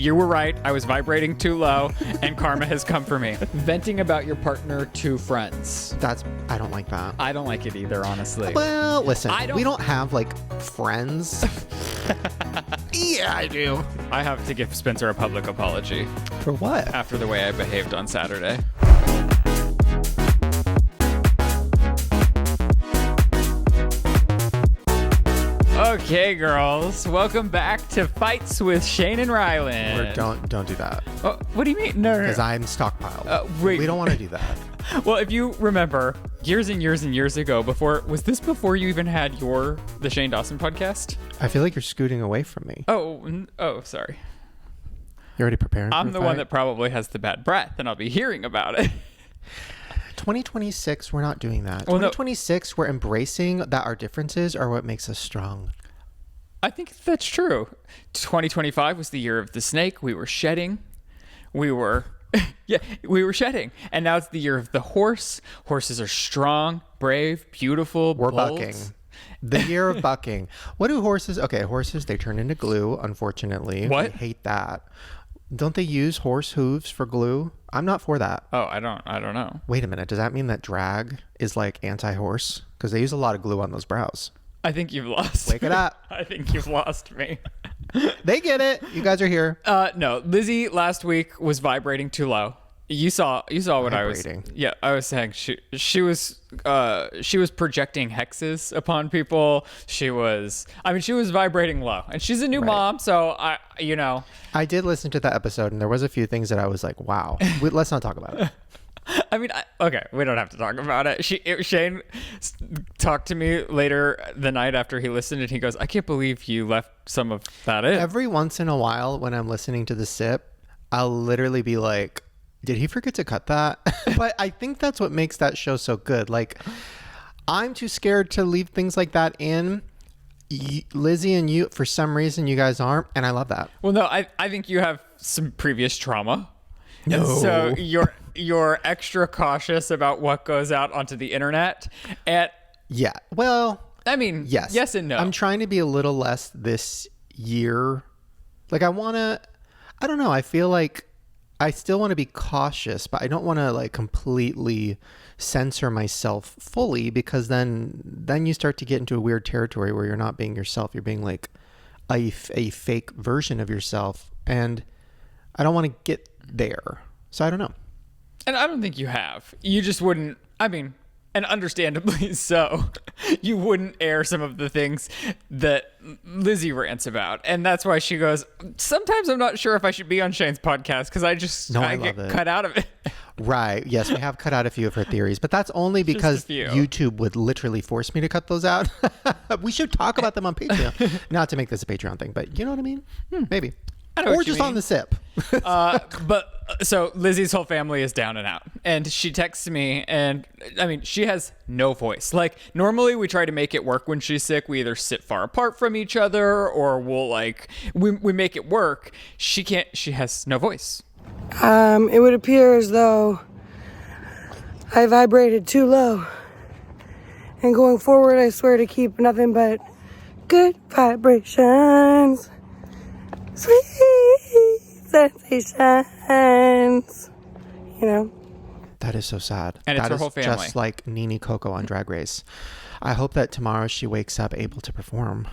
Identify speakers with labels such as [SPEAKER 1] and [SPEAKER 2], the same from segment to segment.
[SPEAKER 1] You were right. I was vibrating too low, and karma has come for me. Venting about your partner to friends.
[SPEAKER 2] I don't like that.
[SPEAKER 1] I don't like it either, honestly.
[SPEAKER 2] Well, listen, we don't have like friends. Yeah, I do.
[SPEAKER 1] I have to give Spencer a public apology.
[SPEAKER 2] For what?
[SPEAKER 1] After the way I behaved on Saturday. Okay, girls. Welcome back to Fights with Shane and Ryland.
[SPEAKER 2] Don't do that.
[SPEAKER 1] Oh, what do you mean? No.
[SPEAKER 2] Because I'm stockpiled.
[SPEAKER 1] Wait.
[SPEAKER 2] We don't want to do that.
[SPEAKER 1] Well, if you remember, years and years and years ago, was this before you even had the Shane Dawson podcast?
[SPEAKER 2] I feel like you're scooting away from me.
[SPEAKER 1] Oh, sorry.
[SPEAKER 2] You already preparing for
[SPEAKER 1] I'm the one that probably has the bad breath, and I'll be hearing about it.
[SPEAKER 2] 2026, we're not doing that.
[SPEAKER 1] Well,
[SPEAKER 2] 2026, we're embracing that our differences are what makes us strong.
[SPEAKER 1] I think that's true. 2025 was the year of the snake. We were shedding. We were shedding. And now it's the year of the horse. Horses are strong, brave, beautiful,
[SPEAKER 2] We're
[SPEAKER 1] bold.
[SPEAKER 2] bucking. The year of bucking. What do horses? Okay, horses, they turn into glue, unfortunately.
[SPEAKER 1] What?
[SPEAKER 2] I hate that. Don't they use horse hooves for glue? I'm not for that.
[SPEAKER 1] Oh, I don't know.
[SPEAKER 2] Wait a minute. Does that mean that drag is like anti-horse? Because they use a lot of glue on those brows.
[SPEAKER 1] I think you've lost.
[SPEAKER 2] Wake it up.
[SPEAKER 1] I think you've lost me.
[SPEAKER 2] They get it. You guys are here.
[SPEAKER 1] No, Lizzie last week was vibrating too low. You saw what
[SPEAKER 2] Vibrating.
[SPEAKER 1] I was saying she was projecting hexes upon people. She was vibrating low, and she's a new mom, so
[SPEAKER 2] I did listen to that episode, and there was a few things that I was like, wow. Let's not talk about it.
[SPEAKER 1] I mean, okay, we don't have to talk about it. Shane talked to me later the night after he listened, and he goes, I can't believe you left some of that in.
[SPEAKER 2] Every once in a while when I'm listening to the sip, I'll literally be like, did he forget to cut that? But I think that's what makes that show so good. Like, I'm too scared to leave things like that in. Lizzie and you, for some reason, you guys aren't, and I love that.
[SPEAKER 1] Well, no, I think you have some previous trauma.
[SPEAKER 2] No.
[SPEAKER 1] And so you're extra cautious about what goes out onto the internet. And
[SPEAKER 2] yeah, well,
[SPEAKER 1] I mean, yes and no.
[SPEAKER 2] I'm trying to be a little less this year. Like, I don't know. I feel like I still want to be cautious, but I don't want to like completely censor myself fully, because then you start to get into a weird territory where you're not being yourself. You're being like a fake version of yourself. And I don't want to get there. So I don't know.
[SPEAKER 1] And I don't think you have. You just wouldn't, and understandably so, you wouldn't air some of the things that Lizzie rants about. And that's why she goes, sometimes I'm not sure if I should be on Shane's podcast, because I get cut out of it. Right.
[SPEAKER 2] Yes, we have cut out a few of her theories, but that's only because YouTube would literally force me to cut those out. We should talk about them on Patreon. Not to make this a Patreon thing, but you know what I mean? Maybe. Or just on the sip.
[SPEAKER 1] But so Lizzie's whole family is down and out, and she texts me, and she has no voice. Like, normally we try to make it work when she's sick. We either sit far apart from each other, or we make it work. She can't. She has no voice.
[SPEAKER 3] It would appear as though I vibrated too low, and going forward, I swear to keep nothing but good vibrations. Sweet sensations.
[SPEAKER 2] That is so sad.
[SPEAKER 1] And it's her whole family.
[SPEAKER 2] Just like Nene Coco on Drag Race. I hope that tomorrow she wakes up able to perform.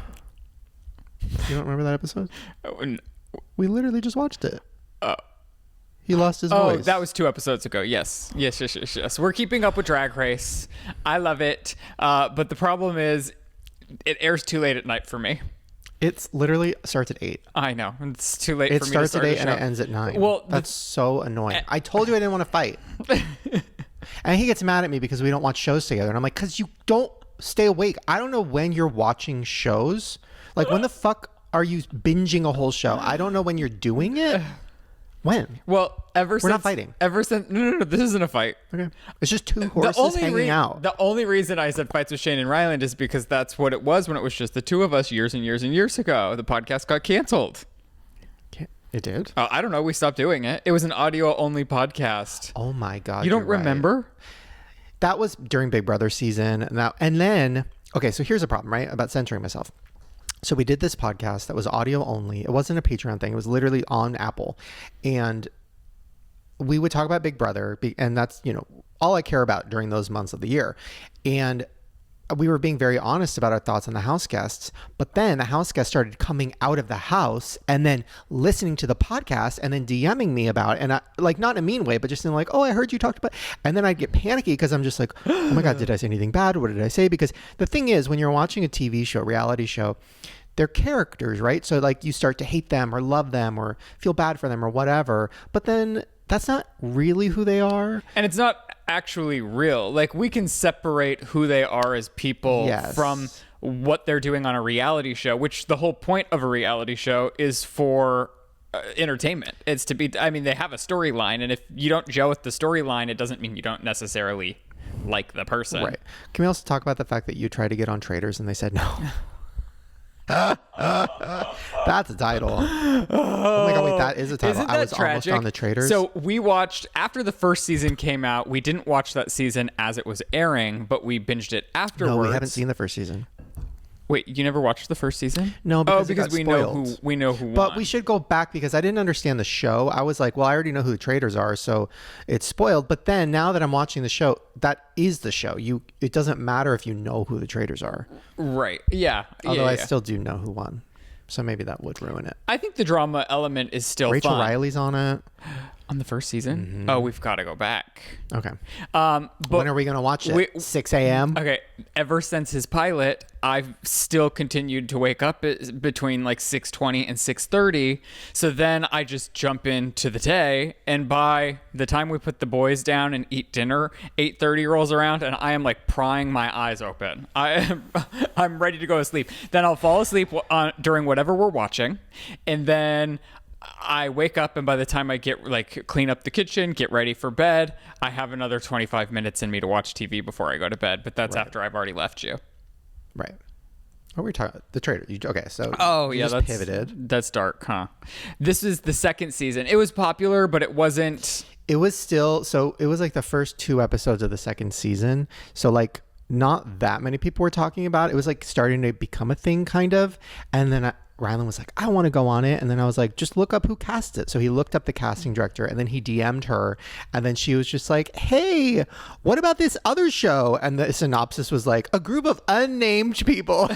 [SPEAKER 2] You don't remember that episode? We literally just watched it. He lost his voice.
[SPEAKER 1] Oh, that was 2 episodes ago. Yes. We're keeping up with Drag Race. I love it. But the problem is it airs too late at night for me.
[SPEAKER 2] It's literally starts at 8.
[SPEAKER 1] I know. It's too late for me to
[SPEAKER 2] start. It starts at 8 and
[SPEAKER 1] show.
[SPEAKER 2] it ends at 9.
[SPEAKER 1] Well,
[SPEAKER 2] that's so annoying. I told you I didn't want to fight. And he gets mad at me because we don't watch shows together. And I'm like, because you don't stay awake. I don't know when you're watching shows. Like, when the fuck are you binging a whole show? I don't know when you're doing it. When?
[SPEAKER 1] Well,
[SPEAKER 2] We're not fighting.
[SPEAKER 1] Ever since... No, this isn't a fight.
[SPEAKER 2] Okay. It's just two horses hanging out.
[SPEAKER 1] The only reason I said Fights with Shane and Ryland is because that's what it was when it was just the two of us years and years and years ago. The podcast got canceled.
[SPEAKER 2] It did?
[SPEAKER 1] I don't know. We stopped doing it. It was an audio-only podcast.
[SPEAKER 2] Oh, my God.
[SPEAKER 1] You don't remember?
[SPEAKER 2] Right. That was during Big Brother season. And then... Okay, so here's a problem, right? About censoring myself. So we did this podcast that was audio only. It wasn't a Patreon thing. It was literally on Apple. And we would talk about Big Brother, and that's, all I care about during those months of the year. And we were being very honest about our thoughts on the house guests, but then the house guests started coming out of the house and then listening to the podcast and then DMing me about it. And I, like, not in a mean way, but just in like, oh, I heard you talked about, and then I'd get panicky because I'm just like, oh my God, did I say anything bad? What did I say? Because the thing is, when you're watching a TV show, reality show, they're characters, right? So like you start to hate them or love them or feel bad for them or whatever, but then that's not really who they are.
[SPEAKER 1] And it's not actually real. Like, we can separate who they are as people from what they're doing on a reality show, which the whole point of a reality show is for entertainment. It's to be, I mean, they have a storyline, and if you don't gel with the storyline, it doesn't mean you don't necessarily like the person.
[SPEAKER 2] Right. Can we also talk about the fact that you tried to get on Traders and they said no? That's a title. Oh my God, wait, that is a title.
[SPEAKER 1] Isn't that
[SPEAKER 2] I was
[SPEAKER 1] tragic?
[SPEAKER 2] almost on the Traders.
[SPEAKER 1] So we watched, after the first season came out, we didn't watch that season as it was airing, but we binged it afterwards.
[SPEAKER 2] No, we haven't seen the first season.
[SPEAKER 1] Wait, you never watched the first season?
[SPEAKER 2] No, because
[SPEAKER 1] we know who won.
[SPEAKER 2] But we should go back because I didn't understand the show. I was like, well, I already know who the traders are, so it's spoiled. But then now that I'm watching the show, that is the show. It doesn't matter if you know who the traders are.
[SPEAKER 1] Right. Yeah.
[SPEAKER 2] Although I still do know who won. So maybe that would ruin it.
[SPEAKER 1] I think the drama element is still
[SPEAKER 2] Rachel
[SPEAKER 1] fun.
[SPEAKER 2] Riley's on it.
[SPEAKER 1] On the first season? Oh, we've got to go back.
[SPEAKER 2] Okay.
[SPEAKER 1] But
[SPEAKER 2] when are we going to watch it? 6 a.m.?
[SPEAKER 1] Okay. Ever since his pilot, I've still continued to wake up between like 6:20 and 6:30. So then I just jump into the day, and by the time we put the boys down and eat dinner, 8:30 rolls around, and I am like prying my eyes open. I'm ready to go to sleep. Then I'll fall asleep during whatever we're watching, and then I wake up, and by the time I get clean up the kitchen, get ready for bed, I have another 25 minutes in me to watch TV before I go to bed. But that's after I've already left you.
[SPEAKER 2] Right. What were we talking about? The trader. Okay, so
[SPEAKER 1] that's
[SPEAKER 2] pivoted.
[SPEAKER 1] That's dark, huh? This is the second season. It was popular, but it wasn't.
[SPEAKER 2] It was still, so it was like the first 2 episodes of the second season. So like not that many people were talking about it. It was like starting to become a thing kind of. And then Ryland was like, I want to go on it. And then I was like, just look up who cast it. So he looked up the casting director, and then he DM'd her. And then she was just like, hey, what about this other show? And the synopsis was like, a group of unnamed people,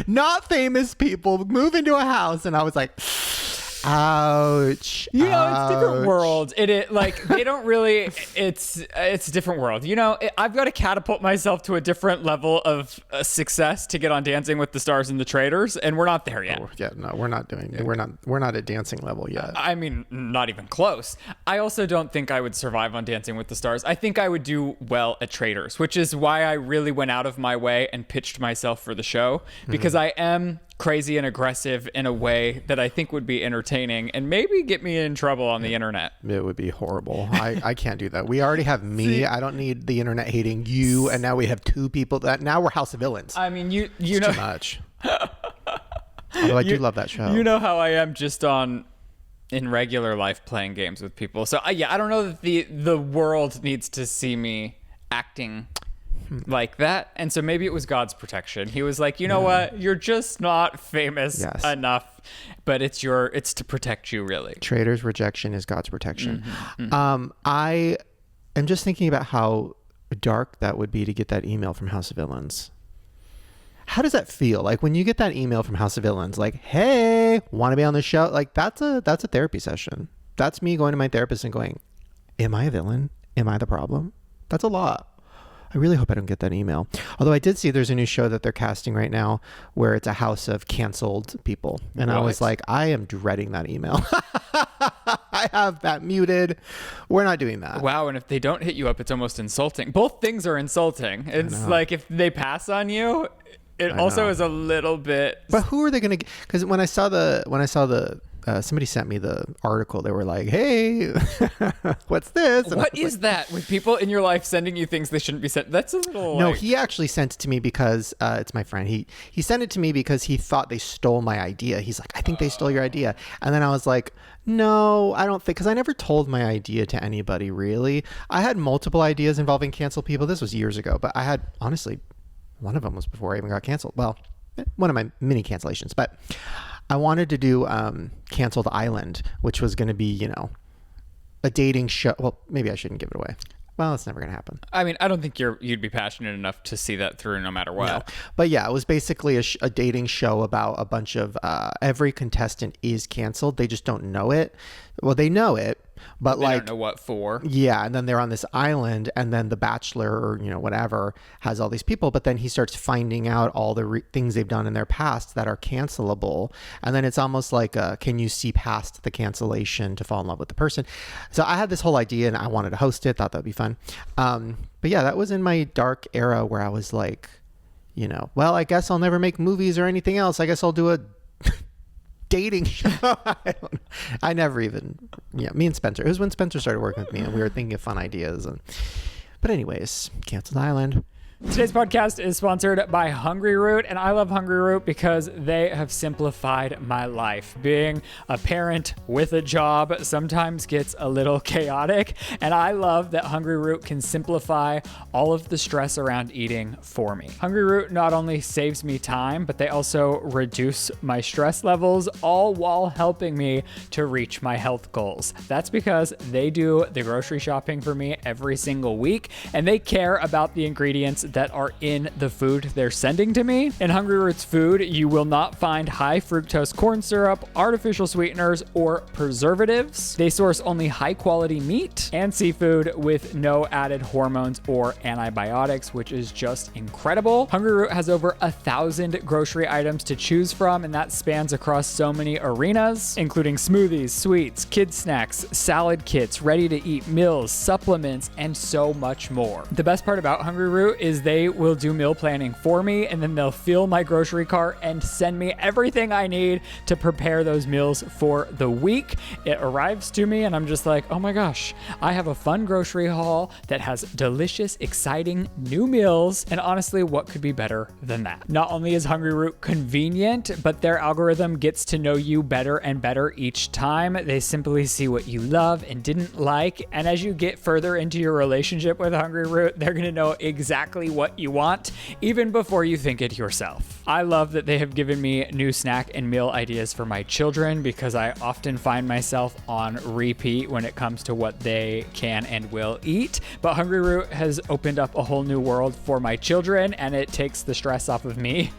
[SPEAKER 2] not famous people, move into a house. And I was like, ouch.
[SPEAKER 1] It's different world. They don't really, it's a different world. I've got to catapult myself to a different level of success to get on Dancing with the Stars and the Traders, and we're not there yet.
[SPEAKER 2] We're not doing it. We're not at dancing level yet.
[SPEAKER 1] I mean, not even close. I also don't think I would survive on Dancing with the Stars. I think I would do well at Traders, which is why I really went out of my way and pitched myself for the show, because I am crazy and aggressive in a way that I think would be entertaining and maybe get me in trouble on the internet.
[SPEAKER 2] It would be horrible. I can't do that. We already have me. See, I don't need the internet hating you, and now we have 2 people that now we're House of Villains.
[SPEAKER 1] I mean, you
[SPEAKER 2] it's
[SPEAKER 1] know
[SPEAKER 2] too much. Although I do love that show.
[SPEAKER 1] You know how I am just in regular life playing games with people. So I don't know that the world needs to see me acting like that. And so maybe it was God's protection. He was like, you know what? You're just not famous enough, but it's to protect you, really.
[SPEAKER 2] Traders' rejection is God's protection. I am just thinking about how dark that would be to get that email from House of Villains. How does that feel? Like when you get that email from House of Villains, like, hey, want to be on the show? Like that's a therapy session. That's me going to my therapist and going, am I a villain? Am I the problem? That's a lot. I really hope I don't get that email. Although I did see there's a new show that they're casting right now where it's a house of canceled people. And I was like, I am dreading that email. I have that muted. We're not doing that.
[SPEAKER 1] Wow. And if they don't hit you up, it's almost insulting. Both things are insulting. It's like if they pass on you, it also is a little bit.
[SPEAKER 2] But who are they going to? Because when I saw the somebody sent me the article. They were like, hey, what's this? And
[SPEAKER 1] what is that with people in your life sending you things they shouldn't be sent? That's a little.
[SPEAKER 2] No, he actually sent it to me because it's my friend. He sent it to me because he thought they stole my idea. He's like, I think they stole your idea. And then I was like, no, I don't think, because I never told my idea to anybody really. I had multiple ideas involving cancel people. This was years ago, but I had, honestly, one of them was before I even got canceled. Well, one of my mini cancellations. But I wanted to do Canceled Island, which was going to be, you know, a dating show. Well, maybe I shouldn't give it away. Well, it's never going to happen.
[SPEAKER 1] I mean, I don't think you'd be passionate enough to see that through no matter what.
[SPEAKER 2] No. But yeah, it was basically a dating show about a bunch of every contestant is canceled. They just don't know it. Well, they know it, but
[SPEAKER 1] They
[SPEAKER 2] like
[SPEAKER 1] don't know what for.
[SPEAKER 2] yeah, and then they're on this island, and then the bachelor or, you know, whatever has all these people, but then he starts finding out all the things they've done in their past that are cancelable, and then it's almost like can you see past the cancellation to fall in love with the person? So I had this whole idea, and I wanted to host it, thought that'd be fun. But yeah, that was in my dark era where I was like, you know, well, I guess I'll never make movies or anything else. I guess I'll do a dating show. I never even, yeah, me and Spencer, it was when Spencer started working with me and we were thinking of fun ideas. But anyways, Canceled Island.
[SPEAKER 1] Today's podcast is sponsored by Hungry Root, and I love Hungry Root because they have simplified my life. Being a parent with a job sometimes gets a little chaotic, and I love that Hungry Root can simplify all of the stress around eating for me. Hungry Root not only saves me time, but they also reduce my stress levels, all while helping me to reach my health goals. That's because they do the grocery shopping for me every single week, and they care about the ingredients that are in the food they're sending to me. In Hungry Root's food, you will not find high fructose corn syrup, artificial sweeteners, or preservatives. They source only high quality meat and seafood with no added hormones or antibiotics, which is just incredible. Hungry Root has over 1,000 grocery items to choose from, and that spans across so many arenas, including smoothies, sweets, kids snacks, salad kits, ready to eat meals, supplements, and so much more. The best part about Hungry Root is they will do meal planning for me, and then they'll fill my grocery cart and send me everything I need to prepare those meals for the week. It arrives to me and I'm just like, oh my gosh, I have a fun grocery haul that has delicious, exciting new meals, and honestly, what could be better than that? Not only is Hungry Root convenient, but their algorithm gets to know you better and better each time. They simply see what you love and didn't like, and as you get further into your relationship with Hungry Root, they're gonna know exactly what you want, even before you think it yourself. I love that they have given me new snack and meal ideas for my children because I often find myself on repeat when it comes to what they can and will eat. But Hungry Root has opened up a whole new world for my children, and it takes the stress off of me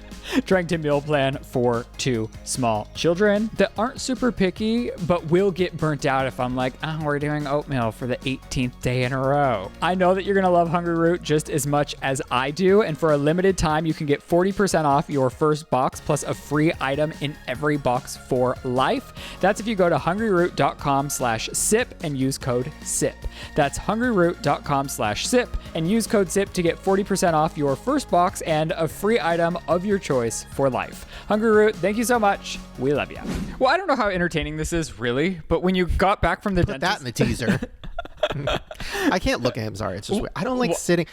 [SPEAKER 1] trying to meal plan for 2 small children that aren't super picky, but will get burnt out if I'm like, oh, we're doing oatmeal for the 18th day in a row. I know that you're gonna love Hungry Root just as much as I do, and for a limited time, you can get 40% off your first box plus a free item in every box for life. That's if you go to hungryroot.com/sip and use code SIP. That's hungryroot.com/sip and use code SIP to get 40% off your first box and a free item of your choice for life. Hungry Root, thank you so much. We love you. Well, I don't know how entertaining this is really, but when you got back from the
[SPEAKER 2] Put that in the teaser. I can't look at him. Sorry, it's just weird. I don't like sitting.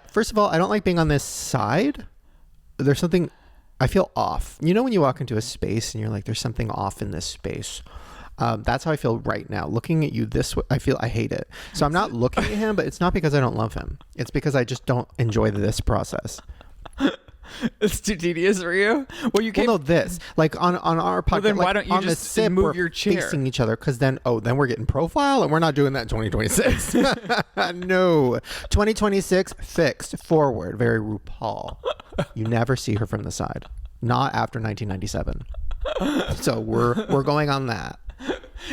[SPEAKER 2] First of all, I don't like being on this side. There's something I feel off. You know when you walk into a space and you're like, "There's something off in this space." That's how I feel right now. Looking at you this way, I hate it. So I'm not looking at him, but it's not because I don't love him. It's because I just don't enjoy this process.
[SPEAKER 1] It's too tedious for you. Well, you can't.
[SPEAKER 2] Well, no, this like on our podcast.
[SPEAKER 1] Well, then
[SPEAKER 2] like,
[SPEAKER 1] why don't you
[SPEAKER 2] on
[SPEAKER 1] just
[SPEAKER 2] the sip,
[SPEAKER 1] move
[SPEAKER 2] we're
[SPEAKER 1] your chair?
[SPEAKER 2] facing each other? Because then we're getting profile, and we're not doing that in 2026. No, 2026 fixed forward. Very RuPaul. You never see her from the side. Not after 1997. So we're going on that.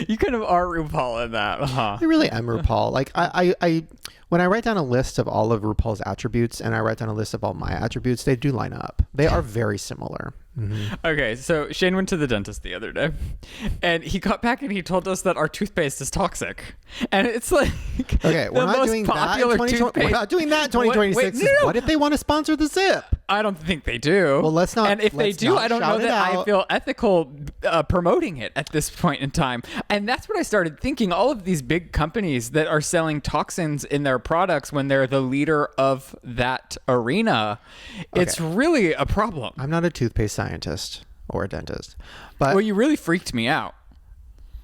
[SPEAKER 1] You kind of are RuPaul in that, huh?
[SPEAKER 2] I really am RuPaul. Like I when I write down a list of all of RuPaul's attributes and I write down a list of all my attributes, they do line up. They are very similar. Mm-hmm.
[SPEAKER 1] Okay, so Shane went to the dentist the other day, and he got back and he told us that our toothpaste is toxic. And it's like,
[SPEAKER 2] okay, we're not doing that in 2020. We're not doing that in 2026.
[SPEAKER 1] No.
[SPEAKER 2] What if they want to sponsor the Zip?
[SPEAKER 1] I don't think they do.
[SPEAKER 2] Well, let's not.
[SPEAKER 1] And if they do, I don't know that I feel ethical promoting it at this point in time. And that's what I started thinking. All of these big companies that are selling toxins in their products when they're the leader of that arena, it's really a problem.
[SPEAKER 2] I'm not a toothpaste scientist or a dentist, but
[SPEAKER 1] well, you really freaked me out.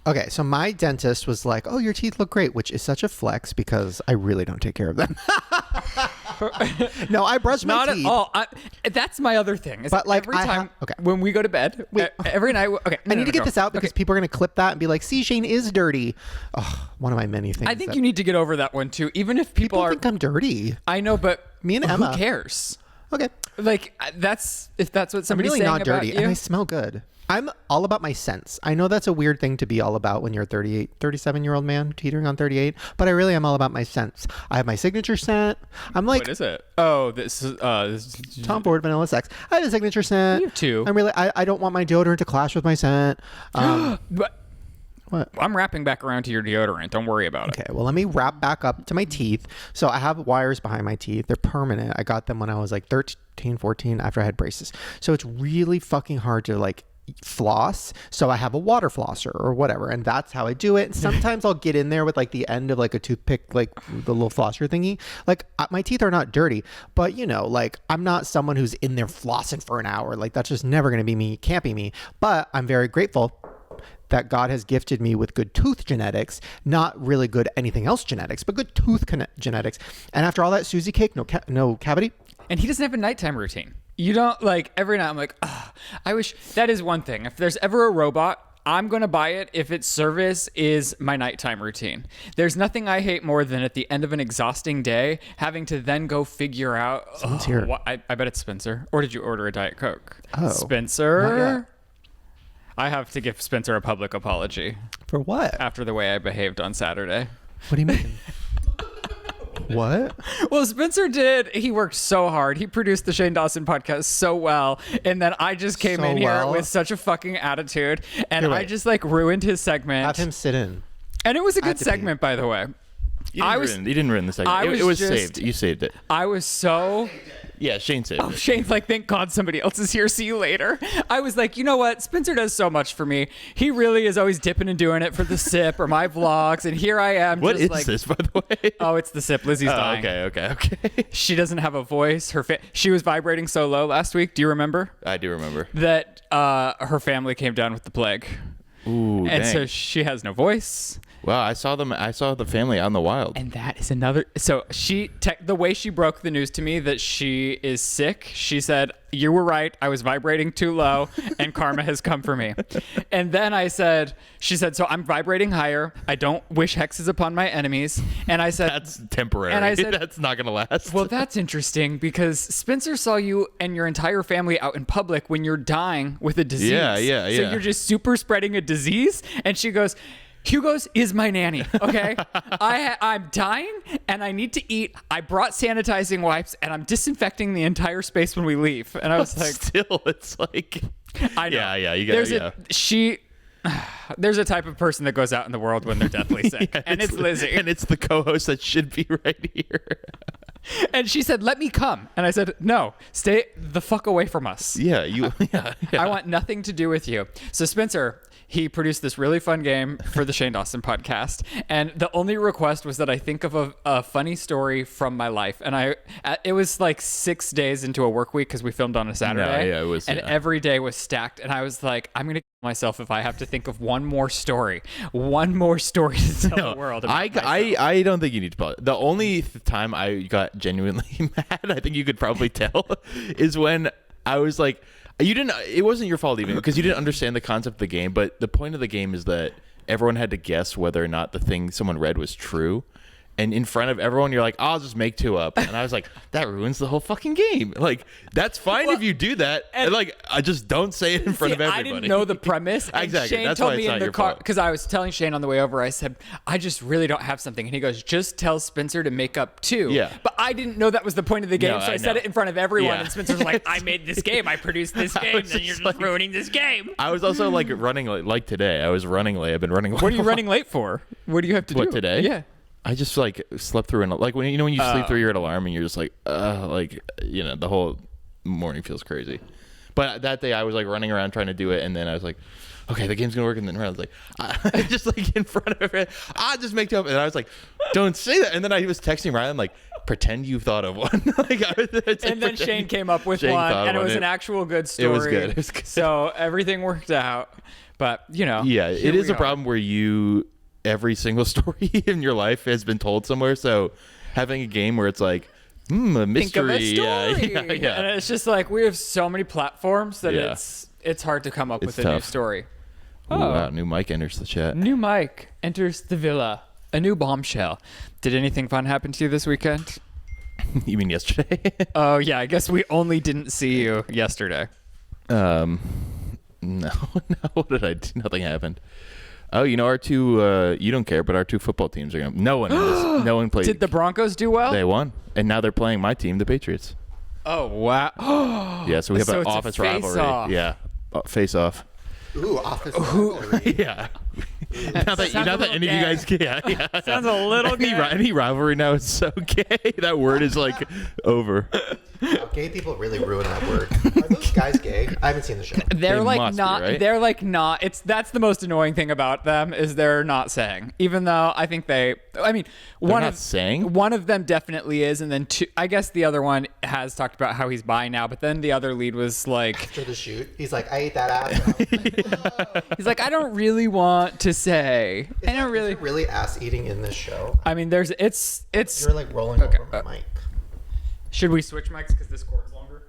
[SPEAKER 2] Okay, so my dentist was like, "Oh, your teeth look great," which is such a flex because I really don't take care of them. No, I brush my
[SPEAKER 1] Not
[SPEAKER 2] teeth.
[SPEAKER 1] at all. That's my other thing. Is
[SPEAKER 2] But, like,
[SPEAKER 1] every time
[SPEAKER 2] okay.
[SPEAKER 1] when we go to bed, every night. Okay,
[SPEAKER 2] I need to get
[SPEAKER 1] go.
[SPEAKER 2] this out because
[SPEAKER 1] Okay.
[SPEAKER 2] people are going to clip that and be like, see, Shane is dirty. Oh, one of my many things.
[SPEAKER 1] I think you need to get over that one too. Even if people are,
[SPEAKER 2] think I'm dirty.
[SPEAKER 1] I know, but
[SPEAKER 2] Me and Emma.
[SPEAKER 1] who cares?
[SPEAKER 2] Okay.
[SPEAKER 1] Like that's if that's what
[SPEAKER 2] I'm
[SPEAKER 1] somebody's
[SPEAKER 2] really
[SPEAKER 1] saying
[SPEAKER 2] not
[SPEAKER 1] about
[SPEAKER 2] dirty
[SPEAKER 1] you.
[SPEAKER 2] and I smell good. I'm all about my scents. I know that's a weird thing to be all about when you're a 37-year-old man teetering on 38, but I really am all about my scents. I have my signature scent. I'm like
[SPEAKER 1] What is it? Oh, this is
[SPEAKER 2] Tom Ford Vanilla Sex. I have a signature scent.
[SPEAKER 1] You have two.
[SPEAKER 2] I'm really I don't want my deodorant to clash with my scent.
[SPEAKER 1] But
[SPEAKER 2] What?
[SPEAKER 1] I'm wrapping back around to your deodorant. Don't worry about it.
[SPEAKER 2] Okay, well, let me wrap back up to my teeth. So I have wires behind my teeth. They're permanent. I got them when I was like 13, 14 after I had braces. So it's really fucking hard to like floss. So I have a water flosser or whatever. And that's how I do it. Sometimes I'll get in there with like the end of like a toothpick, like the little flosser thingy. Like my teeth are not dirty, but you know, like I'm not someone who's in there flossing for an hour. Like that's just never going to be me. Can't be me. But I'm very grateful that God has gifted me with good tooth genetics, not really good anything else genetics, but good tooth genetics. And after all that Susie cake, no cavity.
[SPEAKER 1] And he doesn't have a nighttime routine. You don't like every night. I'm like, I wish that is one thing. If there's ever a robot, I'm going to buy it if its service is my nighttime routine. There's nothing I hate more than at the end of an exhausting day, having to then go figure out.
[SPEAKER 2] Someone's here.
[SPEAKER 1] I bet it's Spencer. Or did you order a Diet Coke?
[SPEAKER 2] Oh,
[SPEAKER 1] Spencer?
[SPEAKER 2] not yet.
[SPEAKER 1] I have to give Spencer a public apology
[SPEAKER 2] For what?
[SPEAKER 1] after the way I behaved on Saturday.
[SPEAKER 2] What do you mean? What?
[SPEAKER 1] Well, Spencer he worked so hard. He produced the Shane Dawson podcast so well. And then I just came
[SPEAKER 2] So
[SPEAKER 1] in here
[SPEAKER 2] well?
[SPEAKER 1] with such a fucking attitude. And
[SPEAKER 2] Here,
[SPEAKER 1] I
[SPEAKER 2] wait.
[SPEAKER 1] just like ruined his segment.
[SPEAKER 2] Have him sit in.
[SPEAKER 1] And it was a
[SPEAKER 2] have
[SPEAKER 1] good
[SPEAKER 2] to pee.
[SPEAKER 1] segment, by the way.
[SPEAKER 4] You
[SPEAKER 1] I
[SPEAKER 4] didn't,
[SPEAKER 1] was-
[SPEAKER 4] ruin, you didn't ruin the segment.
[SPEAKER 1] I was
[SPEAKER 4] It was
[SPEAKER 1] just-
[SPEAKER 4] saved. You saved it.
[SPEAKER 1] I was so...
[SPEAKER 4] Yeah, Shane saved it.
[SPEAKER 1] Shane's like, thank God somebody else is here. See you later. I was like, you know what? Spencer does so much for me. He really is always dipping and doing it for the sip or my vlogs. And here I am.
[SPEAKER 4] What
[SPEAKER 1] just
[SPEAKER 4] is
[SPEAKER 1] like,
[SPEAKER 4] this, by the way?
[SPEAKER 1] Oh, it's the sip. Lizzie's dying.
[SPEAKER 4] Okay.
[SPEAKER 1] She doesn't have a voice. She was vibrating so low last week. Do you remember?
[SPEAKER 4] I do remember.
[SPEAKER 1] That her family came down with the plague.
[SPEAKER 4] Ooh,
[SPEAKER 1] And
[SPEAKER 4] dang.
[SPEAKER 1] so she has no voice.
[SPEAKER 4] Wow, I saw the family out in the wild.
[SPEAKER 1] And that is another. So the way she broke the news to me that she is sick, she said, "You were right. I was vibrating too low, and karma has come for me." And then she said, "So I'm vibrating higher. I don't wish hexes upon my enemies." And I said,
[SPEAKER 4] That's temporary.
[SPEAKER 1] And I said-
[SPEAKER 4] That's not gonna last.
[SPEAKER 1] "Well, that's interesting because Spencer saw you and your entire family out in public when you're dying with a disease.
[SPEAKER 4] Yeah.
[SPEAKER 1] So you're just super spreading a disease." And she goes, Hugo's is my nanny, okay? I'm dying and I need to eat. I brought sanitizing wipes and I'm disinfecting the entire space when we leave. And I was like,
[SPEAKER 4] still, it's like,
[SPEAKER 1] I know.
[SPEAKER 4] Yeah, you got
[SPEAKER 1] There's a type of person that goes out in the world when they're deathly sick,
[SPEAKER 4] Yeah,
[SPEAKER 1] and it's Lizzie.
[SPEAKER 4] and it's the co-host that should be right here.
[SPEAKER 1] And she said, "Let me come," and I said, "No, stay the fuck away from us.
[SPEAKER 4] Yeah,
[SPEAKER 1] I want nothing to do with you." So Spencer, he produced this really fun game for the Shane Dawson podcast, and the only request was that I think of a funny story from my life. And it was like 6 days into a work week because we filmed on a Saturday.
[SPEAKER 4] Yeah, it was.
[SPEAKER 1] And
[SPEAKER 4] Yeah.
[SPEAKER 1] every day was stacked, and I was like, I'm gonna kill myself if I have to think of one more story to tell the world. About myself.
[SPEAKER 4] I don't think you need to apologize. The only time I got genuinely mad, I think you could probably tell, is when I was like, it wasn't your fault even because you didn't understand the concept of the game, but the point of the game is that everyone had to guess whether or not the thing someone read was true. And in front of everyone, you're like, I'll just make two up. And I was like, that ruins the whole fucking game. Like, that's fine if you do that. And like, I just don't say it in front of everybody.
[SPEAKER 1] I didn't know the premise. And
[SPEAKER 4] Exactly.
[SPEAKER 1] Shane
[SPEAKER 4] That's
[SPEAKER 1] told
[SPEAKER 4] why
[SPEAKER 1] me
[SPEAKER 4] it's
[SPEAKER 1] in
[SPEAKER 4] not
[SPEAKER 1] the
[SPEAKER 4] your
[SPEAKER 1] car
[SPEAKER 4] fault.
[SPEAKER 1] because I was telling Shane on the way over. I said, I just really don't have something, and he goes, just tell Spencer to make up two.
[SPEAKER 4] Yeah.
[SPEAKER 1] But I didn't know that was the point of the game,
[SPEAKER 4] No,
[SPEAKER 1] so I
[SPEAKER 4] I
[SPEAKER 1] said
[SPEAKER 4] know.
[SPEAKER 1] it in front of everyone,
[SPEAKER 4] Yeah.
[SPEAKER 1] and Spencer's like, I made this game, I produced this game,
[SPEAKER 4] was
[SPEAKER 1] and you're
[SPEAKER 4] just
[SPEAKER 1] just
[SPEAKER 4] like-
[SPEAKER 1] ruining this game.
[SPEAKER 4] I was also like running late, like today. I was running late. I've been running late.
[SPEAKER 1] What are you running late for? What do you have to do?
[SPEAKER 4] What, today?
[SPEAKER 1] Yeah.
[SPEAKER 4] I just like slept through and like when you sleep through your alarm and you're just like the whole morning feels crazy. But that day I was like running around trying to do it, and then I was like, okay, the game's gonna work, and then I was like, just like in front of everyone, I just make it up, and I was like, don't say that, and then I was texting Ryland like, pretend you've thought of one,
[SPEAKER 1] And then Shane came up with
[SPEAKER 4] Shane
[SPEAKER 1] one,
[SPEAKER 4] thought of
[SPEAKER 1] and it
[SPEAKER 4] one.
[SPEAKER 1] was an actual good story.
[SPEAKER 4] It was good. It was good.
[SPEAKER 1] So everything worked out. But,
[SPEAKER 4] Yeah,
[SPEAKER 1] here
[SPEAKER 4] it is
[SPEAKER 1] we
[SPEAKER 4] a problem where every single story in your life has been told somewhere. So having a game where it's like A mystery.
[SPEAKER 1] Think of a story.
[SPEAKER 4] Yeah.
[SPEAKER 1] And it's just like we have so many platforms that
[SPEAKER 4] Yeah.
[SPEAKER 1] it's hard to come up with a new
[SPEAKER 4] tough.
[SPEAKER 1] story.
[SPEAKER 4] Ooh, wow, new Mike enters the chat.
[SPEAKER 1] New Mike enters the villa. A new bombshell. Did anything fun happen to you this weekend?
[SPEAKER 4] You mean yesterday?
[SPEAKER 1] Oh, yeah. I guess we only didn't see you yesterday.
[SPEAKER 4] No. What did I do? Nothing happened. Oh, our two, you don't care, but our two football teams are going to, no one played.
[SPEAKER 1] Did the Broncos do well?
[SPEAKER 4] They won. And now they're playing my team, the Patriots.
[SPEAKER 1] Oh, wow.
[SPEAKER 4] Yeah, so we have
[SPEAKER 1] So
[SPEAKER 4] an
[SPEAKER 1] it's a
[SPEAKER 4] office rivalry.
[SPEAKER 1] face-off.
[SPEAKER 4] Yeah. Face off.
[SPEAKER 2] Ooh, office rivalry.
[SPEAKER 4] Yeah. Not that
[SPEAKER 1] Sounds a
[SPEAKER 4] any of you
[SPEAKER 1] little
[SPEAKER 4] guys can. Yeah.
[SPEAKER 1] Sounds a little gay.
[SPEAKER 4] Any rivalry now is so gay. That word is like over.
[SPEAKER 2] Wow, gay people really ruin that word. Are those guys gay? I haven't seen the show.
[SPEAKER 1] They're
[SPEAKER 4] They
[SPEAKER 1] like
[SPEAKER 4] must be,
[SPEAKER 1] not.
[SPEAKER 4] right?
[SPEAKER 1] They're like not. That's the most annoying thing about them is they're not saying. Even though I think they. I mean,
[SPEAKER 4] not saying?
[SPEAKER 1] One of them definitely is, and then two. I guess the other one has talked about how he's bi now, but then the other lead was like,
[SPEAKER 2] After the shoot, he's like, I ate that ass.
[SPEAKER 1] he's like, I don't really want to say. I don't really.
[SPEAKER 2] Is there really ass eating in this show?
[SPEAKER 1] I mean, it's.
[SPEAKER 2] You're like rolling over my mic.
[SPEAKER 1] Should we switch mics because this cord's longer?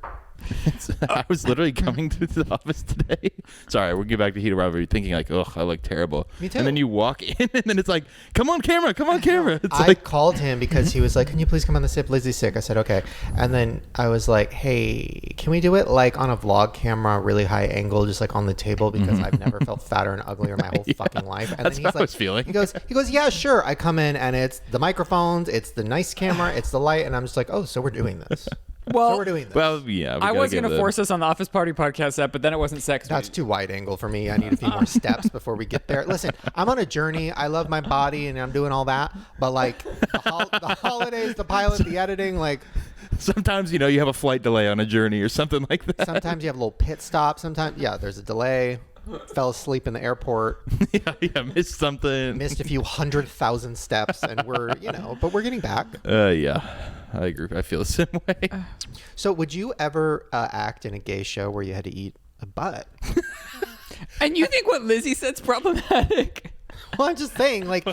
[SPEAKER 4] I was literally coming to the office today. Sorry, we'll get back to heat of rivalry, thinking like, "Oh, I look terrible."
[SPEAKER 2] Me too.
[SPEAKER 4] And then you walk in, and then it's like, "Come on, camera! It's
[SPEAKER 2] I
[SPEAKER 4] like,
[SPEAKER 2] called him because he was like, "Can you please come on the sip? Lizzie's sick." I said, "Okay." And then I was like, "Hey, can we do it like on a vlog camera, really high angle, just like on the table because I've never felt fatter and uglier my whole fucking life." And
[SPEAKER 4] That's
[SPEAKER 2] then
[SPEAKER 4] what I was feeling.
[SPEAKER 2] He goes, "Yeah, sure." I come in and it's the microphones, it's the nice camera, it's the light, and I'm just like, "Oh, so we're doing this."
[SPEAKER 1] Well,
[SPEAKER 2] So we're doing this.
[SPEAKER 4] well, yeah.
[SPEAKER 1] I was gonna force us on the Office Party podcast set, but then it wasn't sex.
[SPEAKER 2] That's too wide angle for me. I need a few more steps before we get there. Listen, I'm on a journey. I love my body and I'm doing all that. But like the holidays, the pilot, the editing, like
[SPEAKER 4] Sometimes you have a flight delay on a journey or something like that.
[SPEAKER 2] sometimes you have a little pit stop. Sometimes, yeah, there's a delay. Fell asleep in the airport.
[SPEAKER 4] yeah, missed something.
[SPEAKER 2] Missed a few 100,000 steps, and but we're getting back.
[SPEAKER 4] Yeah, I agree. I feel the same way.
[SPEAKER 2] So, would you ever act in a gay show where you had to eat a butt?
[SPEAKER 1] And you think what Lizzie said's problematic?
[SPEAKER 2] Well, I'm just saying, like,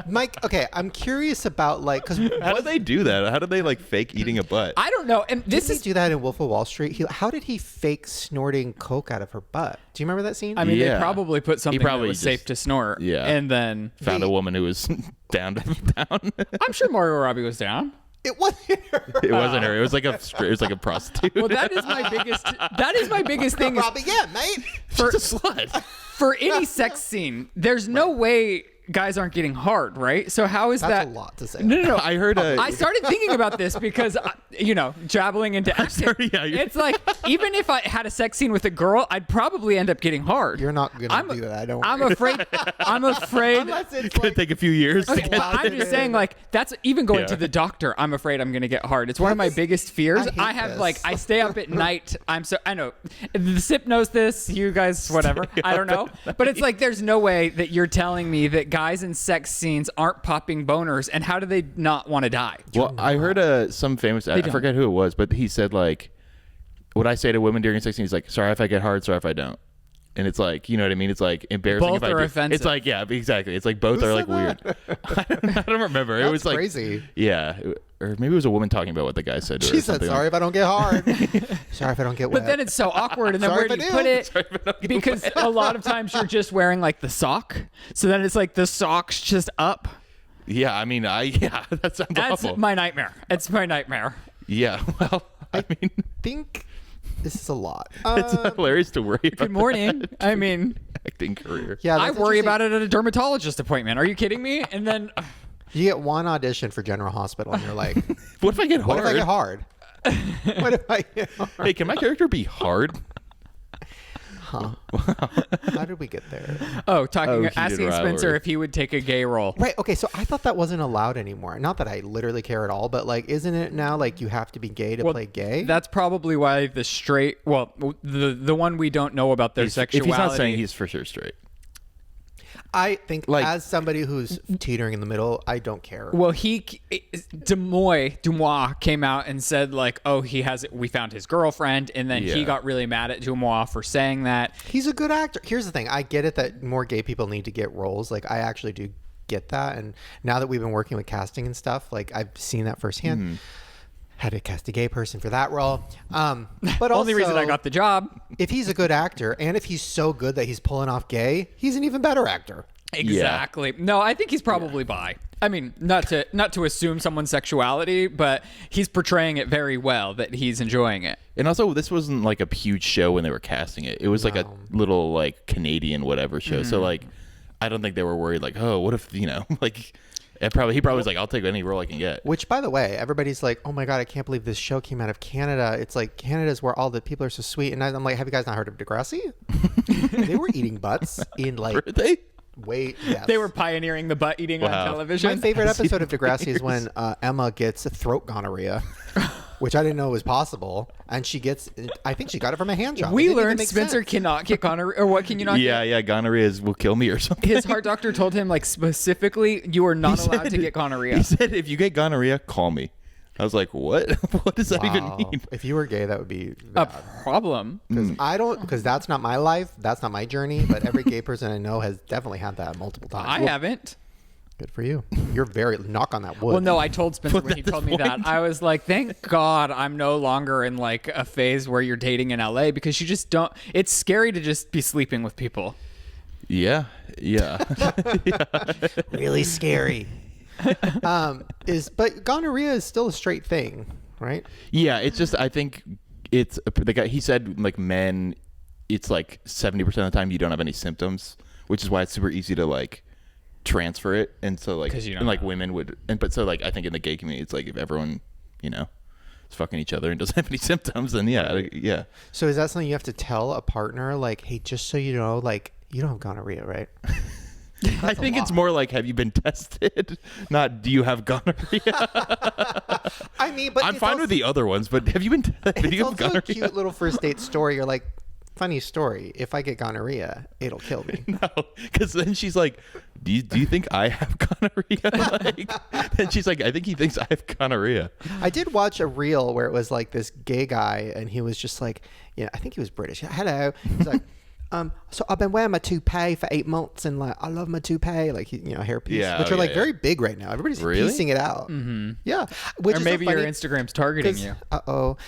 [SPEAKER 2] Mike. Okay, I'm curious about because
[SPEAKER 4] How do they do that? How do they like fake eating a butt?
[SPEAKER 1] I don't know. And this
[SPEAKER 2] Didn't
[SPEAKER 1] is.
[SPEAKER 2] he do that in Wolf of Wall Street? How did he fake snorting coke out of her butt? Do you remember that scene?
[SPEAKER 1] I mean,
[SPEAKER 4] Yeah.
[SPEAKER 1] they probably put something
[SPEAKER 4] probably
[SPEAKER 1] that was
[SPEAKER 4] just-
[SPEAKER 1] safe to snort.
[SPEAKER 4] Yeah.
[SPEAKER 1] And then
[SPEAKER 4] Found a woman who was down.
[SPEAKER 1] I'm sure Margot Robbie was down.
[SPEAKER 2] it wasn't her.
[SPEAKER 4] It wasn't her. It was like a prostitute.
[SPEAKER 1] Well, that is my biggest. That is my biggest thing. Is
[SPEAKER 2] Robbie, yeah, mate.
[SPEAKER 1] for,
[SPEAKER 4] She's a slut.
[SPEAKER 1] for any sex scene, there's no way guys aren't getting hard, right? So how is
[SPEAKER 2] That's
[SPEAKER 1] that?
[SPEAKER 2] a lot to say.
[SPEAKER 1] No.
[SPEAKER 4] I heard
[SPEAKER 1] I started thinking about this because, jabbling into acting.
[SPEAKER 4] sorry, yeah, you're-
[SPEAKER 1] It's like, even if I had a sex scene with a girl, I'd probably end up getting hard.
[SPEAKER 2] You're not gonna do that. Don't
[SPEAKER 1] I'm
[SPEAKER 2] worry.
[SPEAKER 1] afraid. I'm afraid.
[SPEAKER 2] Unless it's
[SPEAKER 4] Could
[SPEAKER 2] like,
[SPEAKER 4] take a few years to
[SPEAKER 1] Okay,
[SPEAKER 4] get
[SPEAKER 1] but I'm just saying, like, that's even going
[SPEAKER 4] Yeah.
[SPEAKER 1] to the doctor. I'm afraid I'm going to get hard. It's one of my biggest fears.
[SPEAKER 2] I hate
[SPEAKER 1] I have,
[SPEAKER 2] this.
[SPEAKER 1] like, I stay up at night. I know. The SIP knows this. You guys, whatever. I don't know. But it's like, there's no way that you're telling me that guys in sex scenes aren't popping boners, and how do they not want to die?
[SPEAKER 4] Well, I heard some famous. I
[SPEAKER 1] don't.
[SPEAKER 4] forget who it was, but he said like, "What I say to women during sex, he's like, sorry if I get hard, sorry if I don't." And it's like, you know what I mean? It's like embarrassing
[SPEAKER 1] Both
[SPEAKER 4] if I
[SPEAKER 1] are
[SPEAKER 4] do.
[SPEAKER 1] offensive.
[SPEAKER 4] It's like, yeah, exactly. It's like both
[SPEAKER 2] Who
[SPEAKER 4] are like
[SPEAKER 2] said
[SPEAKER 4] weird. I don't remember. It
[SPEAKER 2] That's
[SPEAKER 4] was like
[SPEAKER 2] crazy.
[SPEAKER 4] Yeah, or maybe it was a woman talking about what the guy said to her.
[SPEAKER 2] She
[SPEAKER 4] or
[SPEAKER 2] said,
[SPEAKER 4] something
[SPEAKER 2] "Sorry
[SPEAKER 4] like,
[SPEAKER 2] if I don't get hard. Sorry if I don't get wet."
[SPEAKER 1] But then it's so awkward, and then
[SPEAKER 2] Sorry
[SPEAKER 1] where
[SPEAKER 2] if
[SPEAKER 1] do
[SPEAKER 2] I
[SPEAKER 1] you put
[SPEAKER 2] do.
[SPEAKER 1] it?
[SPEAKER 4] Sorry if I don't get
[SPEAKER 1] Because a lot of times you're just wearing like the sock, so then it's like the sock's just up.
[SPEAKER 4] Yeah, I mean, that sounds
[SPEAKER 1] That's
[SPEAKER 4] awful.
[SPEAKER 1] my nightmare. It's my nightmare.
[SPEAKER 4] Yeah, well, I mean,
[SPEAKER 2] think this is a lot.
[SPEAKER 4] it's hilarious to worry about.
[SPEAKER 1] Good morning. I mean,
[SPEAKER 4] acting career.
[SPEAKER 2] Yeah,
[SPEAKER 1] I
[SPEAKER 2] that's
[SPEAKER 1] worry
[SPEAKER 2] interesting.
[SPEAKER 1] about it at a dermatologist appointment. Are you kidding me? And then
[SPEAKER 2] You get one audition for General Hospital, and you're like,
[SPEAKER 4] What if I get
[SPEAKER 2] "What
[SPEAKER 4] hard?
[SPEAKER 2] if I get hard? What if I get hard?
[SPEAKER 4] Hey, can my character be hard?
[SPEAKER 2] Huh? How did we get there?"
[SPEAKER 4] Heated
[SPEAKER 1] asking Spencer
[SPEAKER 4] rivalry.
[SPEAKER 1] if he would take a gay role.
[SPEAKER 2] Right. Okay. So I thought that wasn't allowed anymore. Not that I literally care at all, but like, isn't it now like you have to be gay to play gay?
[SPEAKER 1] That's probably why the straight, the one we don't know about their
[SPEAKER 4] If
[SPEAKER 1] sexuality.
[SPEAKER 4] he's not saying he's for sure straight.
[SPEAKER 2] I think,
[SPEAKER 4] Like-
[SPEAKER 2] as somebody who's teetering in the middle, I don't care.
[SPEAKER 1] Well, Dumois came out and said like, oh, we found his girlfriend, and then he
[SPEAKER 4] Yeah.
[SPEAKER 1] got really mad at Dumois for saying that.
[SPEAKER 2] He's a good actor. Here's the thing. I get it that more gay people need to get roles. Like, I actually do get that. And now that we've been working with casting and stuff, like, I've seen that firsthand. had to cast a gay person for that role. But
[SPEAKER 1] Only reason I
[SPEAKER 2] also,
[SPEAKER 1] got the job.
[SPEAKER 2] if he's a good actor and if he's so good that he's pulling off gay, he's an even better actor.
[SPEAKER 1] Exactly. No, I think he's probably bi. I mean, not to assume someone's sexuality, but he's portraying it very well that he's enjoying it.
[SPEAKER 4] And also, this wasn't like a huge show when they were casting it. It was like a little like Canadian whatever show. So like, I don't think they were worried like, oh, what if like. He probably was like, I'll take any role I can get.
[SPEAKER 2] Which, by the way, everybody's like, oh my God, I can't believe this show came out of Canada. It's like Canada's where all the people are so sweet. And I'm like, have you guys not heard of Degrassi? They were eating butts in like...
[SPEAKER 4] Were they?
[SPEAKER 2] Wait, yes.
[SPEAKER 1] They were pioneering the butt eating on television.
[SPEAKER 2] My favorite episode of Degrassi is when Emma gets throat gonorrhea, which I didn't know was possible. And I think she got it from a hand job.
[SPEAKER 1] We learned Spencer cannot get gonorrhea, or what can you not get?
[SPEAKER 4] Yeah, gonorrhea will kill me or something.
[SPEAKER 1] His heart doctor told him, like, specifically, you are not allowed to get gonorrhea.
[SPEAKER 4] He said, if you get gonorrhea, call me. I was like, what? What does that even mean?
[SPEAKER 2] If you were gay, that would be
[SPEAKER 1] A
[SPEAKER 2] bad.
[SPEAKER 1] problem.
[SPEAKER 2] Because that's not my life. That's not my journey. But every gay person I know has definitely had that multiple times.
[SPEAKER 1] I haven't.
[SPEAKER 2] Good for you. You're very knock on that wood.
[SPEAKER 1] Well, no, I told Spencer when he told me that. I was like, thank God I'm no longer in like a phase where you're dating in LA, because you just don't. It's scary to just be sleeping with people.
[SPEAKER 4] Yeah.
[SPEAKER 2] Really scary. But gonorrhea is still a straight thing, right?
[SPEAKER 4] Yeah, it's just, I think it's the guy, he said like men, it's like 70% of the time you don't have any symptoms, which is why it's super easy to like transfer it. And so like,
[SPEAKER 1] 'Cause you don't
[SPEAKER 4] and like
[SPEAKER 1] know.
[SPEAKER 4] women would, but so like, I think in the gay community, it's like if everyone, is fucking each other and doesn't have any symptoms, then yeah.
[SPEAKER 2] So is that something you have to tell a partner, like, hey, just so you know, like, you don't have gonorrhea, right?
[SPEAKER 4] I think it's more like, have you been tested? Not, do you have gonorrhea?
[SPEAKER 2] I mean, but
[SPEAKER 4] I'm fine with the other ones, but have you been tested?
[SPEAKER 2] It's
[SPEAKER 4] You have
[SPEAKER 2] also a
[SPEAKER 4] gonorrhea?
[SPEAKER 2] cute little first date story. You're like, funny story. If I get gonorrhea, it'll kill me.
[SPEAKER 4] No, because then she's like, do you think I have gonorrhea? Like, then she's like, I think he thinks I have gonorrhea.
[SPEAKER 2] I did watch a reel where it was like this gay guy, and he was just like, I think he was British. Hello. He's like, so I've been wearing my toupee for 8 months, and like I love my toupee, like hairpiece,
[SPEAKER 4] Yeah,
[SPEAKER 2] which are like very big right now. Everybody's piecing it out. Mm-hmm. Yeah, which
[SPEAKER 1] Or
[SPEAKER 2] is
[SPEAKER 1] maybe
[SPEAKER 2] so
[SPEAKER 1] your
[SPEAKER 2] funny,
[SPEAKER 1] Instagram's targeting you.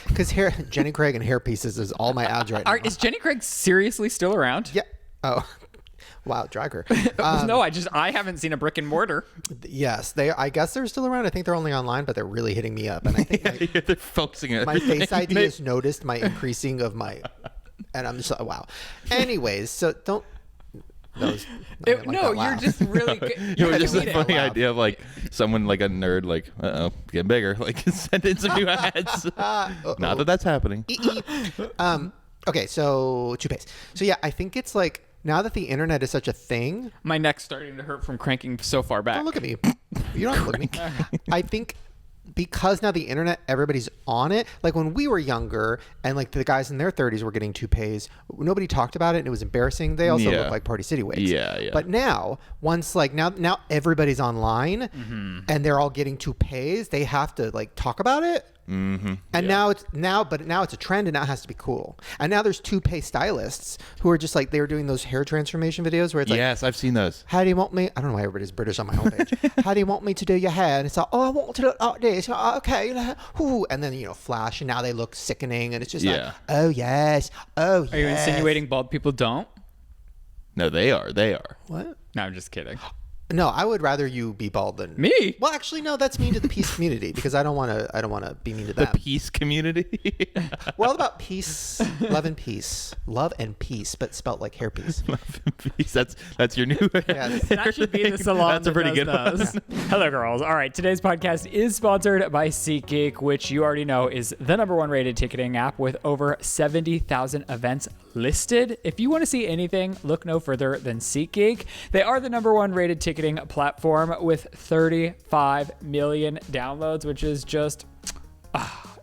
[SPEAKER 2] Because Jenny Craig and hairpieces is all my ads right now.
[SPEAKER 1] Is Jenny Craig seriously still around?
[SPEAKER 2] Yeah. Oh, wow, drag her.
[SPEAKER 1] No, I haven't seen a brick and mortar.
[SPEAKER 2] Yes, I guess they're still around. I think they're only online, but they're really hitting me up, and I think
[SPEAKER 4] They're focusing on
[SPEAKER 2] my
[SPEAKER 4] everything.
[SPEAKER 2] Face ID has noticed my increasing of my, and I'm just like, wow. Anyways, so don't. Those,
[SPEAKER 1] You're just really good.
[SPEAKER 4] It was just a funny idea of like someone like a nerd like, getting bigger, like send in some new ads. Not that that's happening.
[SPEAKER 2] Okay, so toupees. So yeah, I think it's like now that the internet is such a thing.
[SPEAKER 1] My neck's starting to hurt from cranking so far back.
[SPEAKER 2] Don't look at me. You don't have to look at me. I think because now the internet, everybody's on it. Like when we were younger and like the guys in their 30s were getting toupees, nobody talked about it and it was embarrassing. They also look like Party City wigs.
[SPEAKER 4] Yeah.
[SPEAKER 2] But now, once like now everybody's online and they're all getting toupees, they have to like talk about it. Mm-hmm. And now it's a trend, and now it has to be cool. And now there's toupee stylists who are just like, they were doing those hair transformation videos where it's like,
[SPEAKER 4] Yes, I've seen those.
[SPEAKER 2] how do you want me? I don't know why everybody's British on my homepage. How do you want me to do your hair? And it's like, oh, I want it to look like this. Okay. Ooh. And then, flash, and now they look sickening. And it's just like, oh, yes. Oh, yes.
[SPEAKER 1] Are you insinuating bald people don't?
[SPEAKER 4] No, they are.
[SPEAKER 2] What?
[SPEAKER 1] No, I'm just kidding.
[SPEAKER 2] No, I would rather you be bald than
[SPEAKER 1] Me?
[SPEAKER 2] Well, actually, no, that's mean to the peace community because I don't want to be mean to
[SPEAKER 4] The
[SPEAKER 2] them.
[SPEAKER 4] peace community.
[SPEAKER 2] We're all about peace, love and peace, but spelt like hairpiece.
[SPEAKER 4] Love and peace. That's your new.
[SPEAKER 2] Yes.
[SPEAKER 1] That should be the salon.
[SPEAKER 4] That's a pretty good one.
[SPEAKER 1] Hello, girls. All right, today's podcast is sponsored by SeatGeek, which you already know is the #1 rated ticketing app with over 70,000 events listed. If you want to see anything, look no further than SeatGeek. They are the #1 rated ticketing platform with 35 million downloads, which is just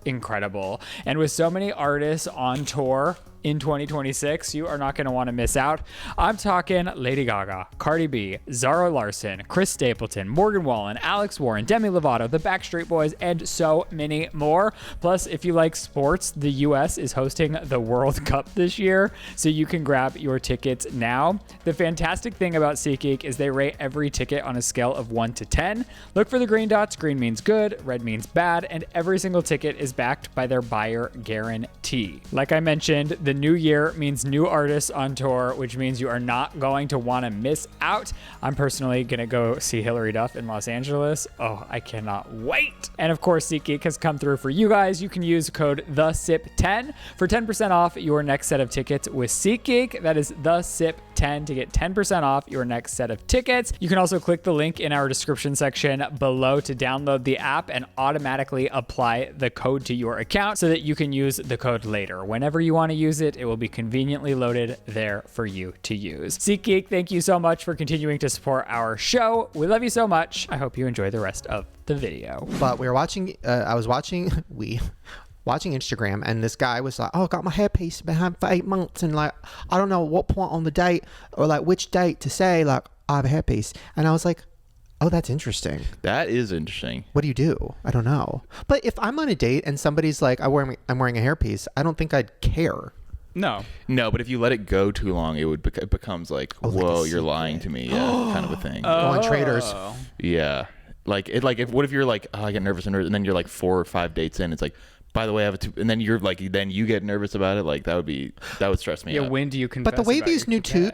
[SPEAKER 1] incredible. And with so many artists on tour in 2026 you are not going to want to miss out. I'm talking Lady Gaga, Cardi B, Zara Larson, Chris Stapleton, Morgan Wallen, Alex Warren, Demi Lovato, the Backstreet Boys, and so many more. Plus, if you like sports, the US is hosting the World Cup this year, so you can grab your tickets now. The fantastic thing about SeatGeek is they rate every ticket on a scale of 1 to 10. Look for the green dots. Green means good, red means bad, and every single ticket is backed by their buyer guarantee. Like I mentioned, the new year means new artists on tour, which means you are not going to want to miss out. I'm personally going to go see Hilary Duff in Los Angeles. Oh, I cannot wait. And of course, SeatGeek has come through for you guys. You can use code THESIP10 for 10% off your next set of tickets with SeatGeek. That is THESIP10 to get 10% off your next set of tickets. You can also click the link in our description section below to download the app and automatically apply the code to your account so that you can use the code later. Whenever you want to use it, it will be conveniently loaded there for you to use. SeatGeek, thank you so much for continuing to support our show. We love you so much. I hope you enjoy the rest of the video.
[SPEAKER 2] But we were watching, watching Instagram, and this guy was like, oh, I got my hairpiece behind for 8 months, and like, I don't know what point on the date or like which date to say like I have a hairpiece. And I was like, oh, that's interesting.
[SPEAKER 4] That is interesting.
[SPEAKER 2] What do you do? I don't know. But if I'm on a date and somebody's like, I'm wearing a hairpiece, I don't think I'd care.
[SPEAKER 1] No,
[SPEAKER 4] but if you let it go too long, it becomes like, whoa, you're lying to me, kind of a thing.
[SPEAKER 2] Go on Traders.
[SPEAKER 4] Yeah, what if you're like, oh, I get nervous, and then you're like 4 or 5 dates in, it's like, by the way, I have and then you're like, then you get nervous about it. Like that would stress me out.
[SPEAKER 1] when do you confess?
[SPEAKER 2] But the way
[SPEAKER 1] about
[SPEAKER 2] these
[SPEAKER 1] your
[SPEAKER 2] new
[SPEAKER 1] toupee?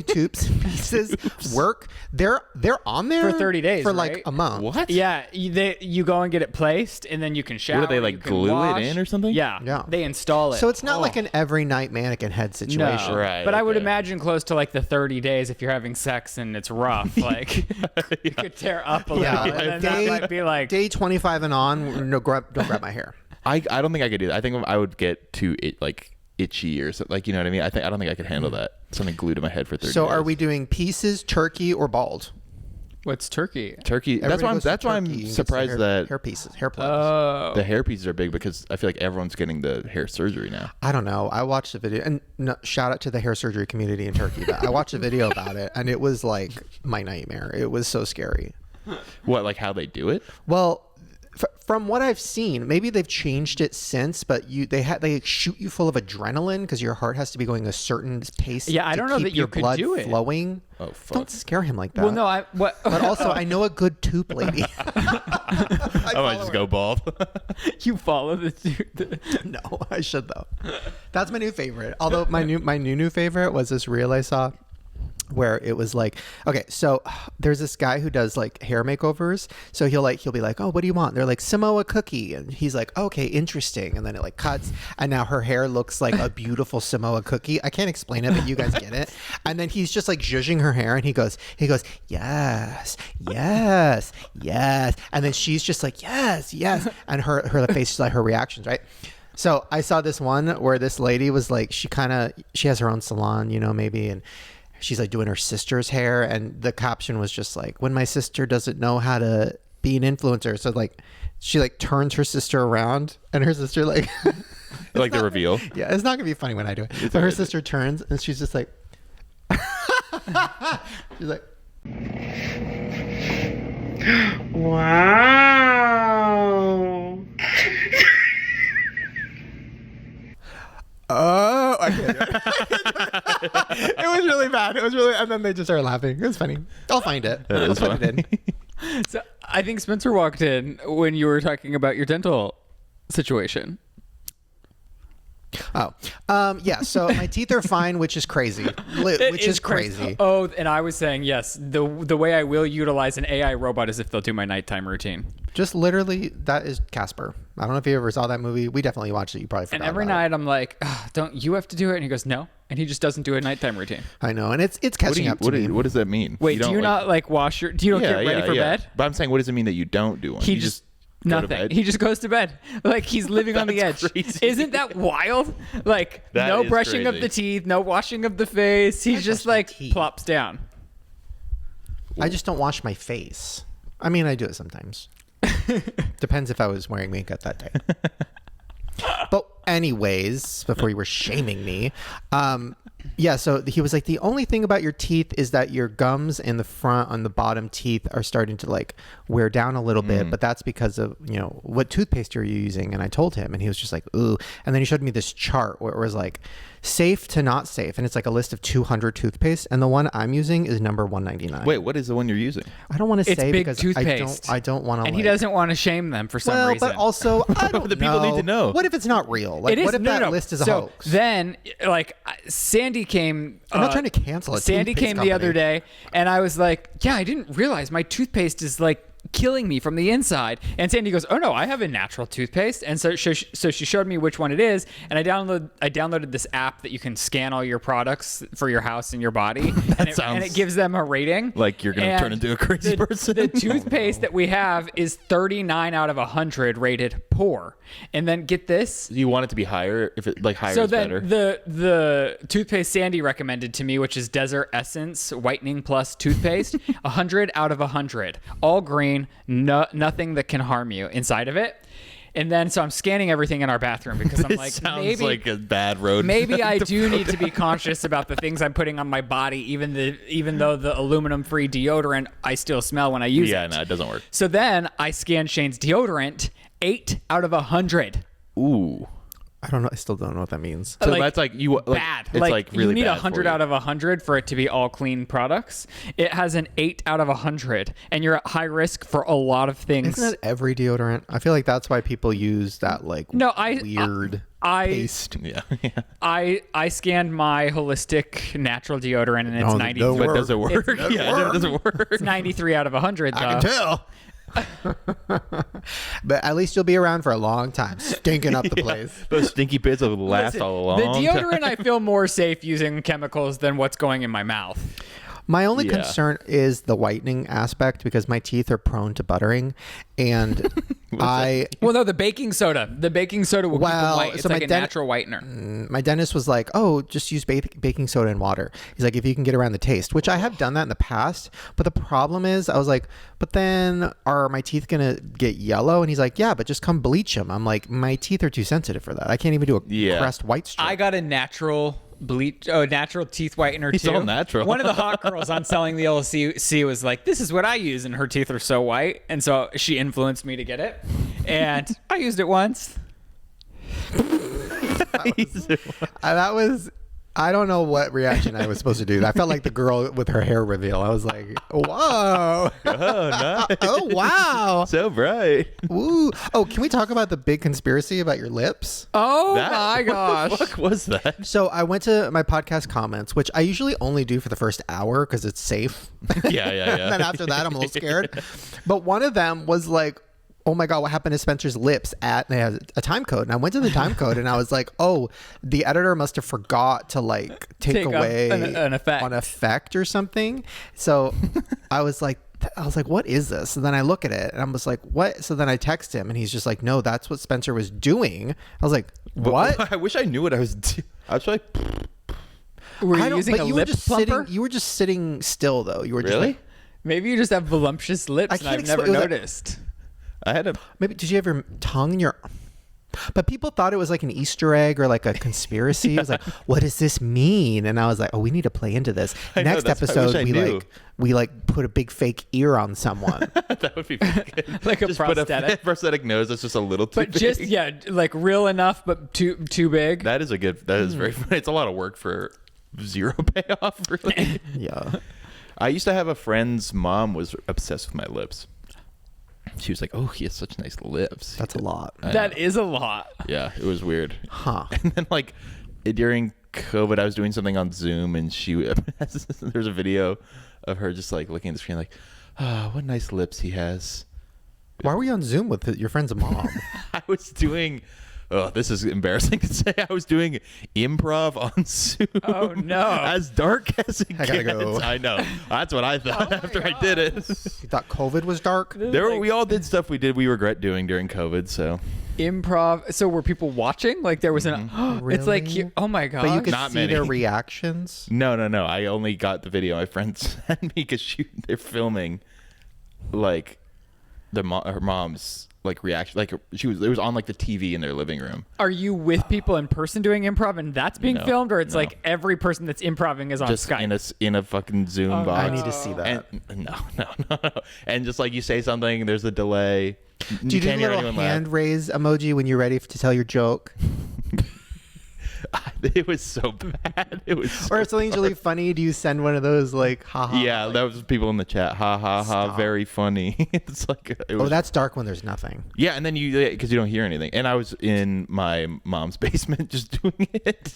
[SPEAKER 2] tubes pieces work, they're on there
[SPEAKER 1] For 30 days,
[SPEAKER 2] for like
[SPEAKER 1] right?
[SPEAKER 2] a month.
[SPEAKER 4] What?
[SPEAKER 1] Yeah, you go and get it placed, and then you can shower.
[SPEAKER 4] What do they, like,
[SPEAKER 1] you can
[SPEAKER 4] glue it
[SPEAKER 1] wash.
[SPEAKER 4] in or something?
[SPEAKER 2] Yeah.
[SPEAKER 1] They install it.
[SPEAKER 2] So it's not like an every night mannequin head situation.
[SPEAKER 1] No,
[SPEAKER 4] Right,
[SPEAKER 1] but I would
[SPEAKER 4] okay.
[SPEAKER 1] imagine close to like the 30 days if you're having sex and it's rough. Like you could tear up a little,
[SPEAKER 2] Yeah,
[SPEAKER 1] and then that might be like
[SPEAKER 2] Day 25 and on, don't grab my hair.
[SPEAKER 4] I don't think I could do that. I think I would get too itchy or something. Like, you know what I mean? I don't think I could handle that. Something glued to my head for 30
[SPEAKER 2] So
[SPEAKER 4] days.
[SPEAKER 2] are we doing pieces, turkey, or bald?
[SPEAKER 1] what's turkey?
[SPEAKER 4] Turkey?
[SPEAKER 2] Everybody
[SPEAKER 4] That's
[SPEAKER 2] goes
[SPEAKER 4] why
[SPEAKER 2] to turkey
[SPEAKER 4] I'm
[SPEAKER 2] and gets
[SPEAKER 4] surprised
[SPEAKER 2] the
[SPEAKER 4] that
[SPEAKER 2] hair pieces, hair plugs.
[SPEAKER 1] Oh,
[SPEAKER 4] the hair pieces are big, because I feel like everyone's getting the hair surgery now.
[SPEAKER 2] I don't know. I watched the video, and no, shout out to the hair surgery community in Turkey. But I watched a video about it, and it was like my nightmare. It was so scary.
[SPEAKER 4] What, like how they do it?
[SPEAKER 2] Well, from what I've seen, maybe they've changed it since, but they shoot you full of adrenaline because your heart has to be going a certain pace.
[SPEAKER 1] Yeah, I
[SPEAKER 2] to
[SPEAKER 1] don't know
[SPEAKER 2] keep
[SPEAKER 1] that you
[SPEAKER 2] your
[SPEAKER 1] could
[SPEAKER 2] blood
[SPEAKER 1] do it.
[SPEAKER 2] flowing.
[SPEAKER 4] Oh, fuck.
[SPEAKER 2] Don't scare him like that.
[SPEAKER 1] well, no,
[SPEAKER 2] But also, I know a good tube lady.
[SPEAKER 4] I might just go bald.
[SPEAKER 1] you follow the
[SPEAKER 2] No, I should though. That's my new favorite. Although my new favorite was this reel I saw where it was like, okay, so there's this guy who does like hair makeovers. So he'll be like, oh, what do you want? They're like, Samoa cookie. And he's like, okay, interesting. And then it like cuts, and now her hair looks like a beautiful Samoa cookie. I can't explain it, but you guys get it. And then he's just like zhuzhing her hair, and he goes, yes, yes, yes. And then she's just like, yes, yes. And her face is like her reactions, right? So I saw this one where this lady was like, she has her own salon, maybe, and she's like doing her sister's hair, and the caption was just like, when my sister doesn't know how to be an influencer. So like she like turns her sister around, and her sister like
[SPEAKER 4] Like the reveal.
[SPEAKER 2] yeah, it's not gonna be funny when I do it. But her sister turns, and she's just like she's like,
[SPEAKER 3] Wow.
[SPEAKER 2] oh, I can't do it. It was really bad. It was really, and then they just started laughing. It was funny. I'll find it.
[SPEAKER 4] That
[SPEAKER 2] I'll
[SPEAKER 4] is
[SPEAKER 2] put it in.
[SPEAKER 1] So I think Spencer walked in when you were talking about your dental situation.
[SPEAKER 2] Oh, yeah. So my teeth are fine, which is crazy. Which is crazy.
[SPEAKER 1] Oh, and I was saying, yes, the way I will utilize an AI robot is if they'll do my nighttime routine.
[SPEAKER 2] Just literally, that is Casper. I don't know if you ever saw that movie. We definitely watched it. You probably forgot.
[SPEAKER 1] And every
[SPEAKER 2] about
[SPEAKER 1] night I'm like, don't you have to do it? And he goes, no. And he just doesn't do a nighttime routine.
[SPEAKER 2] it. I know, and it's catching up to me.
[SPEAKER 4] What does that mean?
[SPEAKER 1] Wait, do you not like wash you don't get ready for bed?
[SPEAKER 4] But I'm saying, what does it mean that you don't do one?
[SPEAKER 1] He
[SPEAKER 4] You
[SPEAKER 1] just
[SPEAKER 4] go to
[SPEAKER 1] nothing.
[SPEAKER 4] bed?
[SPEAKER 1] He just goes to bed. Like he's living on the edge.
[SPEAKER 4] That's crazy.
[SPEAKER 1] Isn't that wild? Like
[SPEAKER 4] That
[SPEAKER 1] no
[SPEAKER 4] is
[SPEAKER 1] brushing of
[SPEAKER 4] crazy.
[SPEAKER 1] the teeth, no washing of the face. He's just
[SPEAKER 2] brush my
[SPEAKER 1] like
[SPEAKER 2] teeth.
[SPEAKER 1] plops down.
[SPEAKER 2] I just don't wash my face. I mean, I do it sometimes. Depends if I was wearing makeup that day. But anyways, before you were shaming me, yeah, so he was like, the only thing about your teeth is that your gums in the front on the bottom teeth are starting to like wear down a little bit, but that's because of, you know, what toothpaste are you using? And I told him, and he was just like, ooh. And then he showed me this chart where it was like safe to not safe, and it's like a list of 200 toothpaste, and the one I'm using is number 199.
[SPEAKER 4] Wait, what is the one you're using?
[SPEAKER 2] I don't want to
[SPEAKER 1] It's
[SPEAKER 2] say
[SPEAKER 1] big
[SPEAKER 2] because
[SPEAKER 1] toothpaste.
[SPEAKER 2] I don't want to.
[SPEAKER 1] And he doesn't want to shame them for some reason.
[SPEAKER 2] But also, I don't
[SPEAKER 4] The people need to know.
[SPEAKER 2] What if it's not real? Like,
[SPEAKER 1] It is.
[SPEAKER 2] what if
[SPEAKER 1] No,
[SPEAKER 2] that
[SPEAKER 1] no.
[SPEAKER 2] list is a
[SPEAKER 1] So
[SPEAKER 2] hoax?
[SPEAKER 1] then, like, Sandy came.
[SPEAKER 2] I'm not trying to cancel a
[SPEAKER 1] Sandy
[SPEAKER 2] toothpaste
[SPEAKER 1] came the other
[SPEAKER 2] company.
[SPEAKER 1] day, and I was like, yeah, I didn't realize my toothpaste is like killing me from the inside. And Sandy goes, oh no, I have a natural toothpaste. And so she showed me which one it is, and I downloaded this app that you can scan all your products for your house and your body, and it gives them a rating.
[SPEAKER 4] Like you're gonna
[SPEAKER 1] And
[SPEAKER 4] turn into a crazy person.
[SPEAKER 1] The toothpaste that we have is 39 out of 100 rated poor. And then get this.
[SPEAKER 4] You want it to be higher? If it like higher
[SPEAKER 1] So
[SPEAKER 4] is
[SPEAKER 1] then
[SPEAKER 4] better.
[SPEAKER 1] the toothpaste Sandy recommended to me, which is Desert Essence Whitening Plus toothpaste, 100 out of 100, all green, nothing that can harm you inside of it. And then so I'm scanning everything in our bathroom because I'm
[SPEAKER 4] This
[SPEAKER 1] like,
[SPEAKER 4] sounds
[SPEAKER 1] maybe
[SPEAKER 4] like a bad road.
[SPEAKER 1] maybe I do need to be conscious about the things I'm putting on my body, even though the aluminum-free deodorant I still smell when I use it.
[SPEAKER 4] Yeah, no, it doesn't work.
[SPEAKER 1] So then I scanned Shane's deodorant, 8 out of 100.
[SPEAKER 4] Ooh.
[SPEAKER 2] I don't know. I still don't know what that means.
[SPEAKER 4] So
[SPEAKER 1] Like,
[SPEAKER 4] that's like you like,
[SPEAKER 1] Bad.
[SPEAKER 4] It's like really
[SPEAKER 1] you need
[SPEAKER 4] bad
[SPEAKER 1] 100
[SPEAKER 4] for you.
[SPEAKER 1] out of 100 for it to be all clean products. It has an 8 out of 100, and you're at high risk for a lot of things.
[SPEAKER 2] Isn't that every deodorant? I feel like that's why people use that like weird paste.
[SPEAKER 4] Yeah.
[SPEAKER 1] I scanned my holistic natural deodorant, and it's
[SPEAKER 2] No,
[SPEAKER 1] 93.
[SPEAKER 2] no
[SPEAKER 4] But
[SPEAKER 2] work.
[SPEAKER 4] does it work?
[SPEAKER 2] It
[SPEAKER 4] Yeah,
[SPEAKER 2] doesn't
[SPEAKER 4] it doesn't work.
[SPEAKER 1] It's 93 out of 100, though.
[SPEAKER 2] I can tell. But at least you'll be around for a long time, stinking up the place.
[SPEAKER 4] Those stinky bits will last
[SPEAKER 1] Listen,
[SPEAKER 4] all along.
[SPEAKER 1] the deodorant, I feel more safe using chemicals than what's going in my mouth.
[SPEAKER 2] My only
[SPEAKER 4] Yeah.
[SPEAKER 2] concern is the whitening aspect because my teeth are prone to buttering, and
[SPEAKER 1] Well, no, the baking soda. The baking soda will keep them
[SPEAKER 2] Well,
[SPEAKER 1] white. It's
[SPEAKER 2] so
[SPEAKER 1] like
[SPEAKER 2] my
[SPEAKER 1] a
[SPEAKER 2] den-
[SPEAKER 1] natural whitener.
[SPEAKER 2] my dentist was like, "Oh, just use baking soda and water." He's like, "If you can get around the taste," which I have done that in the past. But the problem is, I was like, "But then are my teeth gonna get yellow?" And he's like, "Yeah, but just come bleach them." I'm like, "My teeth are too sensitive for that. I can't even do a
[SPEAKER 4] Yeah.
[SPEAKER 2] Crest white strip."
[SPEAKER 1] I got a natural natural teeth whitener
[SPEAKER 4] It's
[SPEAKER 1] too.
[SPEAKER 4] all natural.
[SPEAKER 1] One of the hot girls on Selling the LC was like, "This is what I use," and her teeth are so white, and so she influenced me to get it, and I used it once.
[SPEAKER 2] That was. I don't know what reaction I was supposed to do. I felt like the girl with her hair reveal. I was like, "Whoa!
[SPEAKER 4] Oh, nice.
[SPEAKER 2] Oh, wow!
[SPEAKER 4] So bright.
[SPEAKER 2] Ooh! Oh, can we talk about the big conspiracy about your lips?"
[SPEAKER 1] Oh
[SPEAKER 4] That-
[SPEAKER 1] my gosh!
[SPEAKER 4] What the fuck was that?
[SPEAKER 2] So I went to my podcast comments, which I usually only do for the first hour because it's safe.
[SPEAKER 4] Yeah.
[SPEAKER 2] And then after that, I'm a little scared. But one of them was like, "Oh my God, what happened to Spencer's lips?" They had a time code. And I went to the time code and I was like, "Oh, the editor must have forgot to like take
[SPEAKER 1] Take
[SPEAKER 2] away
[SPEAKER 1] an effect.
[SPEAKER 2] or something." So I was like, "What is this?" And then I look at it and I was like, "What?" So then I text him and he's just like, "No, that's what Spencer was doing." I was like, "What?"
[SPEAKER 4] I wish I knew what I was doing. I was like,
[SPEAKER 1] Were
[SPEAKER 2] I
[SPEAKER 1] you
[SPEAKER 2] don't-
[SPEAKER 1] using
[SPEAKER 2] but
[SPEAKER 1] a
[SPEAKER 2] you were
[SPEAKER 1] lip
[SPEAKER 2] just
[SPEAKER 1] plumper?
[SPEAKER 2] You were just sitting still though. You were just
[SPEAKER 4] really?
[SPEAKER 2] like,
[SPEAKER 1] Maybe you just have voluptuous lips,
[SPEAKER 2] I
[SPEAKER 1] and
[SPEAKER 2] can't
[SPEAKER 1] I've never
[SPEAKER 2] explain- it was like-
[SPEAKER 1] noticed.
[SPEAKER 4] I had a.
[SPEAKER 2] maybe did you have your tongue in your? But people thought it was like an Easter egg or like a conspiracy. It was like, what does this mean? And I was like, oh, we need to play into this.
[SPEAKER 4] I know,
[SPEAKER 2] Next
[SPEAKER 4] that's why I
[SPEAKER 2] episode,
[SPEAKER 4] wish I knew.
[SPEAKER 2] we put a big fake ear on someone.
[SPEAKER 4] That would be pretty good.
[SPEAKER 1] Like a
[SPEAKER 4] Just put
[SPEAKER 1] prosthetic.
[SPEAKER 4] prosthetic nose that's just a little too
[SPEAKER 1] But
[SPEAKER 4] big.
[SPEAKER 1] just like real enough, but too big.
[SPEAKER 4] That is a good. That is very funny. It's a lot of work for zero payoff. Really.
[SPEAKER 2] Yeah.
[SPEAKER 4] I used to have a friend's mom was obsessed with my lips. She was like, "Oh, he has such nice lips."
[SPEAKER 2] That's a lot.
[SPEAKER 1] That is a lot.
[SPEAKER 4] Yeah, it was weird.
[SPEAKER 2] Huh.
[SPEAKER 4] And then like during COVID, I was doing something on Zoom, and there's a video of her just like looking at the screen, like, "Oh, what nice lips he has."
[SPEAKER 2] Why were you on Zoom with your friend's mom?
[SPEAKER 4] I was doing. Oh, this is embarrassing to say. I was doing improv on Zoom.
[SPEAKER 1] Oh, no.
[SPEAKER 4] As dark as it
[SPEAKER 2] I gotta
[SPEAKER 4] gets.
[SPEAKER 2] go.
[SPEAKER 4] I know. That's what I thought after I did it.
[SPEAKER 2] You thought COVID was dark?
[SPEAKER 4] We all did stuff we regret doing during COVID. So
[SPEAKER 1] Improv. So were people watching? Like there was an. It's like,
[SPEAKER 2] Really?
[SPEAKER 1] oh my gosh.
[SPEAKER 2] But you could
[SPEAKER 4] Not
[SPEAKER 2] see
[SPEAKER 4] many.
[SPEAKER 2] their reactions.
[SPEAKER 4] no. I only got the video my friend sent me because they're filming like her mom's like reaction, like it was on like the TV in their living room.
[SPEAKER 1] Are you with people in person doing improv and that's being filmed, or it's like every person that's improving is on
[SPEAKER 4] just
[SPEAKER 1] Skype?
[SPEAKER 4] in a fucking Zoom box.
[SPEAKER 2] I need to see that.
[SPEAKER 4] And, no. And just like you say something, there's a delay.
[SPEAKER 2] Do you do a little hand raise emoji when you're ready to tell your joke?
[SPEAKER 4] It was so bad. It was so
[SPEAKER 2] or if something's really funny, do you send one of those like haha?
[SPEAKER 4] Yeah, that was people in the chat. Ha ha ha, very funny. It's like
[SPEAKER 2] that's dark when there's nothing.
[SPEAKER 4] Yeah, and then because you don't hear anything. And I was in my mom's basement just doing it.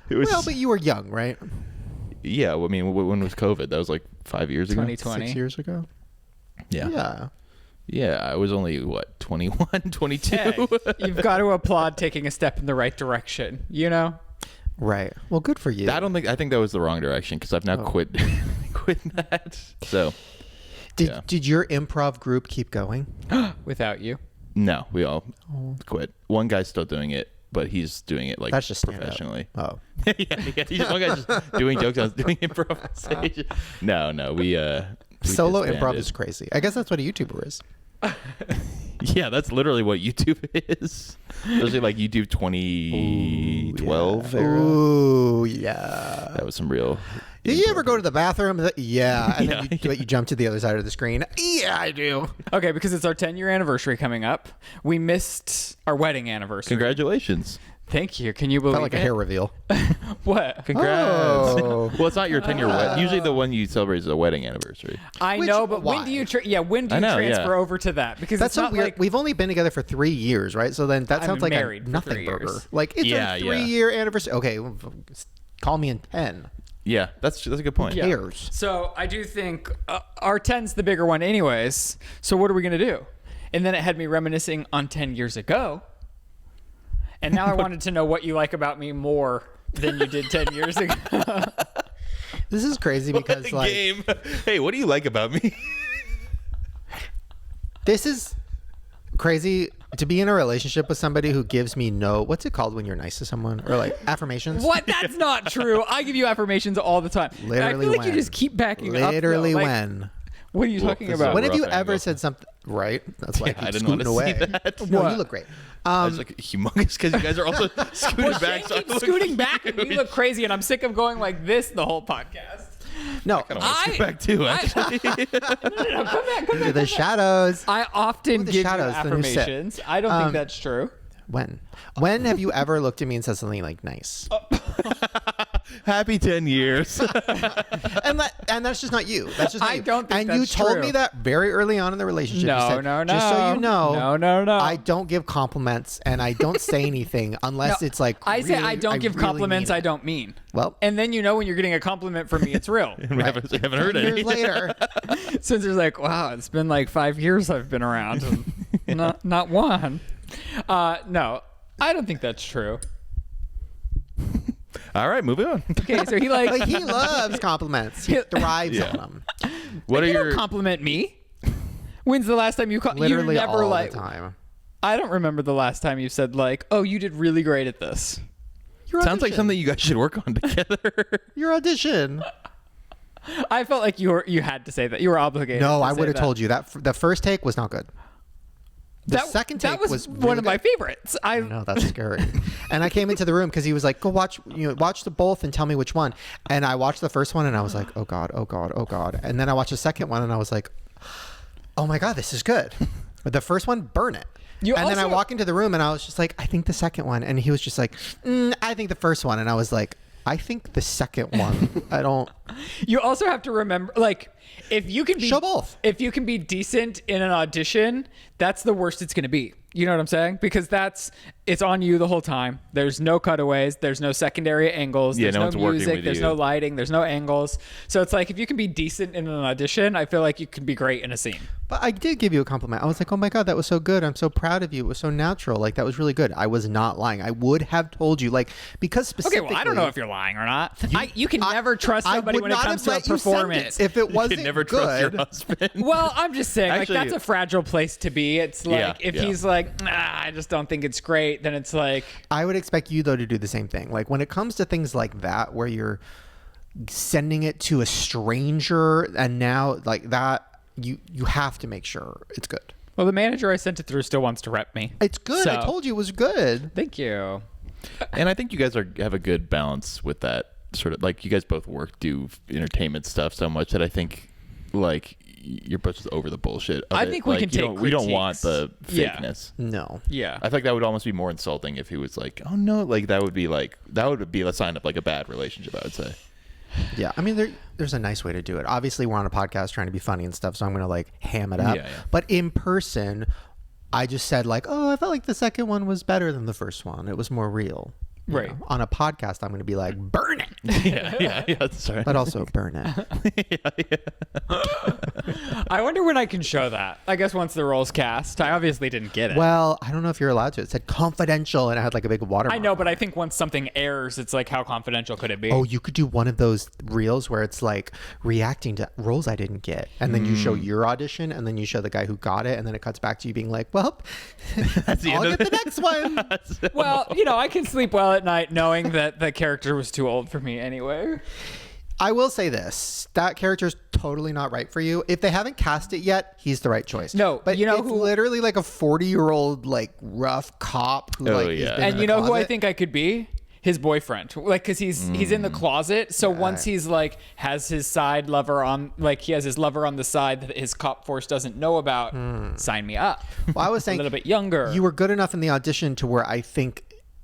[SPEAKER 4] It was
[SPEAKER 2] but you were young, right?
[SPEAKER 4] Yeah, I mean, when was COVID? That was like 5 years ago.
[SPEAKER 1] 2020.
[SPEAKER 2] 6 years ago.
[SPEAKER 4] Yeah. Yeah, I was only, 21, 22?
[SPEAKER 1] Hey, you've got to applaud taking a step in the right direction, you know?
[SPEAKER 2] Right. Well, good for you.
[SPEAKER 4] I think that was the wrong direction because I've now quit that. So,
[SPEAKER 2] did your improv group keep going?
[SPEAKER 1] Without you?
[SPEAKER 4] No, we all quit. One guy's still doing it, but he's doing it like
[SPEAKER 2] that's just
[SPEAKER 4] professionally.
[SPEAKER 2] Oh.
[SPEAKER 4] yeah. One guy's just doing jokes. I was doing improvisation. No, we
[SPEAKER 2] solo improv
[SPEAKER 4] disbanded.
[SPEAKER 2] is crazy. I guess that's what a YouTuber is.
[SPEAKER 4] Yeah, that's literally what YouTube is. Especially like YouTube 2012 era.
[SPEAKER 2] Ooh, yeah.
[SPEAKER 4] That was some real.
[SPEAKER 2] Did you ever go to the bathroom? Yeah. And then you jump to the other side of the screen. Yeah, I do.
[SPEAKER 1] Okay, because it's our 10-year anniversary coming up. We missed our wedding anniversary.
[SPEAKER 4] Congratulations.
[SPEAKER 1] Thank you. Can you believe
[SPEAKER 2] Felt like
[SPEAKER 1] it?
[SPEAKER 2] a hair reveal.
[SPEAKER 1] What?
[SPEAKER 4] Congrats.
[SPEAKER 2] Oh.
[SPEAKER 4] Well, it's not your 10-year wedding. Usually the one you celebrate is a wedding anniversary.
[SPEAKER 1] I
[SPEAKER 2] Which-
[SPEAKER 1] know, but
[SPEAKER 2] why?
[SPEAKER 1] when do you transfer over to that? Because
[SPEAKER 2] That's
[SPEAKER 1] it's
[SPEAKER 2] so
[SPEAKER 1] not
[SPEAKER 2] weird.
[SPEAKER 1] like
[SPEAKER 2] We've only been together for 3 years, right? So then that
[SPEAKER 1] I've
[SPEAKER 2] sounds
[SPEAKER 1] been
[SPEAKER 2] like
[SPEAKER 1] married
[SPEAKER 2] a
[SPEAKER 1] for
[SPEAKER 2] nothing
[SPEAKER 1] 3
[SPEAKER 2] burger.
[SPEAKER 1] years.
[SPEAKER 2] Like it's
[SPEAKER 4] Yeah,
[SPEAKER 2] a 3-year anniversary. Okay, call me in 10.
[SPEAKER 4] Yeah, that's a good point.
[SPEAKER 1] Yeah.
[SPEAKER 2] Cares.
[SPEAKER 1] So I do think our 10's the bigger one anyways. So what are we going to do? And then it had me reminiscing on 10 years ago. And now I wanted to know what you like about me more than you did 10 years ago.
[SPEAKER 2] This is crazy because like
[SPEAKER 4] Game. Hey, what do you like about me?
[SPEAKER 2] this is crazy to be in a relationship with somebody who gives me what's it called when you're nice to someone or like affirmations?
[SPEAKER 1] What? That's not true. I give you affirmations all the time. And I
[SPEAKER 2] Literally
[SPEAKER 1] feel like you
[SPEAKER 2] when?
[SPEAKER 1] just keep backing up.
[SPEAKER 2] Literally
[SPEAKER 1] though. Like,
[SPEAKER 2] when?
[SPEAKER 1] What are you talking
[SPEAKER 4] this is
[SPEAKER 1] about?
[SPEAKER 2] When have you
[SPEAKER 4] rough
[SPEAKER 2] ever
[SPEAKER 4] angle.
[SPEAKER 2] said something? Right. That's why
[SPEAKER 4] Yeah,
[SPEAKER 2] I
[SPEAKER 4] I
[SPEAKER 2] keep
[SPEAKER 4] didn't want
[SPEAKER 2] scooting
[SPEAKER 4] to see
[SPEAKER 2] away.
[SPEAKER 4] that.
[SPEAKER 2] No,
[SPEAKER 1] What?
[SPEAKER 2] you look great.
[SPEAKER 4] It's like humongous because you guys are also scooting
[SPEAKER 1] Well,
[SPEAKER 4] back.
[SPEAKER 1] Shane
[SPEAKER 4] So I
[SPEAKER 1] keeps
[SPEAKER 4] look
[SPEAKER 1] scooting back and you look crazy, and I'm sick of going like this the whole podcast.
[SPEAKER 2] No,
[SPEAKER 4] I want to scoot back too, actually.
[SPEAKER 1] No, come back.
[SPEAKER 2] into the shadows.
[SPEAKER 1] I often
[SPEAKER 2] the
[SPEAKER 1] give
[SPEAKER 2] shadows,
[SPEAKER 1] you
[SPEAKER 2] the new set.
[SPEAKER 1] affirmations. I don't think that's true.
[SPEAKER 2] When have you ever looked at me and said something like nice?
[SPEAKER 4] Happy 10 years.
[SPEAKER 2] and that's just not you. That's just not
[SPEAKER 1] I
[SPEAKER 2] you.
[SPEAKER 1] don't think
[SPEAKER 2] And you
[SPEAKER 1] that's
[SPEAKER 2] told
[SPEAKER 1] true.
[SPEAKER 2] me that very early on in the relationship. You
[SPEAKER 1] No,
[SPEAKER 2] said,
[SPEAKER 1] no,
[SPEAKER 2] just so
[SPEAKER 1] no.
[SPEAKER 2] you know,
[SPEAKER 1] No.
[SPEAKER 2] I don't give compliments and I don't say anything unless it's like.
[SPEAKER 1] I say I
[SPEAKER 2] really-
[SPEAKER 1] don't give
[SPEAKER 2] really
[SPEAKER 1] compliments
[SPEAKER 2] mean
[SPEAKER 1] I
[SPEAKER 2] it.
[SPEAKER 1] don't mean.
[SPEAKER 2] Well,
[SPEAKER 1] And then you know when you're getting a compliment from me, it's real.
[SPEAKER 4] We haven't heard any.
[SPEAKER 2] years later,
[SPEAKER 1] Since it's like, wow, it's been like 5 years I've been around, and not one. No, I don't think that's true.
[SPEAKER 4] All right, moving on.
[SPEAKER 1] Okay, so he like,
[SPEAKER 2] like he loves compliments. He thrives
[SPEAKER 4] Yeah.
[SPEAKER 2] on them.
[SPEAKER 4] What are
[SPEAKER 1] you
[SPEAKER 4] your
[SPEAKER 1] don't compliment me. When's the last time you
[SPEAKER 2] Literally
[SPEAKER 1] you never
[SPEAKER 2] all
[SPEAKER 1] like?
[SPEAKER 2] the time.
[SPEAKER 1] I don't remember the last time you said like, oh, you did really great at this.
[SPEAKER 2] Your
[SPEAKER 4] sounds like
[SPEAKER 2] audition.
[SPEAKER 4] something you guys should work on together.
[SPEAKER 2] Your audition.
[SPEAKER 1] I felt like you had to say that. You were obligated.
[SPEAKER 2] No,
[SPEAKER 1] to
[SPEAKER 2] I
[SPEAKER 1] say
[SPEAKER 2] would have
[SPEAKER 1] that.
[SPEAKER 2] told you that the first take was not good. The second take
[SPEAKER 1] that was one of my favorites.
[SPEAKER 2] No, that's scary. And I came into the room because he was like, "Go watch the both and tell me which one." And I watched the first one and I was like, "Oh God, oh God, oh God." And then I watched the second one and I was like, "Oh my God, this is good." But the first one, burn it.
[SPEAKER 1] You
[SPEAKER 2] and then I
[SPEAKER 1] also-
[SPEAKER 2] walk into the room and I was just like, "I think the second one." And he was just like, "I think the first one." And I was like, "I think the second one." I don't.
[SPEAKER 1] You also have to remember, like, if you can be
[SPEAKER 2] Show both.
[SPEAKER 1] If you can be decent in an audition, that's the worst it's going to be. You know what I'm saying? Because it's on you the whole time. There's no cutaways. There's no secondary angles.
[SPEAKER 4] Yeah,
[SPEAKER 1] There's
[SPEAKER 4] no
[SPEAKER 1] no
[SPEAKER 4] one's working
[SPEAKER 1] music.
[SPEAKER 4] with
[SPEAKER 1] There's
[SPEAKER 4] you.
[SPEAKER 1] no lighting. There's no angles. So it's like if you can be decent in an audition, I feel like you can be great in a scene.
[SPEAKER 2] But I did give you a compliment. I was like, "Oh my God, that was so good. I'm so proud of you. It was so natural. Like that was really good." I was not lying. I would have told you, like, because
[SPEAKER 1] Okay,
[SPEAKER 2] specifically.
[SPEAKER 1] well, I don't know if you're lying or not. You can never trust
[SPEAKER 2] I
[SPEAKER 1] somebody
[SPEAKER 2] would
[SPEAKER 1] when it
[SPEAKER 2] not
[SPEAKER 1] comes
[SPEAKER 2] have
[SPEAKER 1] to a
[SPEAKER 2] let you send
[SPEAKER 1] performance.
[SPEAKER 2] it if it
[SPEAKER 4] You
[SPEAKER 2] wasn't
[SPEAKER 4] can never
[SPEAKER 2] good.
[SPEAKER 4] trust your husband.
[SPEAKER 1] Well, I'm just saying,
[SPEAKER 4] Actually-
[SPEAKER 1] like, that's a fragile place to be. It's like,
[SPEAKER 4] Yeah,
[SPEAKER 1] if
[SPEAKER 4] yeah.
[SPEAKER 1] he's like, nah, I just don't think it's great, then it's like,
[SPEAKER 2] I would expect you though to do the same thing. Like when it comes to things like that, where you're sending it to a stranger, and now like that, you have to make sure it's good.
[SPEAKER 1] Well, the manager I sent it through still wants to rep me.
[SPEAKER 2] It's good.
[SPEAKER 1] So-
[SPEAKER 2] I told you it was good.
[SPEAKER 1] Thank you.
[SPEAKER 4] And I think you guys have a good balance with that sort of, like, you guys both do entertainment stuff so much that I think, like, you're both just over the bullshit of
[SPEAKER 1] I
[SPEAKER 4] it.
[SPEAKER 1] think we
[SPEAKER 4] Like,
[SPEAKER 1] can take
[SPEAKER 4] we don't want the
[SPEAKER 1] Yeah.
[SPEAKER 4] fakeness.
[SPEAKER 2] No.
[SPEAKER 1] Yeah.
[SPEAKER 4] I think that would almost be more insulting if he was like, oh no, like that would be a sign of like a bad relationship, I would say.
[SPEAKER 2] Yeah, I mean, there's a nice way to do it. Obviously, we're on a podcast trying to be funny and stuff, so I'm going to like ham it up.
[SPEAKER 4] Yeah.
[SPEAKER 2] But in person, I just said like, oh, I felt like the second one was better than the first one. It was more real. You
[SPEAKER 1] Right.
[SPEAKER 2] know? On a podcast, I'm going to be like, burn it.
[SPEAKER 4] yeah, sorry.
[SPEAKER 2] But also burn it.
[SPEAKER 1] I wonder when I can show that. I guess once the roll's cast. I obviously didn't get it.
[SPEAKER 2] Well, I don't know if you're allowed to. It said confidential, and it had like a big watermark.
[SPEAKER 1] I know, but I think once something airs, it's like, how confidential could it be?
[SPEAKER 2] Oh, you could do one of those reels where it's like reacting to roles I didn't get. And then you show your audition, and then you show the guy who got it, and then it cuts back to you being like, well,
[SPEAKER 4] That's the
[SPEAKER 2] I'll
[SPEAKER 4] end of
[SPEAKER 2] get the next one.
[SPEAKER 1] Well, I can sleep well at night knowing that the character was too old for me anyway.
[SPEAKER 2] I will say this: that character's totally not right for you. If they haven't cast it yet, he's the right choice.
[SPEAKER 1] No,
[SPEAKER 2] but
[SPEAKER 1] you know
[SPEAKER 2] it's
[SPEAKER 1] who-
[SPEAKER 2] literally like a 40-year-old like rough cop who
[SPEAKER 4] Oh,
[SPEAKER 2] like
[SPEAKER 4] yeah.
[SPEAKER 2] has been
[SPEAKER 1] And
[SPEAKER 2] in
[SPEAKER 1] you
[SPEAKER 2] the
[SPEAKER 1] know who I
[SPEAKER 2] closet.
[SPEAKER 1] think I could be? His boyfriend. Like, because he's in the closet. So once he's like, has his side lover on, like, he has his lover on the side that his cop force doesn't know about, sign me up.
[SPEAKER 2] Well, I was
[SPEAKER 1] A
[SPEAKER 2] saying
[SPEAKER 1] little bit younger.
[SPEAKER 2] you were good enough in the audition to where I think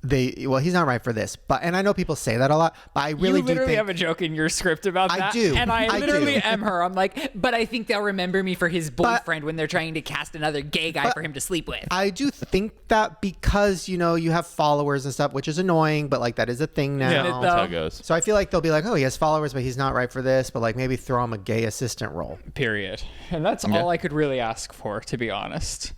[SPEAKER 2] he's not right for this, and I know people say that a lot, but I really
[SPEAKER 1] you literally
[SPEAKER 2] do think
[SPEAKER 1] have a joke in your script about
[SPEAKER 2] I
[SPEAKER 1] that.
[SPEAKER 2] do.
[SPEAKER 1] And I
[SPEAKER 2] I
[SPEAKER 1] literally
[SPEAKER 2] do.
[SPEAKER 1] am her. I'm like, but I think they'll remember me for his boyfriend when they're trying to cast another gay guy for him to sleep with.
[SPEAKER 2] I do think that because you have followers and stuff, which is annoying, but like that is a thing now.
[SPEAKER 1] Yeah,
[SPEAKER 4] That's how it goes.
[SPEAKER 2] So I feel like they'll be like, oh, he has followers, but he's not right for this. But like maybe throw him a gay assistant role.
[SPEAKER 1] Period. And that's all I could really ask for, to be honest.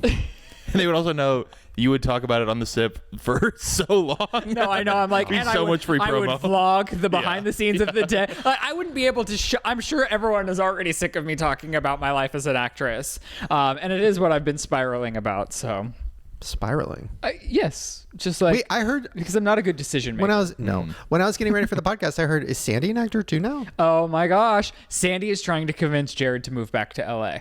[SPEAKER 4] And they would also know you would talk about it on the SIP for so long.
[SPEAKER 1] No, I know. I'm like,
[SPEAKER 4] Be
[SPEAKER 1] and
[SPEAKER 4] so
[SPEAKER 1] I would,
[SPEAKER 4] much free
[SPEAKER 1] I would
[SPEAKER 4] promo.
[SPEAKER 1] vlog the behind the scenes of the day. Like, I wouldn't be able to. I'm sure everyone is already sick of me talking about my life as an actress, and it is what I've been spiraling about. So,
[SPEAKER 2] Spiraling.
[SPEAKER 1] yes, just like
[SPEAKER 2] Wait, I heard
[SPEAKER 1] because I'm not a good decision maker.
[SPEAKER 2] when I was getting ready for the podcast, I heard, is Sandy an actor too now?
[SPEAKER 1] Oh my gosh, Sandy is trying to convince Jared to move back to LA.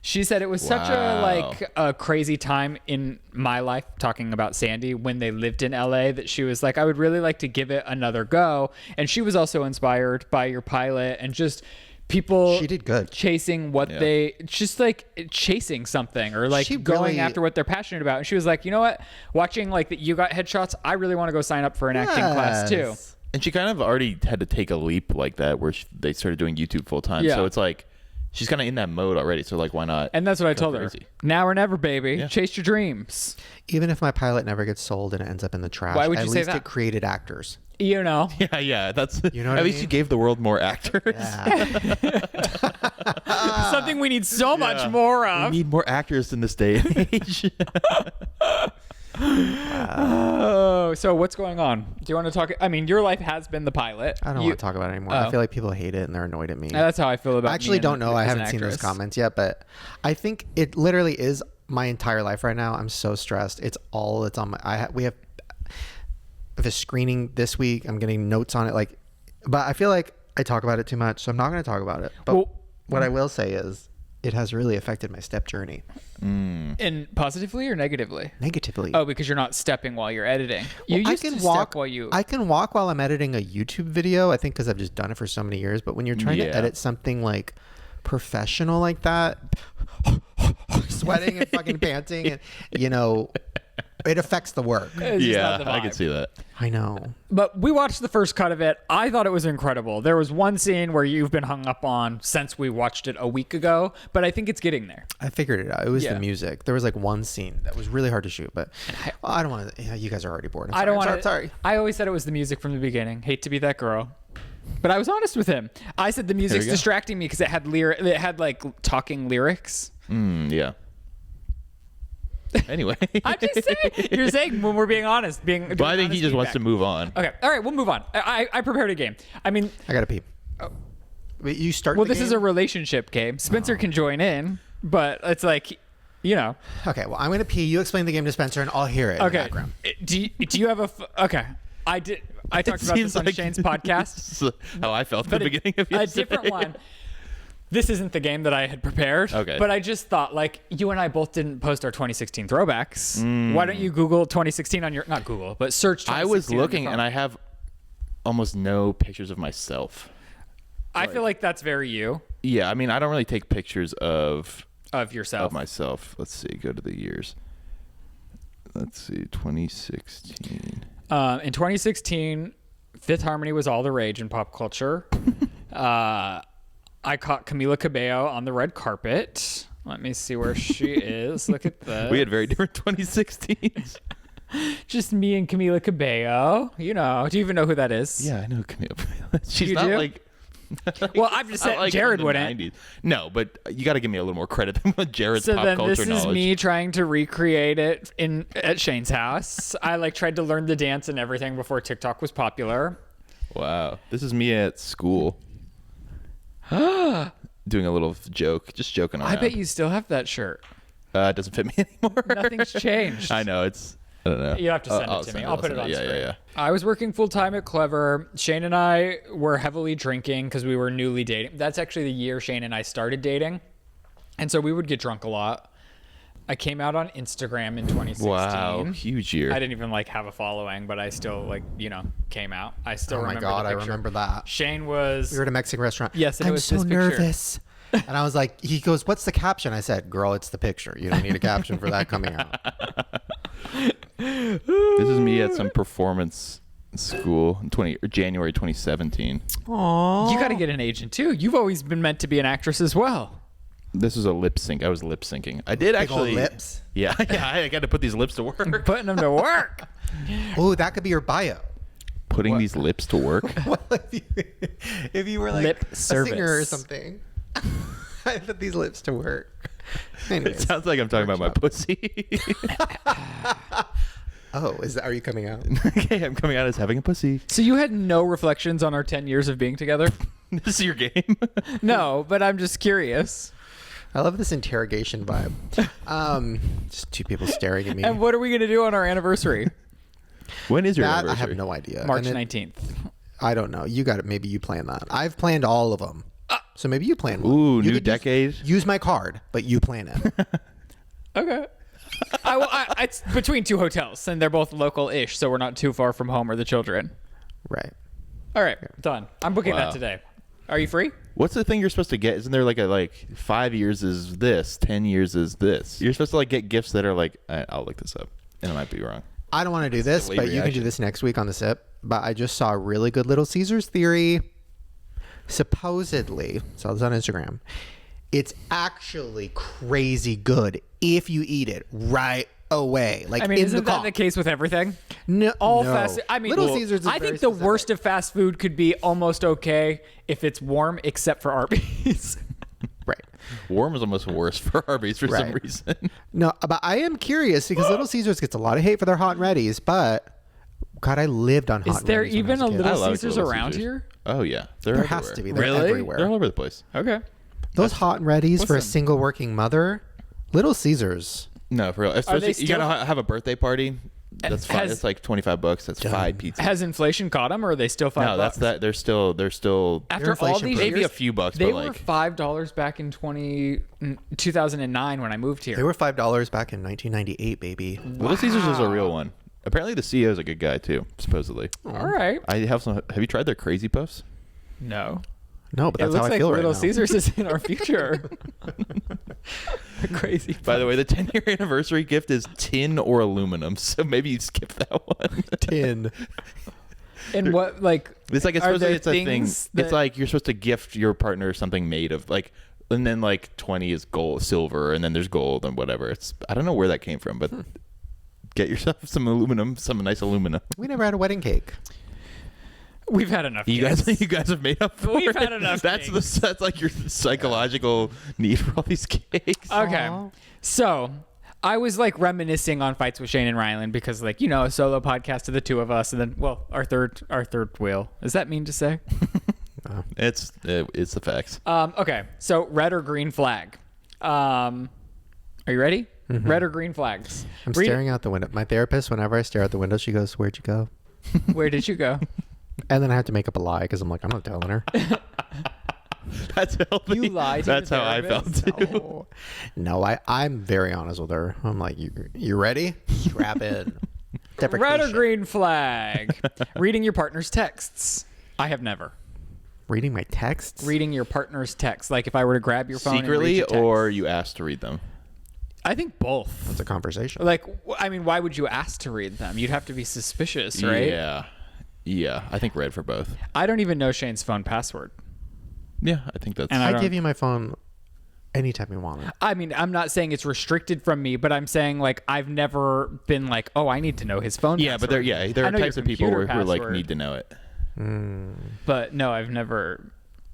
[SPEAKER 1] She said it was such a crazy time in my life talking about Sandy when they lived in LA that she was like, I would really like to give it another go. And she was also inspired by your pilot and just people
[SPEAKER 2] She did good.
[SPEAKER 1] chasing what they just like chasing something or like
[SPEAKER 2] She
[SPEAKER 1] going
[SPEAKER 2] really-
[SPEAKER 1] after what they're passionate about. And she was like, you know what? Watching like that you got headshots, I really want to go sign up for an acting class too.
[SPEAKER 2] Yes.
[SPEAKER 4] And she kind of already had to take a leap like that where they started doing YouTube full time.
[SPEAKER 1] Yeah.
[SPEAKER 4] So it's like she's kind of in that mode already. So like, why not?
[SPEAKER 1] And that's what I
[SPEAKER 4] go
[SPEAKER 1] told
[SPEAKER 4] crazy?
[SPEAKER 1] her. Now or never, baby.
[SPEAKER 4] Yeah.
[SPEAKER 1] Chase your dreams.
[SPEAKER 2] Even if my pilot never gets sold and it ends up in the trash,
[SPEAKER 1] Why would you
[SPEAKER 2] at
[SPEAKER 1] say
[SPEAKER 2] least
[SPEAKER 1] that?
[SPEAKER 2] it created actors.
[SPEAKER 1] You know.
[SPEAKER 4] Yeah. That's
[SPEAKER 2] You know what
[SPEAKER 4] at
[SPEAKER 2] I
[SPEAKER 4] least
[SPEAKER 2] mean?
[SPEAKER 4] you gave the world more actors.
[SPEAKER 1] Something we need so much more
[SPEAKER 4] We
[SPEAKER 1] of.
[SPEAKER 4] need more actors in this day and age.
[SPEAKER 1] Oh, so what's going on? Do you want to talk? I mean, your life has been the pilot.
[SPEAKER 2] I don't want to talk about it anymore. I feel like people hate it and they're annoyed at me.
[SPEAKER 1] That's how I feel about.
[SPEAKER 2] I actually
[SPEAKER 1] me
[SPEAKER 2] don't know. I
[SPEAKER 1] as an
[SPEAKER 2] haven't seen those
[SPEAKER 1] actress.
[SPEAKER 2] comments yet, but I think it literally is my entire life right now. I'm so stressed. It's on my. We have a screening this week. I'm getting notes on it. But I feel like I talk about it too much, so I'm not going to talk about it. But
[SPEAKER 1] Well-
[SPEAKER 2] what I will say is, it has really affected my step journey
[SPEAKER 1] And positively or negatively?
[SPEAKER 2] negatively.
[SPEAKER 1] Oh, because you're not stepping while you're editing. You
[SPEAKER 2] I
[SPEAKER 1] used
[SPEAKER 2] can
[SPEAKER 1] to
[SPEAKER 2] walk
[SPEAKER 1] step while you.
[SPEAKER 2] I can walk while I'm editing a YouTube video. I think because I've just done it for so many years. But when you're trying to
[SPEAKER 4] Yeah.
[SPEAKER 2] edit something like professional like that, sweating and fucking panting, and it affects the work.
[SPEAKER 1] It's just
[SPEAKER 4] Yeah,
[SPEAKER 1] not the
[SPEAKER 4] I can
[SPEAKER 1] vibe.
[SPEAKER 4] see that.
[SPEAKER 2] I know.
[SPEAKER 1] But we watched the first cut of it. I thought it was incredible. There was one scene where you've been hung up on since we watched it a week ago, but I think it's getting there.
[SPEAKER 2] I figured it out. It was
[SPEAKER 1] Yeah.
[SPEAKER 2] the music. There was like one scene that was really hard to shoot, but I don't want to. Yeah, you guys are already bored.
[SPEAKER 1] I don't want to.
[SPEAKER 2] Sorry.
[SPEAKER 1] I always said it was the music from the beginning. Hate to be that girl. But I was honest with him. I said the music's
[SPEAKER 4] go.
[SPEAKER 1] distracting me because it had like talking lyrics.
[SPEAKER 4] Yeah. Anyway.
[SPEAKER 1] I'm just saying. You're saying when we're being honest.
[SPEAKER 4] But I think he just wants to move on.
[SPEAKER 1] Okay. All right. We'll move on. I prepared a game. I mean,
[SPEAKER 2] I gotta pee. Wait, you start.
[SPEAKER 1] well,
[SPEAKER 2] the
[SPEAKER 1] this is
[SPEAKER 2] game?
[SPEAKER 1] a relationship game. Spencer can join in, but it's like,
[SPEAKER 2] Okay, well, I'm gonna pee. You explain the game to Spencer, and I'll hear it in the
[SPEAKER 1] Okay.
[SPEAKER 2] background.
[SPEAKER 1] Do you have a? Okay. I did. I talked about this on Shane's podcast.
[SPEAKER 4] How I felt at
[SPEAKER 1] But
[SPEAKER 4] the beginning of
[SPEAKER 1] a
[SPEAKER 4] yesterday.
[SPEAKER 1] different one. This isn't the game that I had prepared.
[SPEAKER 4] Okay.
[SPEAKER 1] But I just thought, like, you and I both didn't post our 2016 throwbacks. Why don't you Google 2016 on your, not Google, but search 2016
[SPEAKER 4] I was looking
[SPEAKER 1] on your
[SPEAKER 4] and I have almost no pictures of myself.
[SPEAKER 1] phone. I feel like that's very you.
[SPEAKER 4] Yeah, I mean, I don't really take pictures of
[SPEAKER 1] Yourself.
[SPEAKER 4] myself. Let's see, go to the years. Let's see, 2016.
[SPEAKER 1] In 2016, Fifth Harmony was all the rage in pop culture. I caught Camila Cabello on the red carpet. Let me see where she is. Look at this.
[SPEAKER 4] We had very different 2016s.
[SPEAKER 1] Just me and Camila Cabello. You know, do you even know who that is?
[SPEAKER 4] Yeah, I know Camila. She's
[SPEAKER 1] You
[SPEAKER 4] not
[SPEAKER 1] do?
[SPEAKER 4] like.
[SPEAKER 1] Well, I'm just saying,
[SPEAKER 4] not like
[SPEAKER 1] Jared
[SPEAKER 4] from the
[SPEAKER 1] wouldn't.
[SPEAKER 4] 90s. No, but you got to give me a little more credit than Jared's
[SPEAKER 1] So
[SPEAKER 4] pop
[SPEAKER 1] then
[SPEAKER 4] culture
[SPEAKER 1] this is
[SPEAKER 4] knowledge.
[SPEAKER 1] me trying to recreate it at Shane's house. I like tried to learn the dance and everything before TikTok was popular.
[SPEAKER 4] Wow, this is me at school. Doing a little joke, just joking around.
[SPEAKER 1] I bet you still have that shirt.
[SPEAKER 4] It doesn't fit me anymore.
[SPEAKER 1] Nothing's changed.
[SPEAKER 4] I know, I don't know.
[SPEAKER 1] You have to send it to me. I'll put it on screen.
[SPEAKER 4] Yeah.
[SPEAKER 1] I was working full time at Clever. Shane and I were heavily drinking because we were newly dating. That's actually the year Shane and I started dating. And so we would get drunk a lot. I came out on Instagram in 2016.
[SPEAKER 4] Wow, huge year.
[SPEAKER 1] I didn't even have a following, but I still came out. I still
[SPEAKER 2] Oh my
[SPEAKER 1] remember
[SPEAKER 2] God,
[SPEAKER 1] the
[SPEAKER 2] I
[SPEAKER 1] picture.
[SPEAKER 2] remember that.
[SPEAKER 1] Shane was
[SPEAKER 2] We were at a Mexican restaurant.
[SPEAKER 1] Yes, and it
[SPEAKER 2] I'm
[SPEAKER 1] was
[SPEAKER 2] so
[SPEAKER 1] this picture.
[SPEAKER 2] nervous. And I was like, he goes, "What's the caption?" I said, "Girl, it's the picture. You don't need a caption for that coming out."
[SPEAKER 4] This is me at some performance school in January 2017.
[SPEAKER 2] Aww.
[SPEAKER 1] You got to get an agent too. You've always been meant to be an actress as well.
[SPEAKER 4] This is a lip sync. I was lip syncing. I did
[SPEAKER 2] Big old
[SPEAKER 4] actually.
[SPEAKER 2] lips.
[SPEAKER 4] Yeah, I got to put these lips to work.
[SPEAKER 1] Putting them to work.
[SPEAKER 2] Oh, that could be your bio.
[SPEAKER 4] Putting these lips to work.
[SPEAKER 2] Well, if you were like
[SPEAKER 1] Lip
[SPEAKER 2] a singer or
[SPEAKER 1] service.
[SPEAKER 2] something, I put these lips to work.
[SPEAKER 4] It
[SPEAKER 2] Anyways.
[SPEAKER 4] sounds like I'm talking about my pussy.
[SPEAKER 2] Oh, are you coming out?
[SPEAKER 4] Okay, I'm coming out as having a pussy.
[SPEAKER 1] So you had no reflections on our 10 years of being together?
[SPEAKER 4] This is your game.
[SPEAKER 1] No, but I'm just curious.
[SPEAKER 2] I love this interrogation vibe. Just two people staring at me.
[SPEAKER 1] And what are we going to do on our anniversary?
[SPEAKER 4] When is your
[SPEAKER 2] That I
[SPEAKER 4] anniversary?
[SPEAKER 2] have no idea.
[SPEAKER 1] March
[SPEAKER 2] And it-
[SPEAKER 1] 19th.
[SPEAKER 2] I don't know. You got it. Maybe you plan that. I've planned all of them. So maybe you plan one.
[SPEAKER 4] Ooh,
[SPEAKER 2] You
[SPEAKER 4] new
[SPEAKER 2] could
[SPEAKER 4] decade.
[SPEAKER 2] Use my card, but you plan it.
[SPEAKER 1] Okay. It's between two hotels, and they're both local-ish, so we're not too far from home or the children.
[SPEAKER 2] Right.
[SPEAKER 1] All right, done. I'm booking
[SPEAKER 4] Wow.
[SPEAKER 1] that today. Are you free?
[SPEAKER 4] What's the thing you're supposed to get? Isn't there like 5 years is this, 10 years is this? You're supposed to get gifts that are like, I'll look this up, and I might be wrong.
[SPEAKER 2] I don't want to do this,
[SPEAKER 4] delayed
[SPEAKER 2] but you can do
[SPEAKER 4] reaction.
[SPEAKER 2] this next week on the SIP. But I just saw a really good Little Caesars theory. Supposedly, saw this on Instagram. It's actually crazy good if you eat it right away. Like
[SPEAKER 1] I mean,
[SPEAKER 2] in
[SPEAKER 1] isn't
[SPEAKER 2] the
[SPEAKER 1] that
[SPEAKER 2] cup.
[SPEAKER 1] the case with everything?
[SPEAKER 2] No,
[SPEAKER 1] All
[SPEAKER 2] no.
[SPEAKER 1] fast. I mean,
[SPEAKER 2] Little Caesars. Is
[SPEAKER 1] I
[SPEAKER 2] very
[SPEAKER 1] think the
[SPEAKER 2] specific.
[SPEAKER 1] worst of fast food could be almost okay if it's warm, except for Arby's.
[SPEAKER 2] Right.
[SPEAKER 4] Warm is almost worse for Arby's for some
[SPEAKER 2] Right.
[SPEAKER 4] reason.
[SPEAKER 2] No, but I am curious because Little Caesars gets a lot of hate for their hot and readies, but God, I lived on hot
[SPEAKER 1] Is
[SPEAKER 2] and
[SPEAKER 1] there
[SPEAKER 2] readies when I
[SPEAKER 1] even
[SPEAKER 2] was
[SPEAKER 1] a
[SPEAKER 2] kid.
[SPEAKER 4] I
[SPEAKER 1] Little
[SPEAKER 4] like
[SPEAKER 1] Caesars
[SPEAKER 4] Little
[SPEAKER 1] around
[SPEAKER 4] Caesars.
[SPEAKER 1] here?
[SPEAKER 4] Oh yeah, they're
[SPEAKER 2] There
[SPEAKER 4] everywhere.
[SPEAKER 2] has to be.
[SPEAKER 1] Really?
[SPEAKER 2] They're everywhere.
[SPEAKER 4] They're all over the place.
[SPEAKER 1] Okay.
[SPEAKER 2] Those hot and readies for a
[SPEAKER 1] Listen.
[SPEAKER 2] single working mother, Little Caesars.
[SPEAKER 4] No, for real. Especially,
[SPEAKER 1] they
[SPEAKER 4] you gotta
[SPEAKER 1] still-
[SPEAKER 4] have a birthday party. That's fine.
[SPEAKER 1] Has-
[SPEAKER 4] It's like $25. That's 5 pizzas.
[SPEAKER 1] Has inflation caught them, or are they still $5?
[SPEAKER 4] No, that's that. They're still
[SPEAKER 1] After all
[SPEAKER 2] inflation
[SPEAKER 1] these
[SPEAKER 2] proof.
[SPEAKER 4] maybe
[SPEAKER 1] years,
[SPEAKER 4] a few bucks,
[SPEAKER 1] they
[SPEAKER 4] but
[SPEAKER 1] were
[SPEAKER 4] like
[SPEAKER 1] $5 back in 2009 when I moved here.
[SPEAKER 2] They were $5 back in 1998, baby.
[SPEAKER 4] Little Caesars is a real one. Apparently, the CEO is a good guy too. Supposedly,
[SPEAKER 1] All right.
[SPEAKER 4] I have some. Have you tried their crazy puffs?
[SPEAKER 1] No.
[SPEAKER 2] No, but
[SPEAKER 1] It
[SPEAKER 2] that's how
[SPEAKER 1] looks
[SPEAKER 2] I
[SPEAKER 1] like
[SPEAKER 2] feel
[SPEAKER 1] Little
[SPEAKER 2] right now.
[SPEAKER 1] Caesars is in our future. Crazy.
[SPEAKER 4] By the way, the 10-year anniversary gift is tin or aluminum, so maybe you skip that one.
[SPEAKER 2] Tin.
[SPEAKER 1] And what,
[SPEAKER 4] It's like it's
[SPEAKER 1] are
[SPEAKER 4] supposed to,
[SPEAKER 1] there
[SPEAKER 4] it's a thing.
[SPEAKER 1] things that-
[SPEAKER 4] It's like you're supposed to gift your partner something made of and then 20 is gold, silver, and then there's gold and whatever. I don't know where that came from, but get yourself some aluminum, some nice aluminum.
[SPEAKER 2] We never had a wedding cake.
[SPEAKER 1] We've had enough.
[SPEAKER 4] You
[SPEAKER 1] games.
[SPEAKER 4] guys have made up for
[SPEAKER 1] We've
[SPEAKER 4] it.
[SPEAKER 1] had enough
[SPEAKER 4] That's
[SPEAKER 1] things.
[SPEAKER 4] that's like your psychological need for all these cakes.
[SPEAKER 1] Okay.
[SPEAKER 2] Aw.
[SPEAKER 1] So I was reminiscing on Fights with Shane and Ryland because a solo podcast of the two of us, and then our third wheel. Is that mean to say?
[SPEAKER 4] It's the facts.
[SPEAKER 1] Okay. So red or green flag. Are you ready? Red or green flags.
[SPEAKER 2] I'm
[SPEAKER 1] Read it.
[SPEAKER 2] staring out the window. My therapist, whenever I stare out the window, she goes, "Where'd you go?"
[SPEAKER 1] Where did you go?
[SPEAKER 2] And then I have to make up a lie because I'm like, I'm not telling her.
[SPEAKER 4] That's healthy.
[SPEAKER 1] You lie to
[SPEAKER 4] That's
[SPEAKER 1] your
[SPEAKER 4] how I felt
[SPEAKER 1] therapist?
[SPEAKER 4] too.
[SPEAKER 2] No, I'm very honest with her. I'm like, you ready? Strap in.
[SPEAKER 1] Red or
[SPEAKER 2] Deprecation.
[SPEAKER 1] green flag? Reading your partner's texts. I have never.
[SPEAKER 2] Reading my texts?
[SPEAKER 1] Reading your partner's texts. Like if I were to grab your phone
[SPEAKER 4] Secretly,
[SPEAKER 1] and read your
[SPEAKER 4] or
[SPEAKER 1] texts.
[SPEAKER 4] you asked to read them?
[SPEAKER 1] I think both.
[SPEAKER 2] It's a conversation.
[SPEAKER 1] Like, I mean, why would you ask to read them? You'd have to be suspicious, right?
[SPEAKER 4] Yeah. I think red for both.
[SPEAKER 1] I don't even know Shane's phone password.
[SPEAKER 4] Yeah, I think that's.
[SPEAKER 1] And I
[SPEAKER 2] I
[SPEAKER 1] don't-
[SPEAKER 2] give you my phone anytime you want it.
[SPEAKER 1] I mean, I'm not saying it's restricted from me, but I'm saying like I've never been like, oh, I need to know his phone.
[SPEAKER 4] yeah, but
[SPEAKER 1] password.
[SPEAKER 4] there
[SPEAKER 1] I
[SPEAKER 4] are
[SPEAKER 1] know your
[SPEAKER 4] types of people who
[SPEAKER 1] computer
[SPEAKER 4] like
[SPEAKER 1] password,
[SPEAKER 4] need to know it.
[SPEAKER 1] But no, I've never.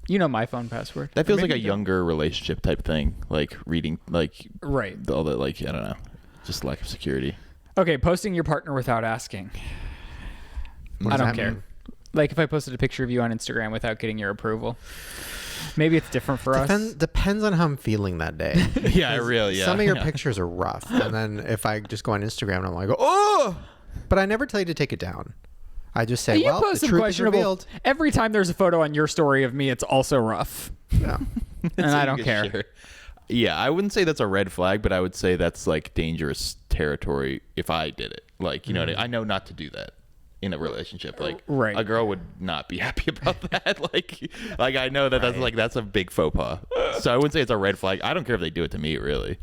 [SPEAKER 1] You know my phone password.
[SPEAKER 4] That feels like
[SPEAKER 1] Maybe
[SPEAKER 4] a
[SPEAKER 1] you don't.
[SPEAKER 4] younger relationship type thing, like reading, like
[SPEAKER 1] Right.
[SPEAKER 4] all that, like I don't know, just lack of security.
[SPEAKER 1] Okay, posting your partner without asking.
[SPEAKER 2] What
[SPEAKER 1] I
[SPEAKER 2] does
[SPEAKER 1] don't
[SPEAKER 2] that
[SPEAKER 1] care.
[SPEAKER 2] mean?
[SPEAKER 1] Like if I posted a picture of you on Instagram without getting your approval. Maybe it's different for us.
[SPEAKER 2] Depends on how I'm feeling that day.
[SPEAKER 4] Yeah, really. Yeah.
[SPEAKER 2] Some of your
[SPEAKER 4] yeah.
[SPEAKER 2] pictures are rough. And then if I just go on Instagram and I'm like, oh, but I never tell you to take it down. I just say,
[SPEAKER 1] You
[SPEAKER 2] well,
[SPEAKER 1] post
[SPEAKER 2] the
[SPEAKER 1] some
[SPEAKER 2] truth is
[SPEAKER 1] questionable.
[SPEAKER 2] revealed.
[SPEAKER 1] Every time there's a photo on your story of me, it's also rough,
[SPEAKER 2] Yeah.
[SPEAKER 1] and I don't care.
[SPEAKER 4] Sure. Yeah, I wouldn't say that's a red flag, but I would say that's like dangerous territory if I did it. Like, you know, what I know not to do that in a relationship. Like,
[SPEAKER 1] Right.
[SPEAKER 4] a girl would not be happy about that. like I know that that's like that's a big faux pas. So I wouldn't say it's a red flag. I don't care if they do it to me. Really,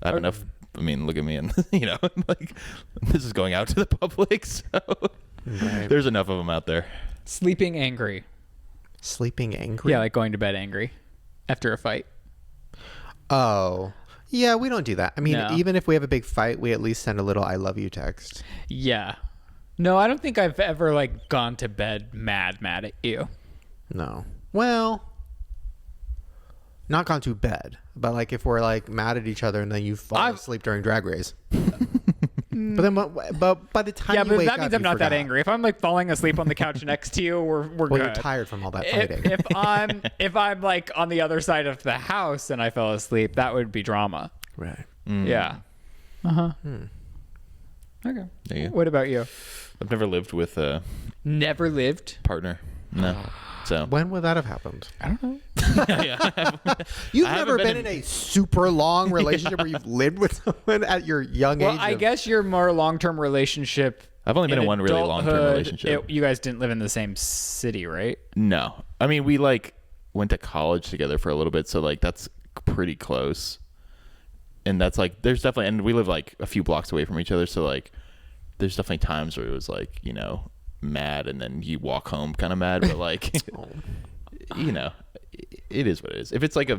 [SPEAKER 4] I have enough. I mean, look at me, and you know, like this is going out to the public. So
[SPEAKER 2] Right.
[SPEAKER 4] there's enough of them out there.
[SPEAKER 1] Sleeping angry.
[SPEAKER 2] Sleeping angry?
[SPEAKER 1] Yeah, like going to bed angry after a fight.
[SPEAKER 2] Oh. Yeah, we don't do that. I mean,
[SPEAKER 1] No.
[SPEAKER 2] even if we have a big fight, we at least send a little I love you text.
[SPEAKER 1] Yeah. No, I don't think I've ever like gone to bed mad at you.
[SPEAKER 2] No. Well, not gone to bed, but like if we're like mad at each other and then you fall
[SPEAKER 1] I've-
[SPEAKER 2] asleep during Drag Race. but by the time
[SPEAKER 1] Yeah,
[SPEAKER 2] you
[SPEAKER 1] but
[SPEAKER 2] wake
[SPEAKER 1] that
[SPEAKER 2] up,
[SPEAKER 1] means
[SPEAKER 2] you
[SPEAKER 1] I'm not that
[SPEAKER 2] forgot.
[SPEAKER 1] angry. If I'm like falling asleep on the couch next to you, we're
[SPEAKER 2] Well,
[SPEAKER 1] good.
[SPEAKER 2] you're tired from all that fighting.
[SPEAKER 1] If I'm like on the other side of the house and I fell asleep, that would be drama.
[SPEAKER 2] Right.
[SPEAKER 1] Yeah. Uh-huh. Okay.
[SPEAKER 4] There you go.
[SPEAKER 1] What about you?
[SPEAKER 4] I've never lived with a
[SPEAKER 1] Never lived.
[SPEAKER 4] partner. No. So
[SPEAKER 2] When would that have happened?
[SPEAKER 1] I don't know.
[SPEAKER 2] You've
[SPEAKER 4] I haven't
[SPEAKER 2] never
[SPEAKER 4] been
[SPEAKER 2] been in a super long relationship where you've lived with someone at your young
[SPEAKER 1] Well,
[SPEAKER 2] age.
[SPEAKER 1] I
[SPEAKER 2] of-
[SPEAKER 1] guess your more long-term relationship.
[SPEAKER 4] I've only been in one really long-term
[SPEAKER 1] adulthood,
[SPEAKER 4] relationship.
[SPEAKER 1] you guys didn't live in the same city, right?
[SPEAKER 4] No. I mean, we like went to college together for a little bit, so like that's pretty close. And that's like there's definitely and we live like a few blocks away from each other, so like there's definitely times where it was like, you know, mad and then you walk home kind of mad, but like you know, it is what it is. If it's like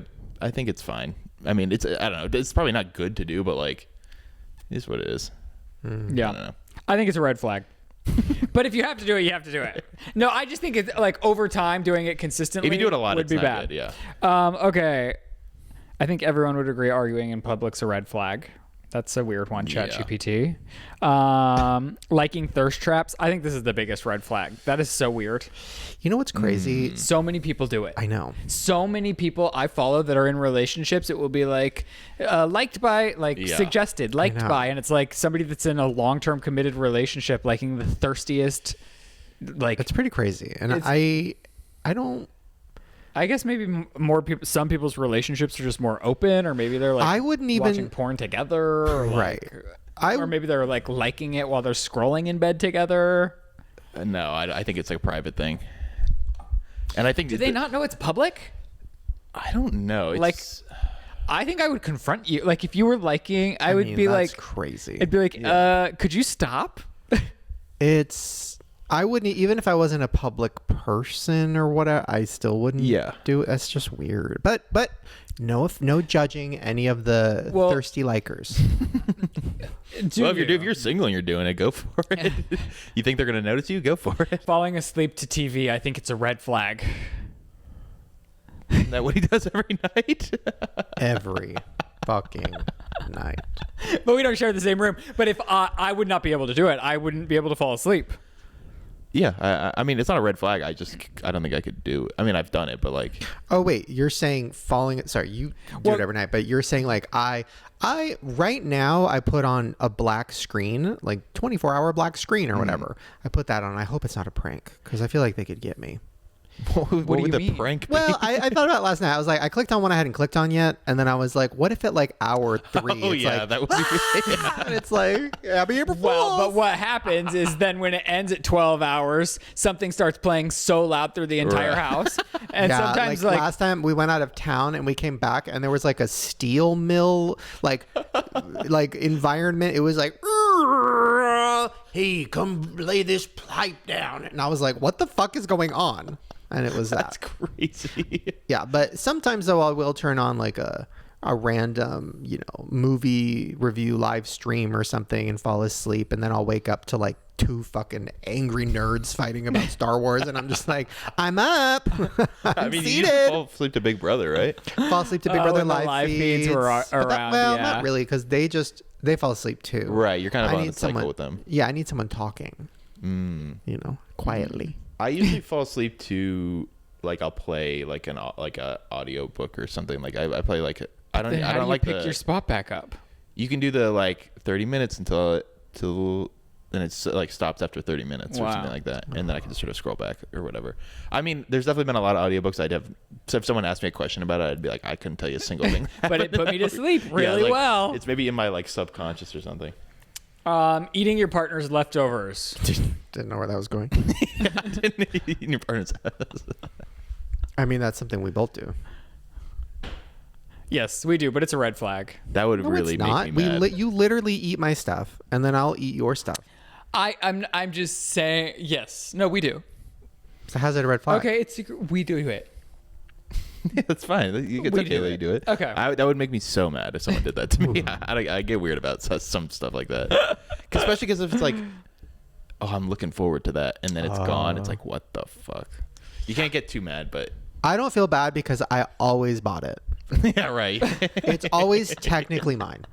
[SPEAKER 4] I think it's fine. I mean, it's I don't know, it's probably not good to do, but like it is what it is.
[SPEAKER 1] Yeah.
[SPEAKER 4] I don't know.
[SPEAKER 1] I think it's a red flag. But if you have to do it, you have to do it. No, I just think it's like over time doing it consistently.
[SPEAKER 4] If you do it a lot,
[SPEAKER 1] would
[SPEAKER 4] it's
[SPEAKER 1] be
[SPEAKER 4] not
[SPEAKER 1] bad.
[SPEAKER 4] good, yeah.
[SPEAKER 1] Okay. I think everyone would agree arguing in public's a red flag. That's a weird one,
[SPEAKER 4] Yeah.
[SPEAKER 1] ChatGPT. Liking thirst traps. I think this is the biggest red flag. That is so weird.
[SPEAKER 2] You know what's crazy?
[SPEAKER 1] So many people do it.
[SPEAKER 2] I know.
[SPEAKER 1] So many people I follow that are in relationships, it will be like liked by, like
[SPEAKER 4] Yeah.
[SPEAKER 1] suggested, liked
[SPEAKER 2] know.
[SPEAKER 1] by, and it's like somebody that's in a long-term committed relationship liking the thirstiest. Like
[SPEAKER 2] It's pretty crazy. And I don't.
[SPEAKER 1] I guess maybe more people. Some people's relationships are just more open, or maybe they're like
[SPEAKER 2] I wouldn't even-
[SPEAKER 1] watching porn together, or like,
[SPEAKER 2] Right.
[SPEAKER 1] or maybe they're like liking it while they're scrolling in bed together.
[SPEAKER 4] No, I think it's like a private thing. And I think
[SPEAKER 1] Do they not know it's public?
[SPEAKER 4] I don't know. It's,
[SPEAKER 1] Like, I think I would confront you. Like if you were liking, I would
[SPEAKER 2] mean,
[SPEAKER 1] be
[SPEAKER 2] that's
[SPEAKER 1] like
[SPEAKER 2] crazy.
[SPEAKER 1] It'd be like, could you stop?
[SPEAKER 2] I wouldn't even if I wasn't a public person or whatever. I still wouldn't.
[SPEAKER 4] Yeah.
[SPEAKER 2] do it. That's just weird. But no judging any of the
[SPEAKER 1] Well-
[SPEAKER 2] thirsty likers.
[SPEAKER 4] well, if you're single and you're doing it, go for it. You think they're gonna notice you? Go for it.
[SPEAKER 1] Falling asleep to TV, I think it's a red flag.
[SPEAKER 4] Isn't that what he does every night?
[SPEAKER 2] Every fucking night.
[SPEAKER 1] But we don't share the same room. But if I would not be able to do it, I wouldn't be able to fall asleep.
[SPEAKER 4] Yeah, I mean, it's not a red flag. I don't think I could do it. I mean, I've done it, but like,
[SPEAKER 2] Oh wait, you're saying falling. Sorry, you do it every night, but you're saying like I right now I put on a black screen, like 24-hour black screen or whatever. I put that on. I hope it's not a prank because I feel like they could get me.
[SPEAKER 4] What
[SPEAKER 1] do
[SPEAKER 4] would
[SPEAKER 1] you
[SPEAKER 4] the
[SPEAKER 1] mean?
[SPEAKER 4] prank be?
[SPEAKER 2] Well, I thought about it last night. I was like, I clicked on one I hadn't clicked on yet, and then I was like, what if at like hour 3?
[SPEAKER 4] Oh
[SPEAKER 2] it's
[SPEAKER 4] yeah,
[SPEAKER 2] like,
[SPEAKER 4] that would be.
[SPEAKER 2] and it's like, happy April
[SPEAKER 1] Well, but
[SPEAKER 2] Fools.
[SPEAKER 1] what happens is then when it ends at 12 hours, something starts playing so loud through the entire
[SPEAKER 4] Right.
[SPEAKER 1] house. And
[SPEAKER 2] Yeah,
[SPEAKER 1] sometimes
[SPEAKER 2] like
[SPEAKER 1] like
[SPEAKER 2] last time we went out of town and we came back and there was like a steel mill like environment. It was like, hey, come lay this pipe down, and I was like, what the fuck is going on? And it was
[SPEAKER 4] That's
[SPEAKER 2] that.
[SPEAKER 4] crazy.
[SPEAKER 2] Yeah, but sometimes though I will turn on like a random, movie review live stream or something and fall asleep, and then I'll wake up to like 2 fucking angry nerds fighting about Star Wars, and I'm just like, I'm up. I'm
[SPEAKER 4] You
[SPEAKER 2] seated.
[SPEAKER 4] used to fall asleep to Big Brother, right?
[SPEAKER 2] Fall asleep to Big Brother
[SPEAKER 1] when the
[SPEAKER 2] live,
[SPEAKER 1] live feeds were
[SPEAKER 2] But
[SPEAKER 1] around,
[SPEAKER 2] well,
[SPEAKER 1] yeah.
[SPEAKER 2] not really, because they fall asleep too.
[SPEAKER 4] Right, you're kind of
[SPEAKER 2] I
[SPEAKER 4] on
[SPEAKER 2] need
[SPEAKER 4] the cycle
[SPEAKER 2] someone
[SPEAKER 4] with them.
[SPEAKER 2] Yeah, I need someone talking. Quietly.
[SPEAKER 4] I usually fall asleep to like I'll play like a audio book or something. Like I play like I don't
[SPEAKER 1] then how
[SPEAKER 4] I
[SPEAKER 1] do
[SPEAKER 4] don't
[SPEAKER 1] you
[SPEAKER 4] like
[SPEAKER 1] pick your spot back up?
[SPEAKER 4] you can do the like 30 minutes till then it's like stops after 30 minutes or
[SPEAKER 1] Wow.
[SPEAKER 4] something like that, and then I can just sort of scroll back or whatever. I mean, there's definitely been a lot of audiobooks I'd have. So if someone asked me a question about it, I'd be like, I couldn't tell you a single thing.
[SPEAKER 1] But it put me to sleep
[SPEAKER 4] Yeah,
[SPEAKER 1] really
[SPEAKER 4] like,
[SPEAKER 1] well.
[SPEAKER 4] It's maybe in my like subconscious or something.
[SPEAKER 1] Eating your partner's leftovers.
[SPEAKER 2] Didn't know where that was going.
[SPEAKER 4] In your partner's house.
[SPEAKER 2] I mean, that's something we both do.
[SPEAKER 1] Yes, we do, but it's a red flag.
[SPEAKER 4] That would
[SPEAKER 2] No,
[SPEAKER 4] really
[SPEAKER 2] it's
[SPEAKER 4] make
[SPEAKER 2] not.
[SPEAKER 4] me mad.
[SPEAKER 2] You literally eat my stuff, and then I'll eat your stuff.
[SPEAKER 1] I'm just saying. Yes, no, we do.
[SPEAKER 2] So how's it a red flag?
[SPEAKER 1] Okay, it's secret. We do it.
[SPEAKER 4] Yeah, that's fine. You can
[SPEAKER 1] We
[SPEAKER 4] okay
[SPEAKER 1] do
[SPEAKER 4] that
[SPEAKER 1] it.
[SPEAKER 4] you do it.
[SPEAKER 1] Okay.
[SPEAKER 4] That would make me so mad if someone did that to me. I get weird about some stuff like that. Especially because if it's like, oh, I'm looking forward to that, and then it's gone. It's like, what the fuck? You can't get too mad, but
[SPEAKER 2] I don't feel bad because I always bought it.
[SPEAKER 4] yeah, right.
[SPEAKER 2] It's always technically mine.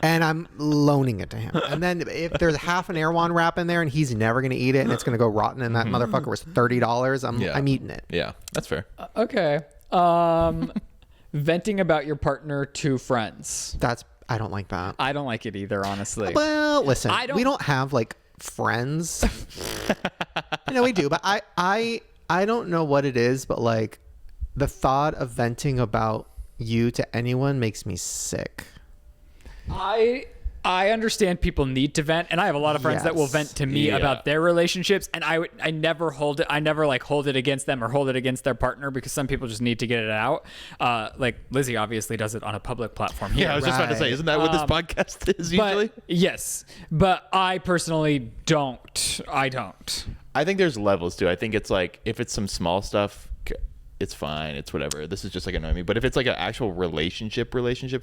[SPEAKER 2] And I'm loaning it to him. And then if there's half an Erewhon wrap in there and he's never going to eat it and it's going to go rotten and that motherfucker was $30,
[SPEAKER 4] Yeah.
[SPEAKER 2] I'm eating it.
[SPEAKER 4] Yeah, that's fair.
[SPEAKER 1] Okay. Venting about your partner to friends.
[SPEAKER 2] I don't like that.
[SPEAKER 1] I don't like it either, honestly.
[SPEAKER 2] Well, listen,
[SPEAKER 1] I don't-
[SPEAKER 2] we don't have like friends. We do, but I don't know what it is, but like the thought of venting about you to anyone makes me sick.
[SPEAKER 1] I understand people need to vent, and I have a lot of friends that will
[SPEAKER 2] Yes.
[SPEAKER 1] vent to me
[SPEAKER 4] Yeah.
[SPEAKER 1] about their relationships, and I never hold it. I never like hold it against them or hold it against their partner, because some people just need to get it out. Like Lizzie obviously does it on a public platform here.
[SPEAKER 4] Yeah, I was just about to say,
[SPEAKER 2] Right.
[SPEAKER 4] isn't that what this podcast is usually?
[SPEAKER 1] But yes, but I personally don't. I don't.
[SPEAKER 4] I think there's levels too. I think it's like if it's some small stuff, it's fine. It's whatever. This is just like annoying me. But if it's like an actual relationship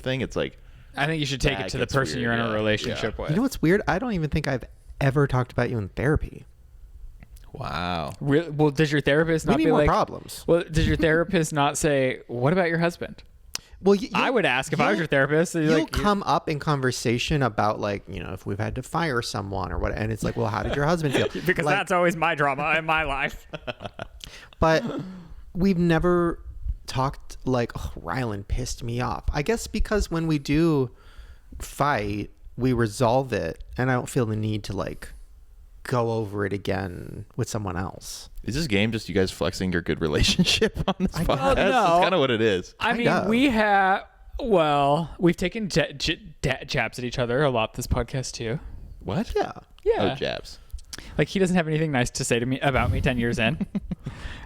[SPEAKER 4] thing, it's like
[SPEAKER 1] I think you should take
[SPEAKER 4] That
[SPEAKER 1] it to the
[SPEAKER 4] gets
[SPEAKER 1] person
[SPEAKER 4] weird,
[SPEAKER 1] you're in
[SPEAKER 4] yeah,
[SPEAKER 1] a relationship with.
[SPEAKER 2] You know what's weird? I don't even think I've ever talked about you in therapy.
[SPEAKER 4] wow.
[SPEAKER 1] Well, does your therapist
[SPEAKER 2] We
[SPEAKER 1] not
[SPEAKER 2] need
[SPEAKER 1] be
[SPEAKER 2] more
[SPEAKER 1] like?
[SPEAKER 2] problems.
[SPEAKER 1] Well, does your therapist not say, "What about your husband"?
[SPEAKER 2] Well,
[SPEAKER 1] I would ask if I was your therapist. You're
[SPEAKER 2] You'll
[SPEAKER 1] like,
[SPEAKER 2] come up in conversation about like, if we've had to fire someone or what, and it's like, well, how did your husband feel?
[SPEAKER 1] because
[SPEAKER 2] Like,
[SPEAKER 1] that's always my drama in my life.
[SPEAKER 2] but we've never talked like, oh, Ryland pissed me off. I guess because when we do fight, we resolve it, and I don't feel the need to like go over it again with someone else.
[SPEAKER 4] Is this game just you guys flexing your good relationship on this podcast?
[SPEAKER 1] no.
[SPEAKER 4] That's kind of what it is.
[SPEAKER 1] I mean,
[SPEAKER 2] Kinda.
[SPEAKER 1] we've taken jabs at each other a lot this podcast too.
[SPEAKER 4] What?
[SPEAKER 2] Yeah.
[SPEAKER 1] Yeah.
[SPEAKER 4] Oh, jabs.
[SPEAKER 1] Like he doesn't have anything nice to say to me about me 10 years in.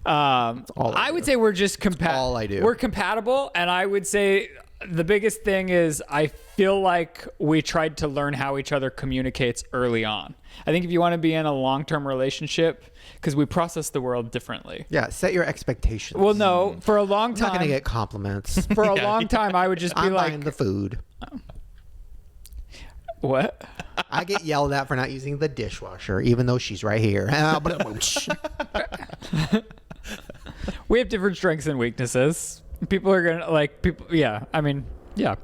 [SPEAKER 2] all I
[SPEAKER 1] I would
[SPEAKER 2] do.
[SPEAKER 1] say we're just
[SPEAKER 2] all I do.
[SPEAKER 1] We're compatible, and I would say the biggest thing is I feel like we tried to learn how each other communicates early on. I think if you want to be in a long-term relationship, because we process the world differently.
[SPEAKER 2] Yeah, set your expectations.
[SPEAKER 1] Well, no, for a long
[SPEAKER 2] I'm not
[SPEAKER 1] time,
[SPEAKER 2] gonna get compliments.
[SPEAKER 1] for a long time, I would just be
[SPEAKER 2] I'm
[SPEAKER 1] like,
[SPEAKER 2] buying the food.
[SPEAKER 1] "What?"
[SPEAKER 2] I get yelled at for not using the dishwasher, even though she's right here.
[SPEAKER 1] We have different strengths and weaknesses. People are gonna like people. Yeah, I mean, yeah.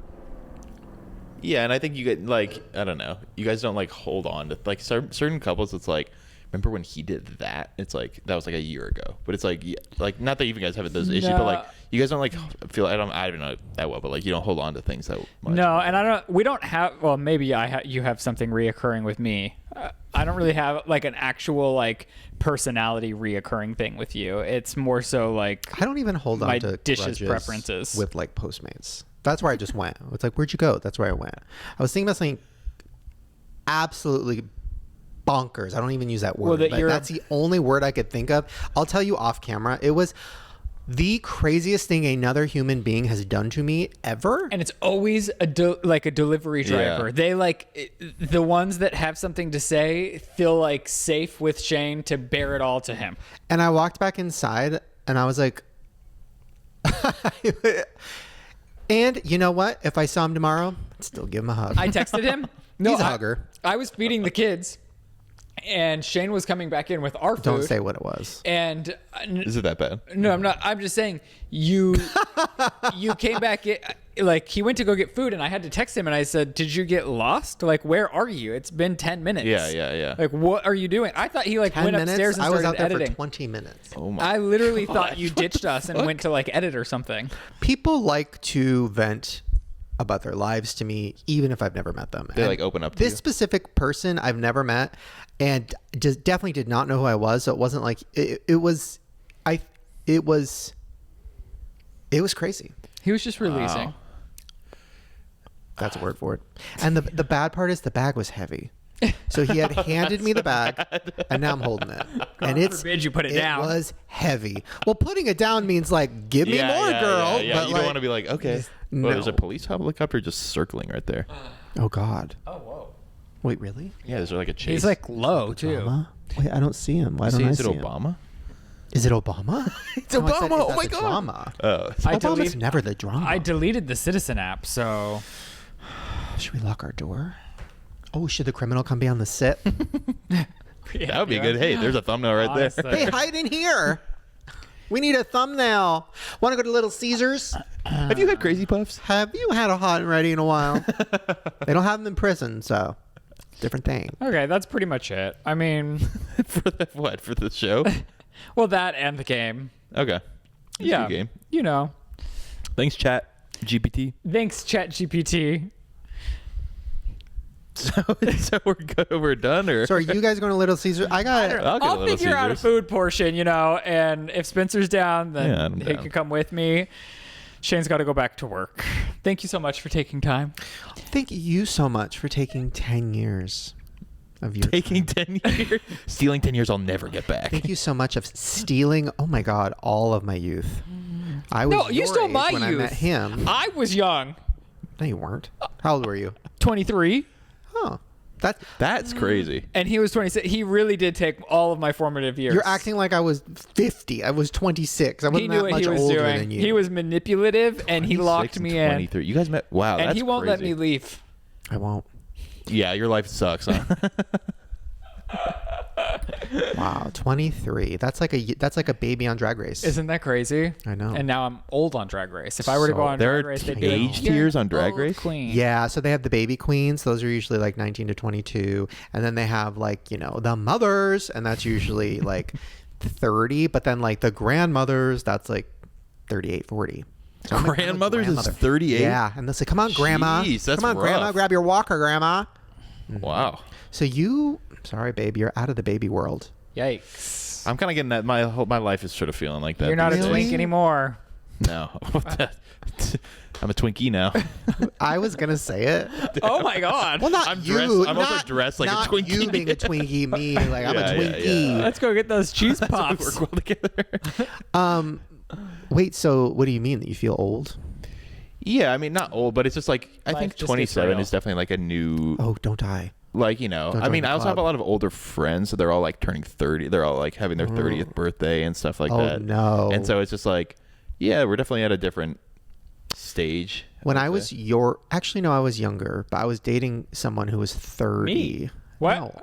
[SPEAKER 4] Yeah, and I think you get like I don't know. You guys don't like hold on to like certain couples. It's like remember when he did that? It's like that was like a year ago. But it's like like not that you guys have those issues, but like you guys don't like feel. I don't know that well, but like you don't hold on to things that much.
[SPEAKER 1] No, and I don't. We don't have. Well, maybe you have something reoccurring with me. I don't really have like an actual like personality reoccurring thing with you. It's more so like
[SPEAKER 2] I don't even hold on
[SPEAKER 1] my
[SPEAKER 2] to
[SPEAKER 1] dishes
[SPEAKER 2] grudges
[SPEAKER 1] preferences.
[SPEAKER 2] with like Postmates. That's where I just went. It's like, where'd you go? That's where I went. I was thinking about something absolutely bonkers. I don't even use that word.
[SPEAKER 1] Well,
[SPEAKER 2] But that's the only word I could think of. I'll tell you off camera. It was the craziest thing another human being has done to me ever.
[SPEAKER 1] And it's always like a delivery driver.
[SPEAKER 4] Yeah.
[SPEAKER 1] They like the ones that have something to say feel like safe with Shane to bear it all to him.
[SPEAKER 2] And I walked back inside and I was like, and you know what? If I saw him tomorrow, I'd still give him a hug.
[SPEAKER 1] I texted him.
[SPEAKER 2] He's a hugger.
[SPEAKER 1] I was feeding the kids, and Shane was coming back in with our food.
[SPEAKER 2] Don't say what it was.
[SPEAKER 1] And
[SPEAKER 4] Is it that bad?
[SPEAKER 1] no, I'm not. I'm just saying you came back in, like he went to go get food, and I had to text him, and I said, "Did you get lost? Like, where are you? It's been 10 minutes."
[SPEAKER 4] Yeah.
[SPEAKER 1] Like, what are you doing? I thought he like
[SPEAKER 2] 10
[SPEAKER 1] went
[SPEAKER 2] minutes?
[SPEAKER 1] upstairs and
[SPEAKER 2] I
[SPEAKER 1] started
[SPEAKER 2] was out there
[SPEAKER 1] editing.
[SPEAKER 2] for 20 minutes.
[SPEAKER 4] Oh my.
[SPEAKER 1] I literally thought you ditched us and went to like edit or something.
[SPEAKER 2] People like to vent about their lives to me, even if I've never met them.
[SPEAKER 4] They
[SPEAKER 2] And
[SPEAKER 4] like open up to
[SPEAKER 2] this
[SPEAKER 4] you?
[SPEAKER 2] specific person I've never met, and just definitely did not know who I was. So it wasn't like it was crazy.
[SPEAKER 1] He was just releasing.
[SPEAKER 4] Wow.
[SPEAKER 2] That's a word for it. And the bad part is the bag was heavy. So he had handed me the bag, and now I'm holding it. And it's
[SPEAKER 1] forbid you put it down.
[SPEAKER 2] It was heavy. Well, putting it down means like, give me more, girl.
[SPEAKER 4] Yeah.
[SPEAKER 2] But
[SPEAKER 4] You
[SPEAKER 2] like,
[SPEAKER 4] don't want to be like, okay.
[SPEAKER 2] no.
[SPEAKER 4] Well, there's a police helicopter just circling right there.
[SPEAKER 2] oh God.
[SPEAKER 1] Oh, whoa.
[SPEAKER 2] Wait, really?
[SPEAKER 4] Yeah, there's like a chase.
[SPEAKER 1] He's like low too.
[SPEAKER 2] Obama? Wait, I don't see him. Why don't I
[SPEAKER 4] Is
[SPEAKER 2] see
[SPEAKER 4] it
[SPEAKER 2] him?
[SPEAKER 4] Obama?
[SPEAKER 2] Is it Obama? it's
[SPEAKER 4] Obama. Oh my God.
[SPEAKER 2] Drama.
[SPEAKER 4] Oh,
[SPEAKER 1] I
[SPEAKER 2] Obama's
[SPEAKER 1] delete-
[SPEAKER 2] never the drama.
[SPEAKER 1] I deleted the Citizen app, so
[SPEAKER 2] Should we lock our door? Oh, should the criminal come be on the sit?
[SPEAKER 4] that would be good. Hey, there's a thumbnail right
[SPEAKER 1] Honestly.
[SPEAKER 4] there.
[SPEAKER 2] Hey, hide in here. We need a thumbnail. Want to go to Little Caesars?
[SPEAKER 4] Have you had Crazy Puffs?
[SPEAKER 2] Have you had a hot and ready in a while? They don't have them in prison, so different thing.
[SPEAKER 1] okay, that's pretty much it. I mean,
[SPEAKER 4] For the what? For the show?
[SPEAKER 1] well, that and the game.
[SPEAKER 4] Okay. It's a
[SPEAKER 1] Yeah,
[SPEAKER 4] good game.
[SPEAKER 1] you know.
[SPEAKER 4] Thanks, chat. GPT.
[SPEAKER 1] Thanks, ChatGPT.
[SPEAKER 4] So we're good. We're done, or
[SPEAKER 2] So are you guys going to Little Caesars? I got it.
[SPEAKER 4] I'll get a
[SPEAKER 1] I'll
[SPEAKER 4] Little
[SPEAKER 1] figure out a
[SPEAKER 4] Caesars.
[SPEAKER 1] food portion, you know, and if Spencer's down, then
[SPEAKER 4] Yeah, I'm
[SPEAKER 1] he
[SPEAKER 4] down.
[SPEAKER 1] can come with me. Shane's got to go back to work. Thank you so much for taking time.
[SPEAKER 2] Thank you so much for taking 10 years of your
[SPEAKER 4] taking
[SPEAKER 2] time.
[SPEAKER 4] 10 years, stealing 10 years, I'll never get back.
[SPEAKER 2] Thank you so much of stealing, oh my God, all of my youth. I was
[SPEAKER 1] No, you
[SPEAKER 2] your
[SPEAKER 1] stole
[SPEAKER 2] age
[SPEAKER 1] my
[SPEAKER 2] when
[SPEAKER 1] youth.
[SPEAKER 2] I met him.
[SPEAKER 1] I was young,
[SPEAKER 2] No, you weren't. How old were you?
[SPEAKER 1] 23,
[SPEAKER 2] Oh,
[SPEAKER 4] That's crazy.
[SPEAKER 1] and he was 26. He really did take all of my formative years.
[SPEAKER 2] you're acting like I was 50. I was 26. I
[SPEAKER 1] He
[SPEAKER 2] wasn't
[SPEAKER 1] knew
[SPEAKER 2] that
[SPEAKER 1] what
[SPEAKER 2] much
[SPEAKER 1] he was
[SPEAKER 2] older
[SPEAKER 1] doing.
[SPEAKER 2] than you.
[SPEAKER 1] He was manipulative, and he
[SPEAKER 4] 26
[SPEAKER 1] locked
[SPEAKER 4] and
[SPEAKER 1] me in.
[SPEAKER 4] 23. You guys met? Wow,
[SPEAKER 1] And
[SPEAKER 4] that's
[SPEAKER 1] he won't let
[SPEAKER 4] crazy.
[SPEAKER 1] me leave.
[SPEAKER 2] I won't.
[SPEAKER 4] Yeah, your life sucks, huh?
[SPEAKER 2] Wow, 23. That's like a baby on Drag Race.
[SPEAKER 1] Isn't that crazy?
[SPEAKER 2] I know.
[SPEAKER 1] And now I'm old on Drag Race. If I were to
[SPEAKER 2] So
[SPEAKER 1] go on
[SPEAKER 4] there
[SPEAKER 1] Drag
[SPEAKER 4] are
[SPEAKER 1] Race, they'd be
[SPEAKER 4] age
[SPEAKER 1] like,
[SPEAKER 4] tiers
[SPEAKER 1] "You're
[SPEAKER 4] on Drag
[SPEAKER 1] old
[SPEAKER 4] Race?"
[SPEAKER 1] Queen.
[SPEAKER 2] Yeah, so they have the baby queens. Those are usually like 19 to 22. And then they have like, the mothers, and that's usually like 30. But then like the grandmothers, that's like 38, 40. So I'm a
[SPEAKER 4] Grandmothers is
[SPEAKER 2] grandmother.
[SPEAKER 4] 38?
[SPEAKER 2] Yeah, and they say, come on, grandma.
[SPEAKER 4] Jeez, that's
[SPEAKER 2] come on, grandma,
[SPEAKER 4] rough.
[SPEAKER 2] grab your walker, grandma.
[SPEAKER 4] Wow.
[SPEAKER 2] So sorry, babe, you're out of the baby world.
[SPEAKER 1] Yikes.
[SPEAKER 4] I'm kind of getting that. My life is sort of feeling like that.
[SPEAKER 1] You're not a
[SPEAKER 4] these days.
[SPEAKER 1] twink anymore.
[SPEAKER 4] No. I'm a Twinkie now.
[SPEAKER 2] I was going to say it.
[SPEAKER 1] Oh my God.
[SPEAKER 2] Well, not
[SPEAKER 4] I'm
[SPEAKER 2] you.
[SPEAKER 4] dressed- I'm also
[SPEAKER 2] not-
[SPEAKER 4] dressed like a
[SPEAKER 2] not
[SPEAKER 4] Twinkie.
[SPEAKER 2] you being a Twinkie, me. Like, I'm a
[SPEAKER 4] Yeah, yeah,
[SPEAKER 2] Twinkie.
[SPEAKER 1] Let's go get those cheese
[SPEAKER 4] We
[SPEAKER 1] pops.
[SPEAKER 4] work well together.
[SPEAKER 2] Wait, so what do you mean that you feel old?
[SPEAKER 4] Yeah, I mean, not old, but it's just like, I
[SPEAKER 1] Life
[SPEAKER 4] think
[SPEAKER 1] just gets
[SPEAKER 4] 27
[SPEAKER 1] real.
[SPEAKER 4] is definitely like a new,
[SPEAKER 2] Oh, don't die.
[SPEAKER 4] like,
[SPEAKER 2] Don't
[SPEAKER 4] I
[SPEAKER 2] join
[SPEAKER 4] mean,
[SPEAKER 2] the
[SPEAKER 4] I also have a
[SPEAKER 2] club.
[SPEAKER 4] lot of older friends, so they're all like turning 30. They're all like having their 30th birthday and stuff like
[SPEAKER 2] Oh,
[SPEAKER 4] that.
[SPEAKER 2] no.
[SPEAKER 4] And so it's just like, yeah, we're definitely at a different stage.
[SPEAKER 2] When I
[SPEAKER 4] would
[SPEAKER 2] was
[SPEAKER 4] say.
[SPEAKER 2] actually, no, I was younger, but I was dating someone who was 30.
[SPEAKER 1] Me? What?
[SPEAKER 2] No.